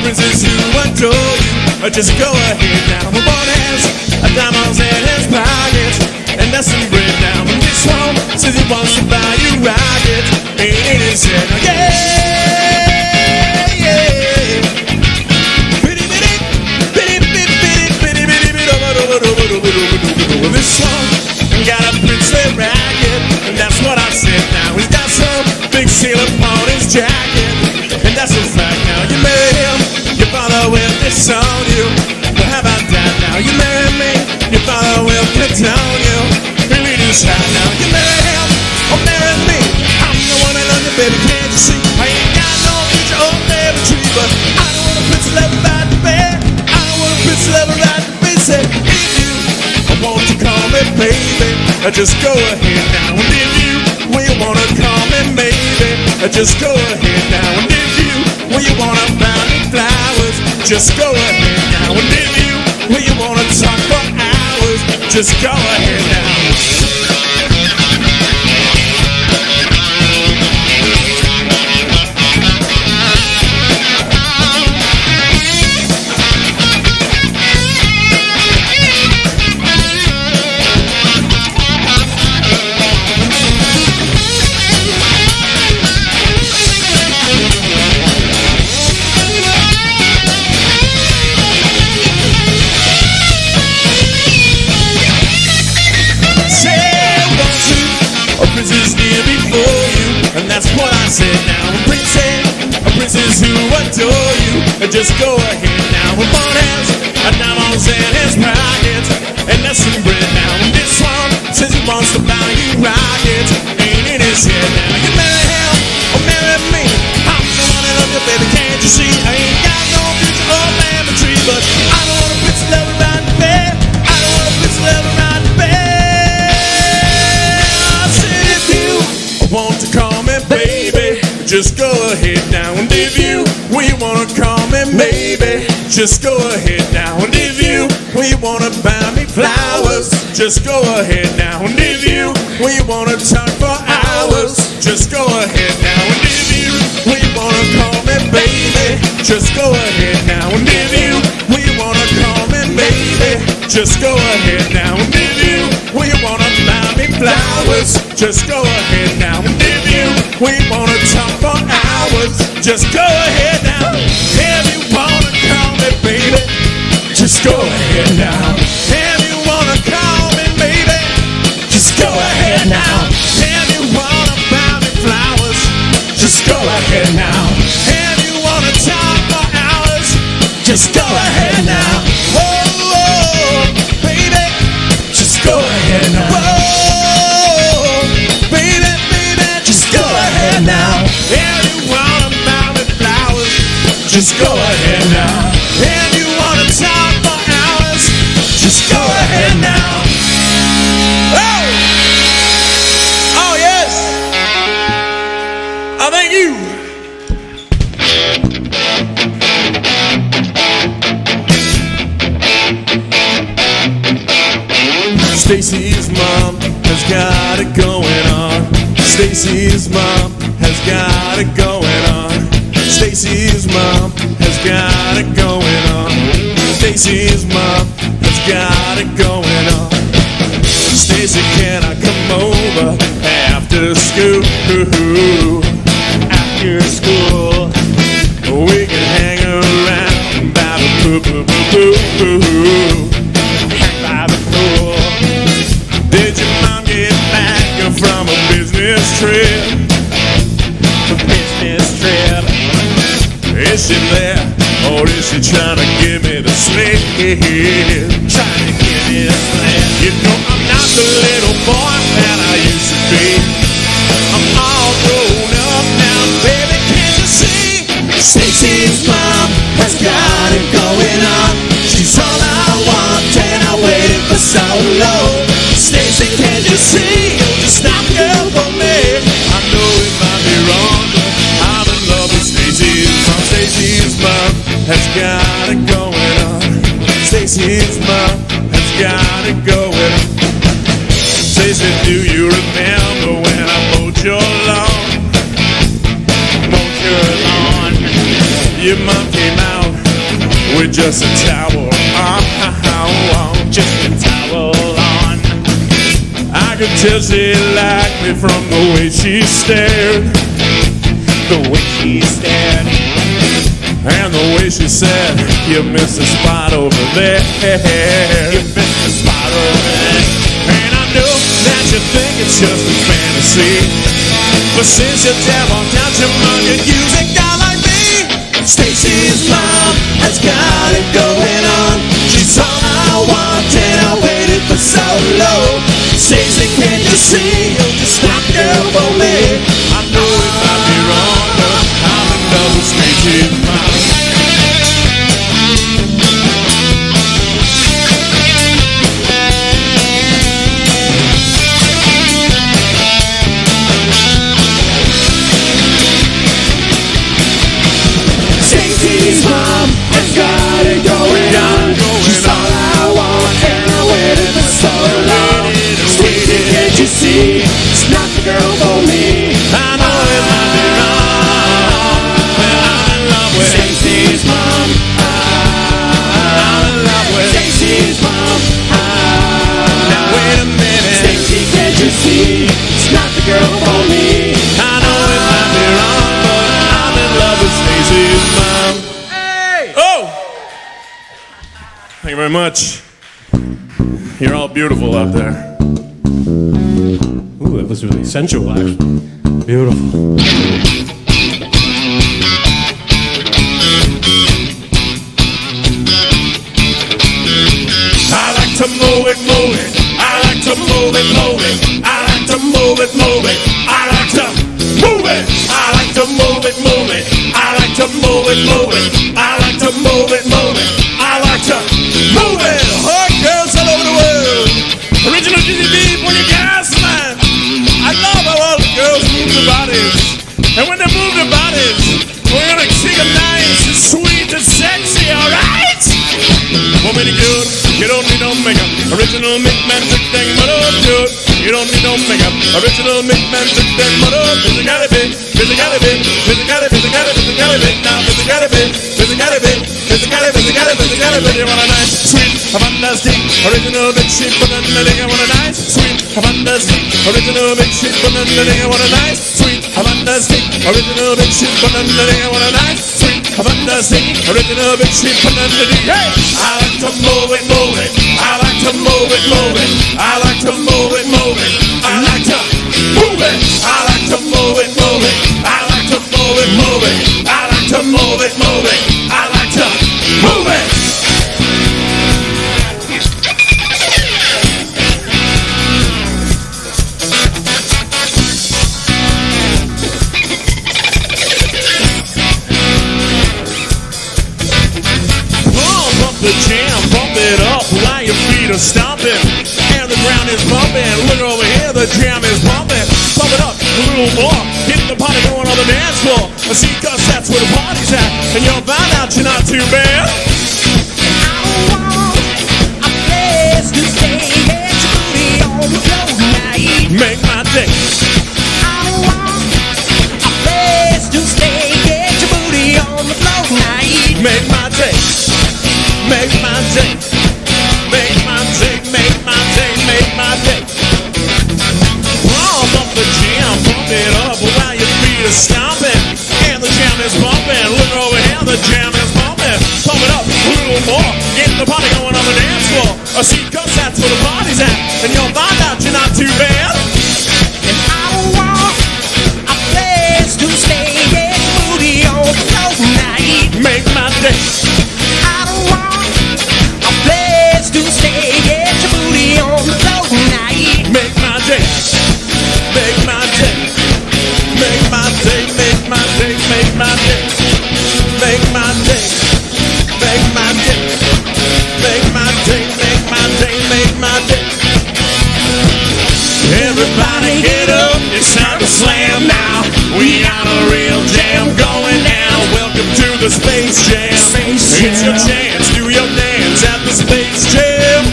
Princess who adore you, just go ahead now. My boy has diamonds in his pockets, and that's some bread now. But this one says he wants to buy you rockets, ain't in his head. Yeah, yeah. Bitty bitty, bitty bitty bitty bitty bitty bitty. This one got a princely racket, and that's what I said now. He's got some big seal upon his jacket, and that's a fact now. You marry him, your father will disown you. But how about that now? You marry me, your father will condone you. Really do sad now. You marry him, or marry me. I'm the one that loves you, baby, can't you see? I ain't got no future or never tree, but I don't want a prince left right to bed. I don't want a prince left right to be said. If you want to call me baby, just go ahead now. And if you, well, you wanna call me maybe, just go ahead now. And if you, well, you wanna buy me flowers, just go ahead now. And if you, well, you wanna talk for hours, just go ahead now. That's what I said now. A princess who adore you, just go ahead now. With one has diamonds in his pockets, and that's some bread now. And this one says he wants to buy you rockets, ain't in his head now. You marry him or marry me. I'm the one that loves you, baby, can't you see? I ain't got no future or family tree, but I don't want a prince love around the bed. I don't want a prince love around the bed. I said if you want to call me baby, just go ahead now. And if you, we wanna call me maybe, just go ahead now. And if you, we wanna buy me flowers, just go ahead now. And if you, we wanna talk for hours, just go ahead now. And if you, we wanna call me baby, just go ahead now. And if you, we wanna call me baby, just go ahead now. And if you, we wanna buy me flowers, just go ahead now. And if you, we wanna talk for hours, just go ahead now. If you wanna call me baby, just go ahead now. If you wanna call me baby, just go ahead now. If you wanna buy me flowers, just go ahead now. If you wanna talk for hours, just go ahead now. Oh, baby, just go ahead now. Oh, baby, just go ahead now. If you wanna buy me flowers, just go ahead now. If you wanna talk for hours, just go ahead now. Oh, oh yes. I thank you. Stacy's mom has got it going on. Stacy's mom has got it going on. Stacy's mom has got it going on. Stacy's mom has got it going on. Stacy, can I come over after school? After school, we can hang around by the pool. Hang by the pool. Did your mom get back from a business trip? A business trip. Is she there, or is she trying to give me the slip? Trying to give me the slip. You know I'm not the little boy that I used to be. I'm all grown up now, baby, can't you see? Stacy's mom has got it going on. She's all I want and I waited for so long. Stacy, can't you see? You're just not the girl for me. I know it might be wrong, but I'm in love with Stacy's mom. Stacy's mom has got it going on. Stacy's mom has got it going on. Stacy, do you remember when I mowed your lawn? Mowed your lawn. Your mom came out with just a towel on. Just a towel on. I could tell she liked me from the way she stared. The way she stared. And the way she said, you missed a spot over there. You missed a spot over there. And I know that you think it's just a fantasy, but since your dad walked out your mom, you're using a guy like me. Stacy's mom has got it going on. She's all I want and I waited for so long. Stacy, can't you see? You're just not the girl for me. I know it might be wrong, but I'm in love with Stacy's mom. Stacy's mom has got it going on. She's all I want and I waited for so long. Stacy, can't you see? It's not the girl for me. I know it might be wrong, but I'm in love with Stacy's mom. I'm in love with Stacy's mom. Now wait a minute. Stacy, can't you see? It's not the girl for me. I know it might be wrong, but I'm in love with Stacy's mom. Hey! Oh! Thank you very much. You're all beautiful out there. Ooh, that was really sensual, actually. Beautiful. I like to move it, move it. I like to move it, move it. I like to move it, move it. I like to move it. I like to move it, move it. I like to move it, move it. I like to move it, move it. I like to move it. Hot girls all over the world. Original GDB for you guys, man. I love how all the girls move their bodies. And when they move their bodies, we're gonna synchronize Want me to good? You don't need no makeup. Original McMantic thing, but oh, good. You don't need no makeup. Original McMantic thing, but oh, physicality, physicality, physicality, physicality, physicality. Now physicality, physicality, physicality, physicality, physicality. You want a nice, sweet, fantastic, original big shit, but then the thing I want a nice, sweet, fantastic, original big shit, but then the thing I want a nice, sweet, fantastic, original big shit, but then the thing I want a nice, sweet, fantastic, original big shit, but then the thing. Hey, I like to move it, move it. I like to move it, move it. I like to move it, move it. I like to move it. I like to move it, move it. I like to move it, move it. I like to move it, move it. I like to move it. The jam, bump it up while your feet are stomping and the ground is bumping. Look over here, the jam is bumping. Pump it up a little more. Get the party going on the dance floor. See, cause that's where the party's at, and you'll find out you're not too bad. I want a place to stay. Get your booty on the floor tonight. Make my day. I want a place to stay. Get your booty on the floor tonight. Make my day. Make my day, make my day, make my day, make my day. Pump up the jam, pump it up while your feet are stomping and the jam is bumping. Look over here, the jam is bumping. Pump it up a little more, get the party going on the dance floor. See, cause that's where the party's at, and you'll find out you're not too bad. And I want a place to stay, get your booty on the floor tonight. Make my day. To stay, get your booty on the floor tonight. Make my day, make my day, make my day, make my day, make my day, make my day, make my day, make my day, make my day, make my day. Everybody get up, it's time to slam now. We got a real jam going now. Welcome to the Space Jam. It's your chance, do your dance at the Space Jam.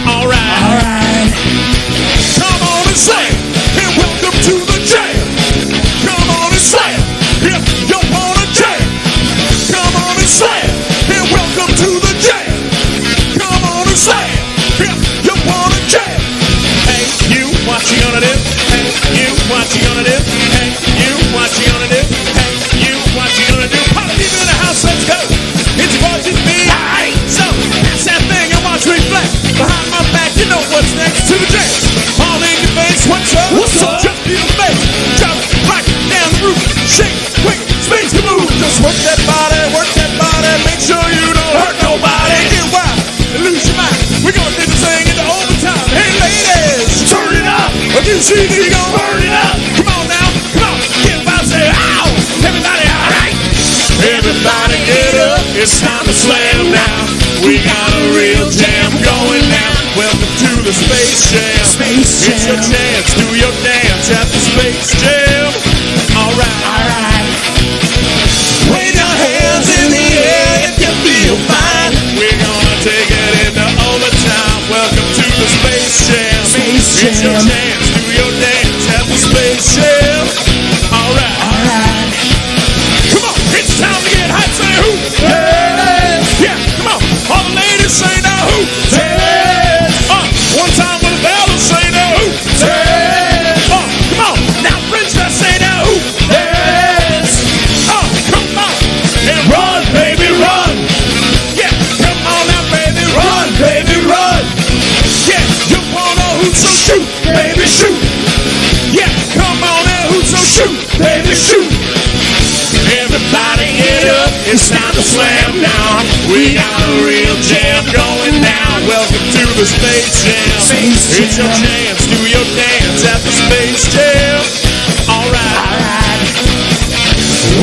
Alright. Come on and slam, and welcome to the jam. Come on and slam, if you wanna jam. Come on and slam, and welcome to the jam. Come on and slam, if you wanna jam. Hey, you, what you gonna do? Hey, you, what you gonna do? Hey, you, what you gonna do? Hey, you, what you gonna do? Party people in the house, let's go. It's your boy, it's me. Alright, so that's that thing and watch me flex. Behind my back, you know what's next to the jam. All in your face, what's up? What's up? Just be the face. Drop it right down the roof. Shake, quick, space to move. Just work that body, make sure you don't hurt nobody. Get wild and lose your mind. We're gonna do this thing into overtime. Hey ladies, turn it up. You see me gonna burn it up. Come on now, come on. Get about, say ow. Everybody, alright. Everybody get up. It's time to slam now. We got a real jam going now. Welcome to the Space Jam. Space Jam. It's your chance, do your dance at the Space Jam. Alright. Alright. Wave your hands in the air if you feel fine. We're gonna take it into overtime. Welcome to the Space Jam. Space Jam. It's your chance, do your dance at the Space Jam. Alright. Alright. Come on, it's time to get hot, say who? Hey. Yeah, come on. All the ladies say now who? Hey. One time with a bell and say now who? Hey. Come on. Now Fringe say now who? Hey. Come on. And run, baby, run. Yeah, come on now, baby, run, baby, run. Yeah, you wanna hoot, so shoot, baby, shoot. Yeah, come on now, hoot, so shoot, baby, shoot. Everybody get up, it's time to slam now. We got a real jam going now. Welcome to the Space Jam. It's your chance, do your dance at the Space Jam. Alright. Alright.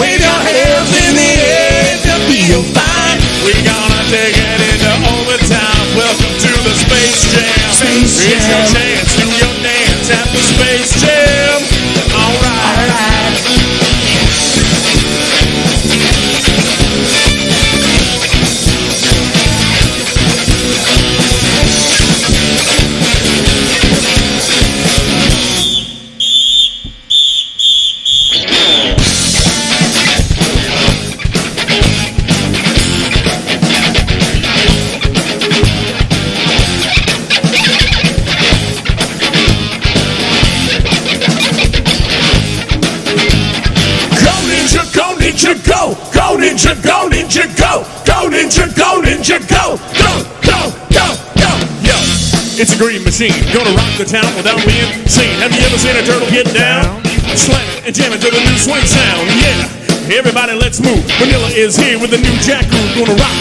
Wave your hands in the air if you feel fine. We're gonna take it into overtime. Welcome to the Space Jam. It's your chance, do your dance at the Space Jam. Alright. Alright. ninja, go! Go ninja, go ninja, go! Go, go, go, go! Yo, it's a green machine, gonna rock the town without being seen. Have you ever seen a turtle get down? Slam it and jam it to the new swing sound, yeah! Everybody let's move, Vanilla is here with the new jack groove. Gonna rock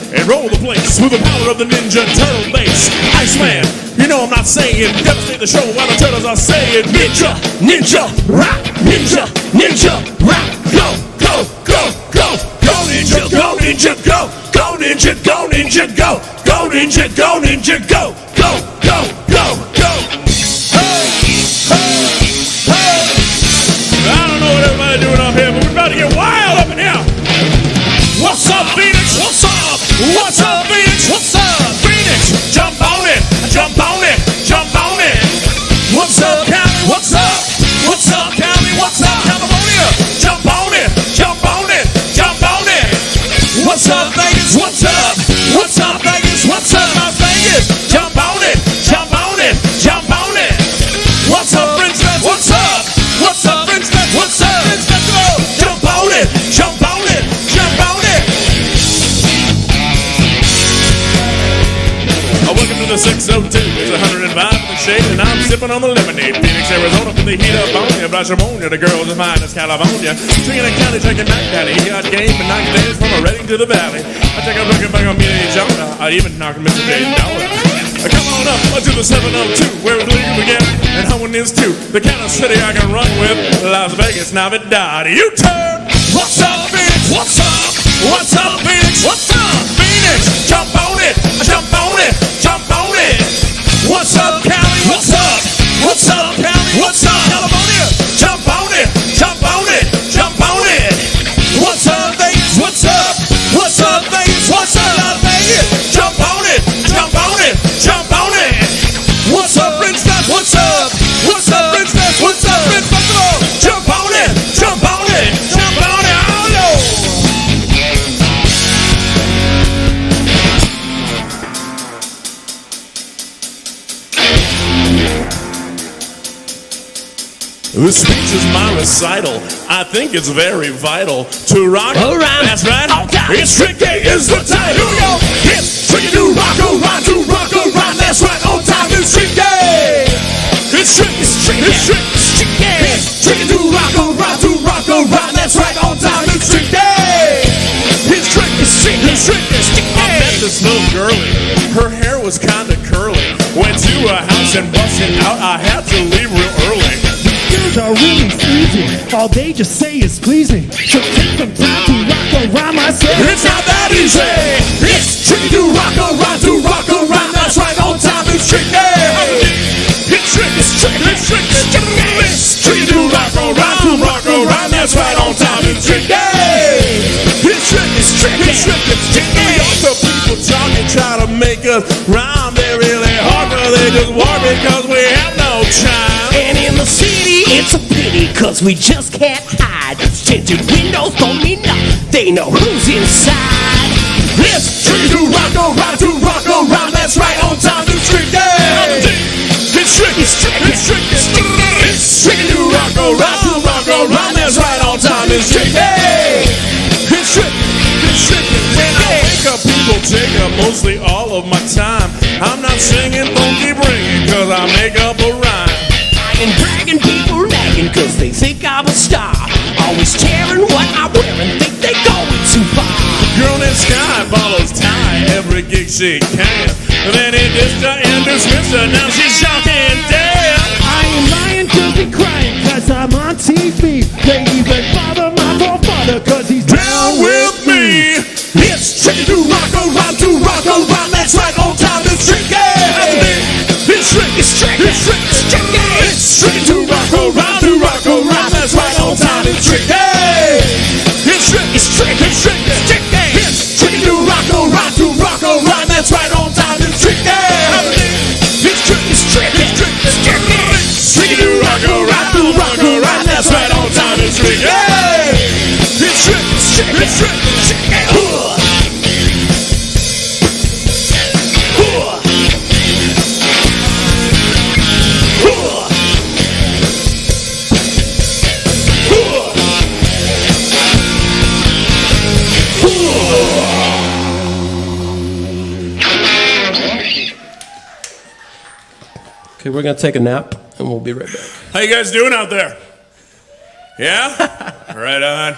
and roll the place with the power of the Ninja Turtle bass. Iceman, you know I'm not saying devastate the show while the turtles are saying ninja, ninja, rock, ninja, ninja, rock, go, go, go, go, go ninja, go ninja, go, go ninja, go ninja, go, go ninja, go ninja, go, go, go, go, go. Hey, hey, hey. I don't know what everybody doing up here, but we're about to get wild up in here. What's up, Phoenix? What's up? What's up, Phoenix? What's up, Phoenix? Jump on it, jump on it, jump on it. What's up, Cali? What's up? What's up, Cali? What's up, California? Jump on it, jump on it, jump on it. What's up, Vegas? What's up? What's up, Vegas? What's up, Las Vegas? Jump on it, jump on it, jump on it. What's up, Fringe Fest? What's up? What's up, Fringe Fest? What's up, Fringe Festival? Jump on it, jump on it, jump on it. Welcome to the 602. It's 105 in the shade, and I'm sipping on the lemonade. Phoenix, Arizona, for the heat up on you. Blashimonia, the girls of mine, it's California. Drinking a county, taking night daddy. He got game and knocked days from a Reading to the Valley. I take a look back on me and Jonah. I even knocked Mr. J. Dollar. Come on up to the 702, where it's legal again, and Hoeing is too. The kind of city I can run with, Las Vegas, Navidad. You turn. What's up, Phoenix? What's up? What's up, Phoenix? What's up, Phoenix? Jump on it, jump on it, jump on it. What's up, Cali? What's up? What's up, Cali? What's up, California? Jump on it, jump on it, jump on it. What's up, Vegas? What's up? What's up, Vegas? What's up, Las Vegas? Jump on it, jump on it, jump on it. What's up, Fringe Fest? What's up? What's up, Fringe Fest? What's up, Fringe Festival? Jump on it, jump on it, jump on it. Oh no! This speech is my recital. I think it's very vital to rock. All right. That's right. Okay. It's tricky is the title. Here we go. It's tricky to rock around, to rock around. That's right. On time is tricky. It's tricky. It's tricky. It's tricky. It's tricky. It's tricky to rock around, to rock around. That's right. On time is tricky. It's tricky. It's tricky. It's tricky. It's tricky. I met this little girlie. Her hair was kind of curly. Went to a house and busted out. I had to leave real early. Are really freezing. All they just say is pleasing. So take some time to rock around myself. It's not that easy. It's tricky to rock around, to rock around. That's right, on time is tricky. It's tricky, it's tricky, it's tricky, it's tricky. It's tricky to rock around. That's right, on time is tricky. It's tricky, it's tricky, it's tricky, it's tricky. Also people talking, try to make us rhyme. They're really hard, but they just war because we have no time. And in the city, it's a pity, cause we just can't hide. Tinted windows don't mean nothing, they know who's inside. It's tricky to rock around, that's right, on time to tricky. It's tricky, it's tricky, it's tricky, it's tricky. It's tricky to rock around, that's right, on time is tricky. It's tricky, it's tricky. When I wake up, people take up mostly all of my time. I'm not singing funky bringing, cause I make up a rhyme. And bragging, people nagging, cause they think I'm a star. Always tearing what I wear and think they going too far. Girl in sky follows Ty every gig she can. Then he dissed her and dismissed her, now she's shocking dead. I ain't lying cause they crying cause I'm on TV. They even bother my forefather cause he's down with me. It's tricky to rock around, that's right, on time is tricky. It's tricky, it's tricky, it's tricky, it's tricky. It's tricky to rock around, that's right, on time is tricky. It's tricky, it's tricky, it's tricky, it's tricky. It's tricky to rock around, that's right, on time is tricky. It's tricky, it's tricky. Okay, we're gonna take a nap, and we'll be right back. How you guys doing out there? Yeah? Right on.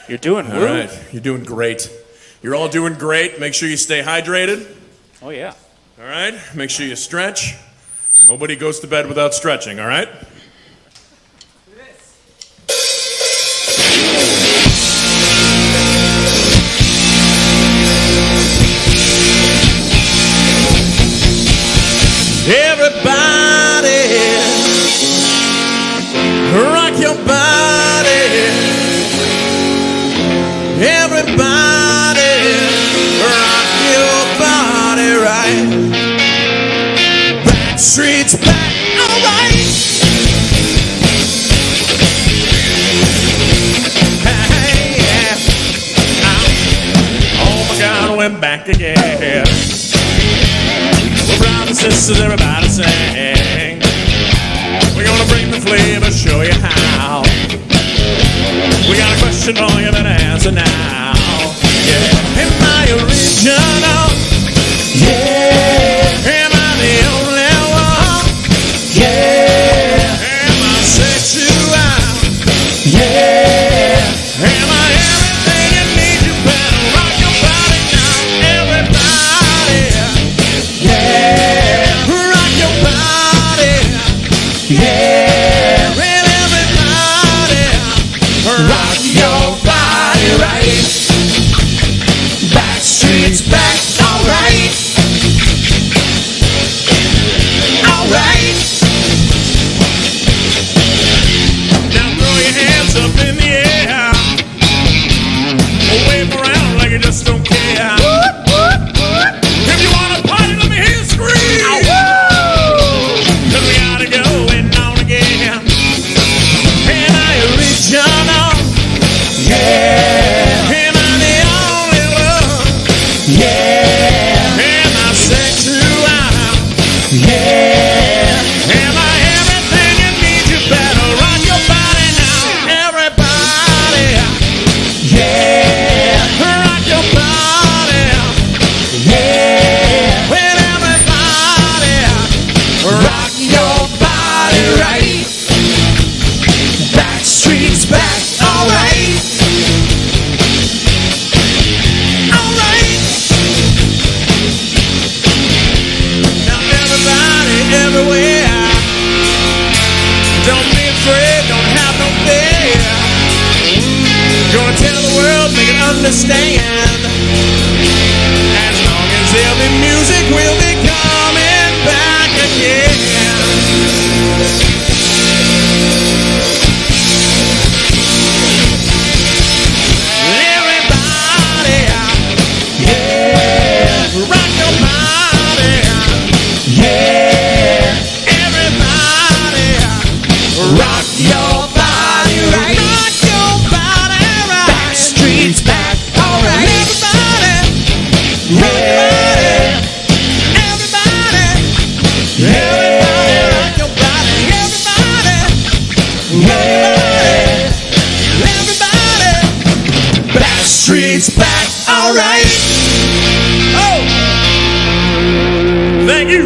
You're doing all right. You're doing great. You're all doing great. Make sure you stay hydrated. Oh, yeah. All right? Make sure you stretch. Nobody goes to bed without stretching, all right? Everybody, rock your body. Everybody, rock your body right. Back streets back, all right. Hey, yeah. Oh my God, we're back again. We're brothers and sisters, everybody sing. We're gonna bring the flavor, show you how. We got a question for you, better answer now. Yeah. Am I original? Yeah. Am I the only one? Yeah. Am I sexual? Yeah. Am I everything you need? You better rock your body now, everybody. Yeah. Rock your body. Yeah. With everybody. Rock your body right. Back streets back, alright. Alright. Now throw your hands up in the air. Wave around like you just don't care. If you wanna party, let me hear you scream. Cause we gotta go and on again. Am I original? Yeah. Am I the only one? Yeah. Am I sexual? Yeah. Am I everything you need? You better rock your body now, everybody. Yeah. Rock your body. Yeah. With everybody. Rock your body right. Back streets back, alright. Alright. Now everybody, everywhere. Don't be afraid, don't have no fear. Gonna tell the world, make it understand. As long as there'll be music, we'll be coming back again. Everybody, yeah, rock your body, yeah. Everybody, rock your body right. Rock your body right. Back streets back, alright. Everybody, yeah. Everybody, everybody, rock your body. Everybody, yeah. Everybody, back streets back, alright. Oh, thank you.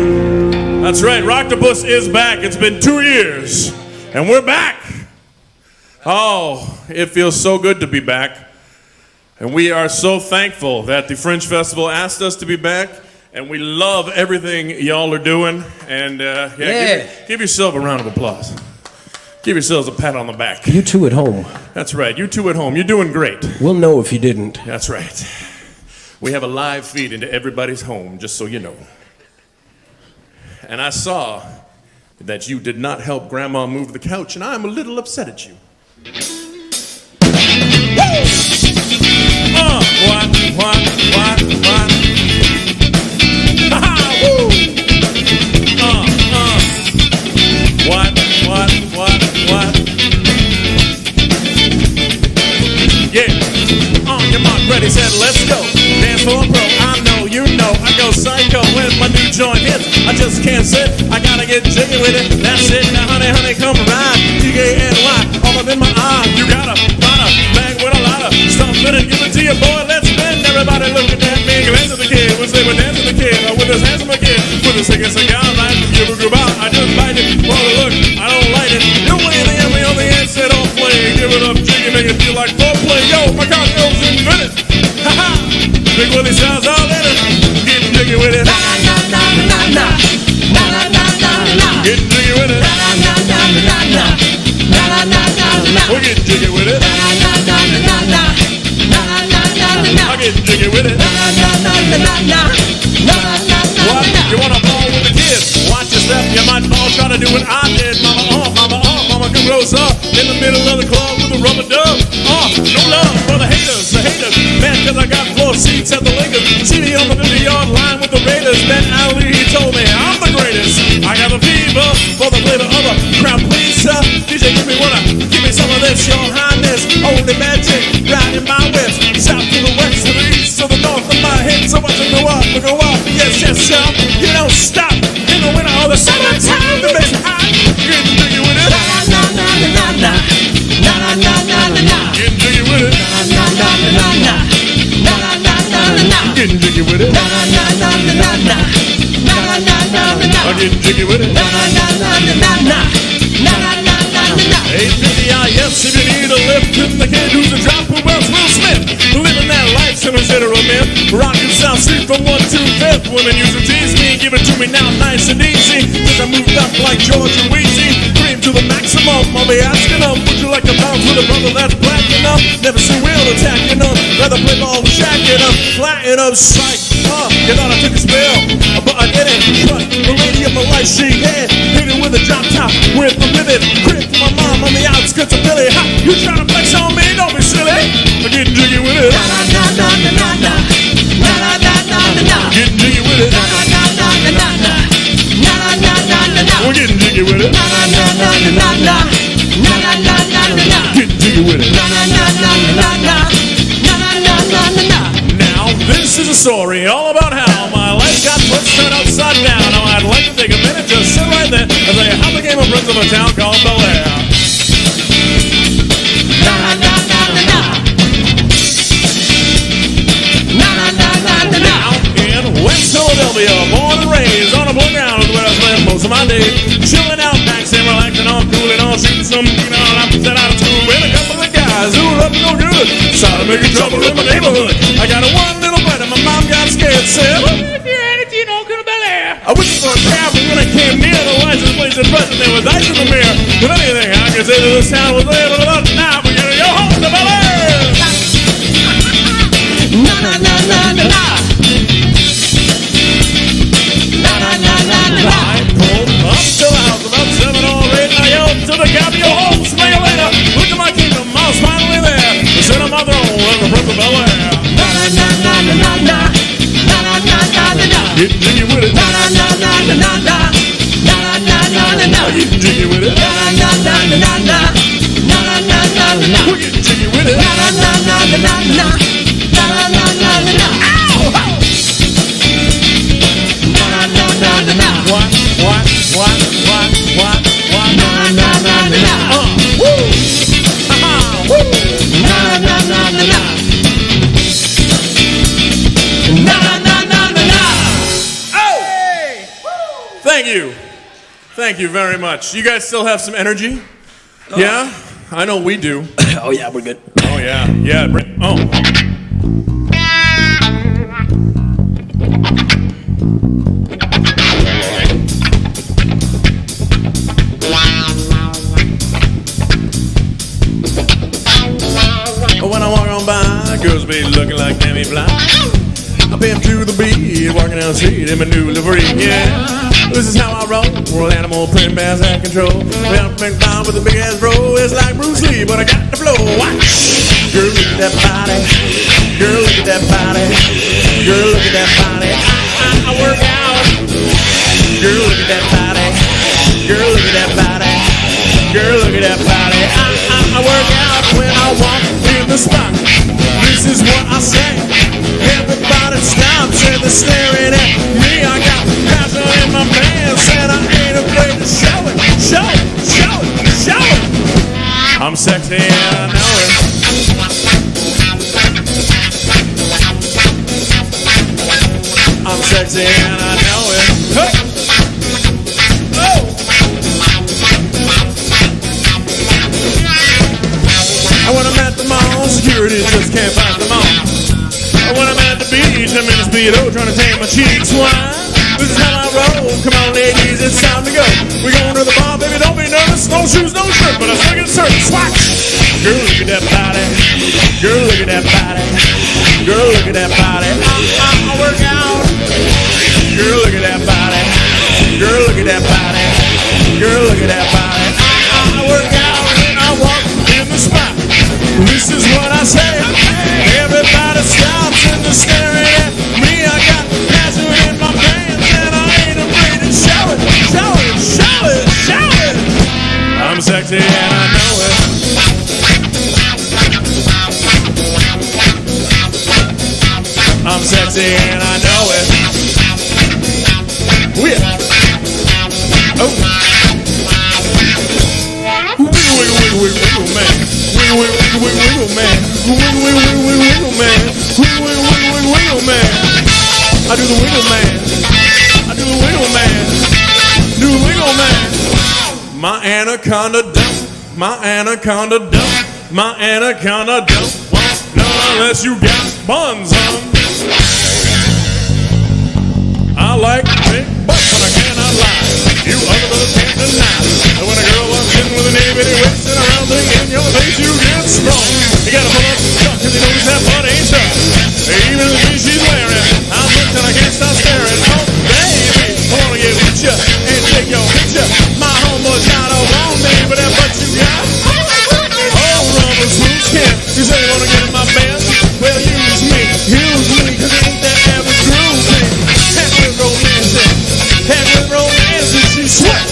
That's right, Rocktopus is back. It's been 2 years, and we're back. Oh, it feels so good to be back. And we are so thankful that the Fringe Festival asked us to be back, and we love everything y'all are doing. And give yourself a round of applause. Give yourselves a pat on the back. You two at home. That's right, you two at home. You're doing great. We'll know if you didn't. That's right. We have a live feed into everybody's home, just so you know. And I saw that you did not help Grandma move the couch, and I'm a little upset at you. What? Ha-ha, woo! What? Yeah. On your mark, ready, set, let's go. Dance for a pro. I know, you know, I go psycho when my new joint hits. I just can't sit, I gotta get jiggy with it. That's it, now honey, come ride. D-A-N-Y, all up in my eye. You got a bag with a lot of stuff in it. Give it to your boy, let's spin. Everybody looking at me, glance at the kid. We'll say we're dancing the kid. With his hands on my kid. With his cigar, right? Give a good bye. I just it up, jiggy, make it feel like foreplay. Yo, my cocktail's invented. Ha ha! Big Willie sounds all in it. Getting jiggy with it. Getting jiggy with it. We're getting jiggy with it. I get jiggy with it. What? You wanna ball with the kids? Watch your step, you might fall. Try to do what I did. Mama, mama, mama, come close up. In the middle of the club with a rubber dub. No love for the haters, Man, cause I got 4 seats at the Lakers. CD on the 50-yard line with the Raiders. Ben Ali, he told me I'm the greatest. I got the fever for the flavor of a crowd pleaser. DJ, give me some of this, your highness. Only magic, riding my whips. South to the west, to the east, to the north of my head. So much to go up, yes, yes, sir. You don't stop in the winter or the summertime. The best high, getting jiggy with it. Getting jiggy with it. Getting jiggy with it. I'm getting jiggy with it. Yes, if you need a lift, and the kid who's a drop, who else Will Smith? Living that life, so consider a myth. Rockin' South Street from 1 to 5th. Women used to tease me, give it to me now nice and easy. Since I moved up like George and Wheezy, cream to the maximum. I'll be asking them, would you like to bounce with a brother that's black enough? Never see Will attacking them. Rather play ball with shacking them. Flatten up, psych. You thought I took a spell, but I didn't. Trust the lady of my life, she had. Hit it with a drop top, with the rivet. Crib for my mom on the outskirts of Philly. Ha! You trying to flex on me? Don't be silly. I'm getting jiggy with it. Getting jiggy with it. We're getting jiggy with it. Getting jiggy with it. Now, this is a story all about how my life got turned upside down. Now, I'd like to take a minute to sit right there and tell you how I became a prince of a town called Bel Air. West Philadelphia, born and raised on a playground is where I spent most of my days. Chilling out, maxing, relaxing on, cooling on, shooting some, I'm set out of school with a couple of guys who were up to no good. Started making trouble in my neighborhood. I got a one little brother, my mom got scared, said, well, if you're at it, you don't come to Bel Air. I whistled for a cab, but when I came near the license plate impression, there was ice in the mirror. But anything I can say to this town was there, but about now, we're gonna go home to Bel Air. Na na na na na na. I pulled up to the house about 7 or 8. I yelled to the cab, yo, home, smell you later. Look at my kingdom, I was finally there. To sit on my throne as the Prince of Bel Air. Na na na na na na na. Na na na na na na. Getting jiggy with it. Na na na na na na na. Na na na na na na. Getting jiggy with it. Na na na na na na. Na na na na na. We're getting jiggy with it. Na na na na na na. Na na na na na. Ow! What? Na na na na na. Woo! Ha woo! Na na na na na. Na na na na na. Oh! Thank you very much. You guys still have some energy? Yeah? I know we do. Oh yeah, we're good. Oh yeah. Yeah. Oh. When I walk on by, girls be looking like Tammy Fly. I pay them to the beat, walking down the street in my new livery, yeah. This is how I roll, world animal, print bass, out control. Well, I'm bound with a big ass bro, it's like Bruce Lee, but I got the flow. Watch! Girl, look at that body. Girl, look at that body. Girl, look at that body. I work out. Girl, look at that body. Girl, look at that body. Girl, look at that body. I work out when I walk in the spot. This is what I say. Everybody stops and they're staring at me. I got passion in my pants and I ain't afraid to show it. Show it, show it, show it. I'm sexy and I know it. I'm sexy and I know it. Hey! Oh! on, security just can't fight them all. When I'm at the beach, I'm in a speedo trying to tan my cheeks. Why? This is how I roll. Come on, ladies, it's time to go. We're going to the bar, baby, don't be nervous. No shoes, no shirt, but I'm stuck in a shirt. Swatch! Girl, look at that body. Girl, look at that body. Girl, look at that body. I work out. Girl, look at that body. Girl, look at that body. Girl, look at that body. I work out and I walk in the spot. This is what I say. Everybody stops and they're staring at me. I got passion in my pants and I ain't afraid to show it. Show it, show it, show it. I'm sexy and I know it. I'm sexy and I know it. Yeah. Oh. Wiggle, wiggle, wiggle, wiggle, wiggle, man. Wiggle, wiggle, wiggle, wiggle, wiggle, man. Wiggle, wiggle, wiggle, wiggle, wiggle, man. Wiggle, wiggle, wiggle, wiggle, wiggle, man. I do the wiggle, man. I do the wiggle, man. Do the wiggle, man. My anaconda don't. My anaconda don't. My anaconda don't want none unless you got buns on. I like big butts, but I cannot lie. You other brothers can't deny. And when a girl walks in with an itty-bitty waist and a round thing in your face, you get sprung. You gotta pull up the truck, cause you notice that butt ain't tough. Even the jeans she's wearing, I'm hooked and I can't stop staring. Oh, baby, I wanna get with ya and take your picture. My homeboy's got a wrong name, but that butt you got. Oh, rubber smooth skin. You say you wanna get in my bed? Well, use me, cause it ain't that average groove thing. Head with romancing, she sweat,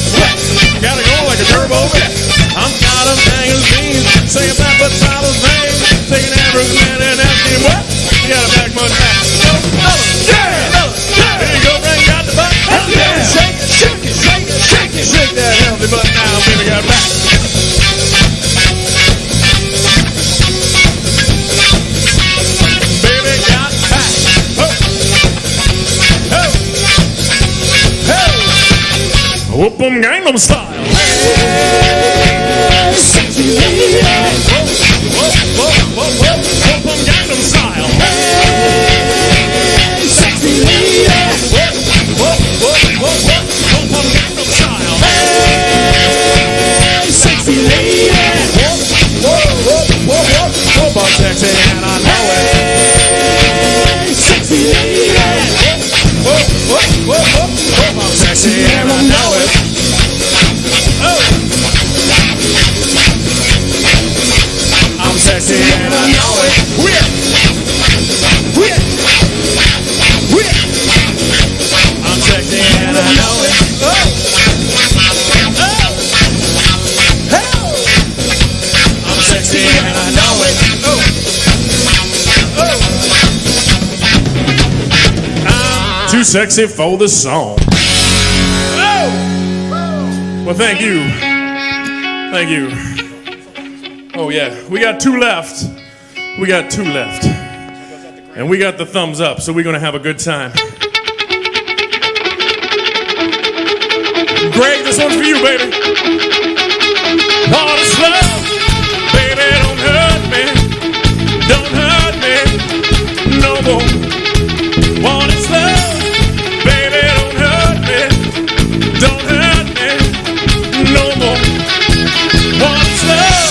sweat. Gotta go like a turbo vet. I'm got a magazine, saying that but Tyler's name. Taking average man and asking what? You got a back money back. Yeah, there you go, Ren, got the butt. Yeah, shake it, shake it, shake it, shake it. Shake that healthy butt now, baby, got back. Baby got back. Whoop 'em Gangnam Style. Hey, sexy lady. Whoop, whoop, whoop, whoop. Whoop 'em Gangnam Style. Hey, sexy lady. Whoop, whoop, whoop, whoop, whoop. Whoop 'em Gangnam Style. Hey, sexy lady. Whoop, whoop, whoop, whoop, whoop. Whoop, I'm sexy and I know it. Hey, sexy lady. Whoop, whoop, whoop, whoop, whoop. I'm sexy and I know it. Oh. I'm sexy and I know it. Whip. Whip. Whip. I'm sexy and I know it. Oh. Oh. Oh. I'm sexy and I know it. Oh. Oh. I'm too sexy for the song. Oh. Well, thank you. Thank you. Oh, yeah. We got two left. We got two left. And we got the thumbs up, so we're going to have a good time. Greg, this one's for you, baby. All this love, baby, don't hurt me. Don't hurt me no more. All this love, baby, don't hurt me. Don't hurt me no more. All this love.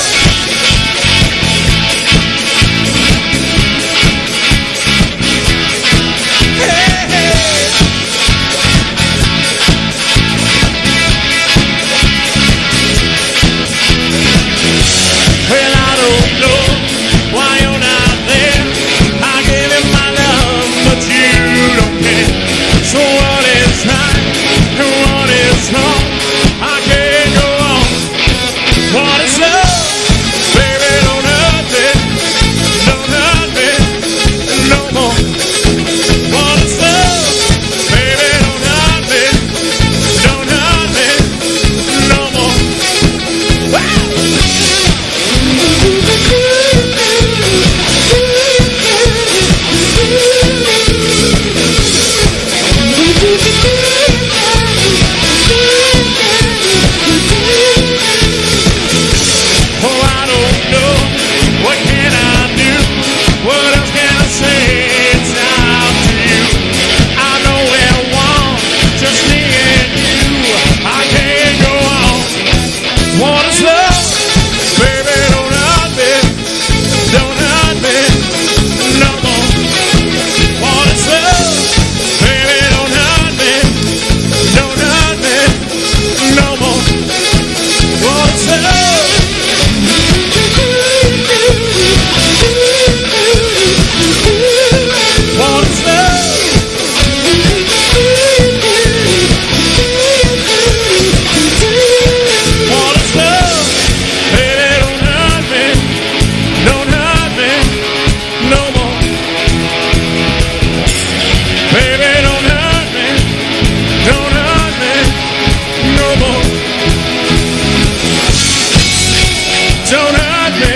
Don't hurt me.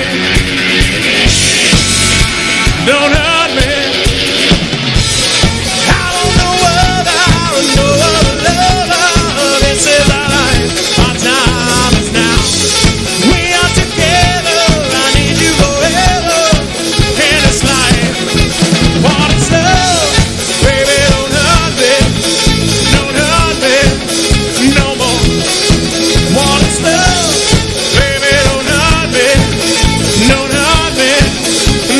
Don't hurt me. I don't know whether I know other love. This is our life. Our time is now. We are together. I need you forever. In this life, what is love? Baby, don't hurt me. Don't hurt me no more. What is love? Baby, don't hurt me. Don't hurt me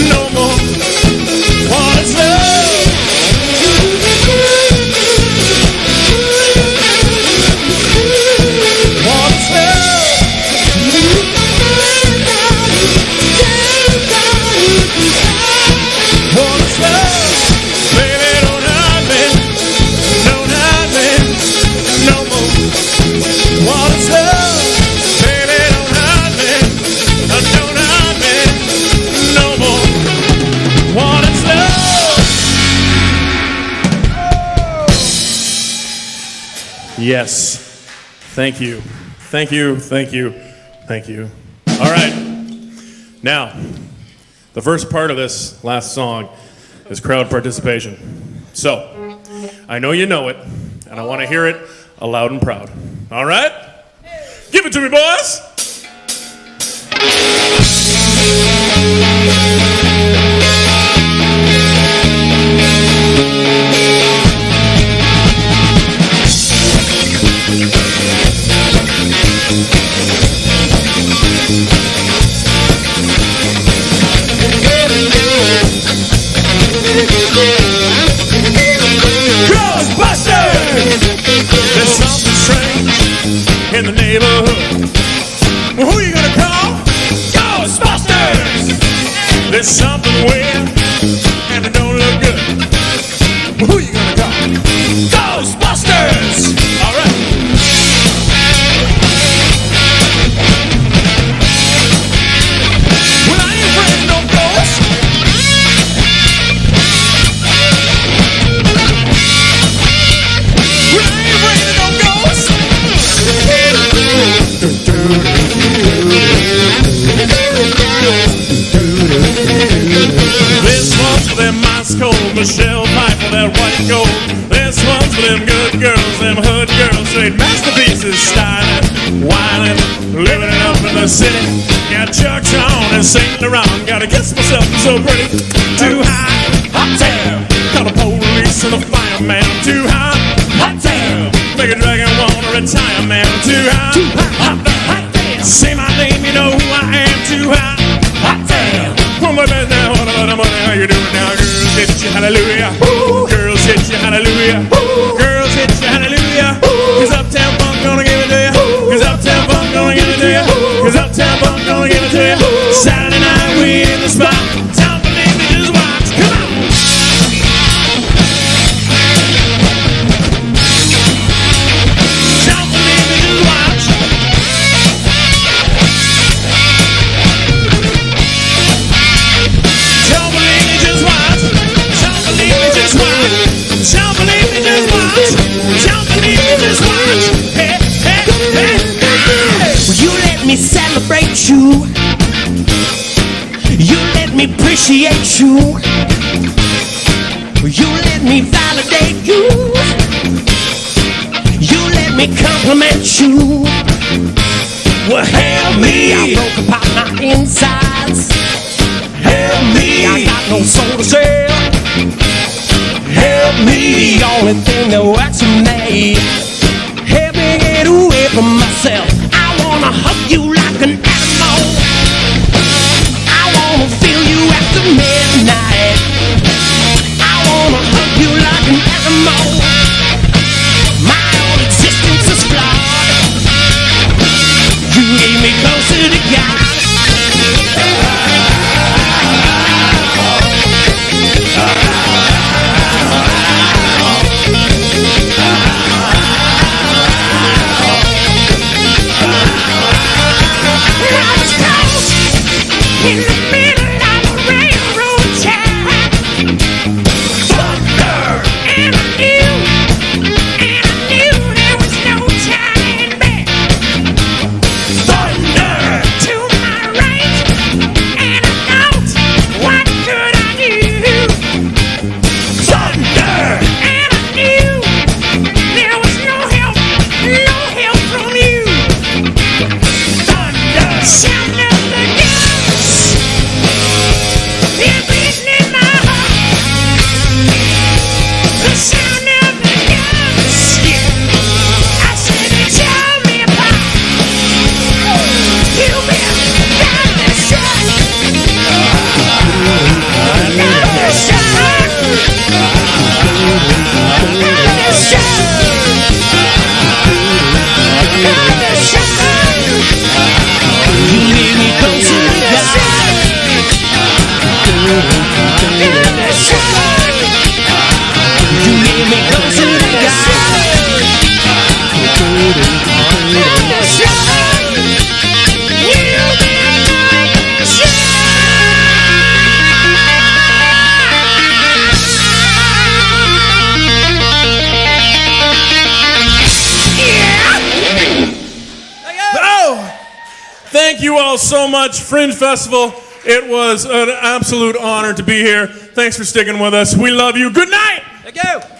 no more. What is love? What is love? What is love? Baby, don't hurt me. Don't hurt me no more. What is love? Baby, don't hurt me. Don't hurt me no more. What is love? Yes. Thank you. Thank you. Thank you. Thank you. All right. Now, the first part of this last song is crowd participation. So, I know you know it, and I want to hear it aloud and proud. All right? Give it to me, boys! Ghostbusters! There's something strange in the neighborhood. Well, who you gonna call? Ghostbusters! There's something weird and it don't look good. Well, who you gonna call? Ghostbusters! All right. Well, I ain't afraid of no ghosts. Well, I ain't afraid of no ghosts. This one's for them ice cold Michelle Piper, that white gold. This one's for them good girls, them hood girls, straight masterpieces, styling, whining, living it up in the city. Got chucks on and singing around. Gotta kiss myself, I'm so pretty. Too high, hot damn. Call the police and the fireman. Too high, hot damn. Make a dragon wanna retire, man. Too high, hot damn. Say my name, you know who I am. Too high, hot damn. Oh my bed now, what about the money? How you doing now? Girls hit you, hallelujah. Ooh. Girls hit you, hallelujah. Ooh. Girls hit you, hallelujah. Cause Uptown Funk gonna give it to you. Cause Uptown Funk gonna give it to you. Cause Uptown Funk gonna give it to you. Saturday night we in the spot. Don't believe me, just watch. Come on. Don't believe me, just watch. Don't believe me, just watch. Don't believe me, just watch. Don't believe me, just watch. Don't believe me, just watch. Hey, hey, hey, hey. Will you let me celebrate you? You let me appreciate you. Will you let me validate you? You let me compliment you. Well, help me, I broke apart my insides. Help me, I got no soul to sell. Help me, the only thing that works for me. Help me get away from myself. I wanna hug you like an animal. I wanna feel you after midnight. I wanna hug you like an animal. My own existence is flawed. You gave me closer to God. In the middle of a railroad track, thunder, and I knew there was no turning back. Thunder to my right. so much. Fringe Festival, it was an absolute honor to be here. Thanks for sticking with us. We love you. Good night. Thank you.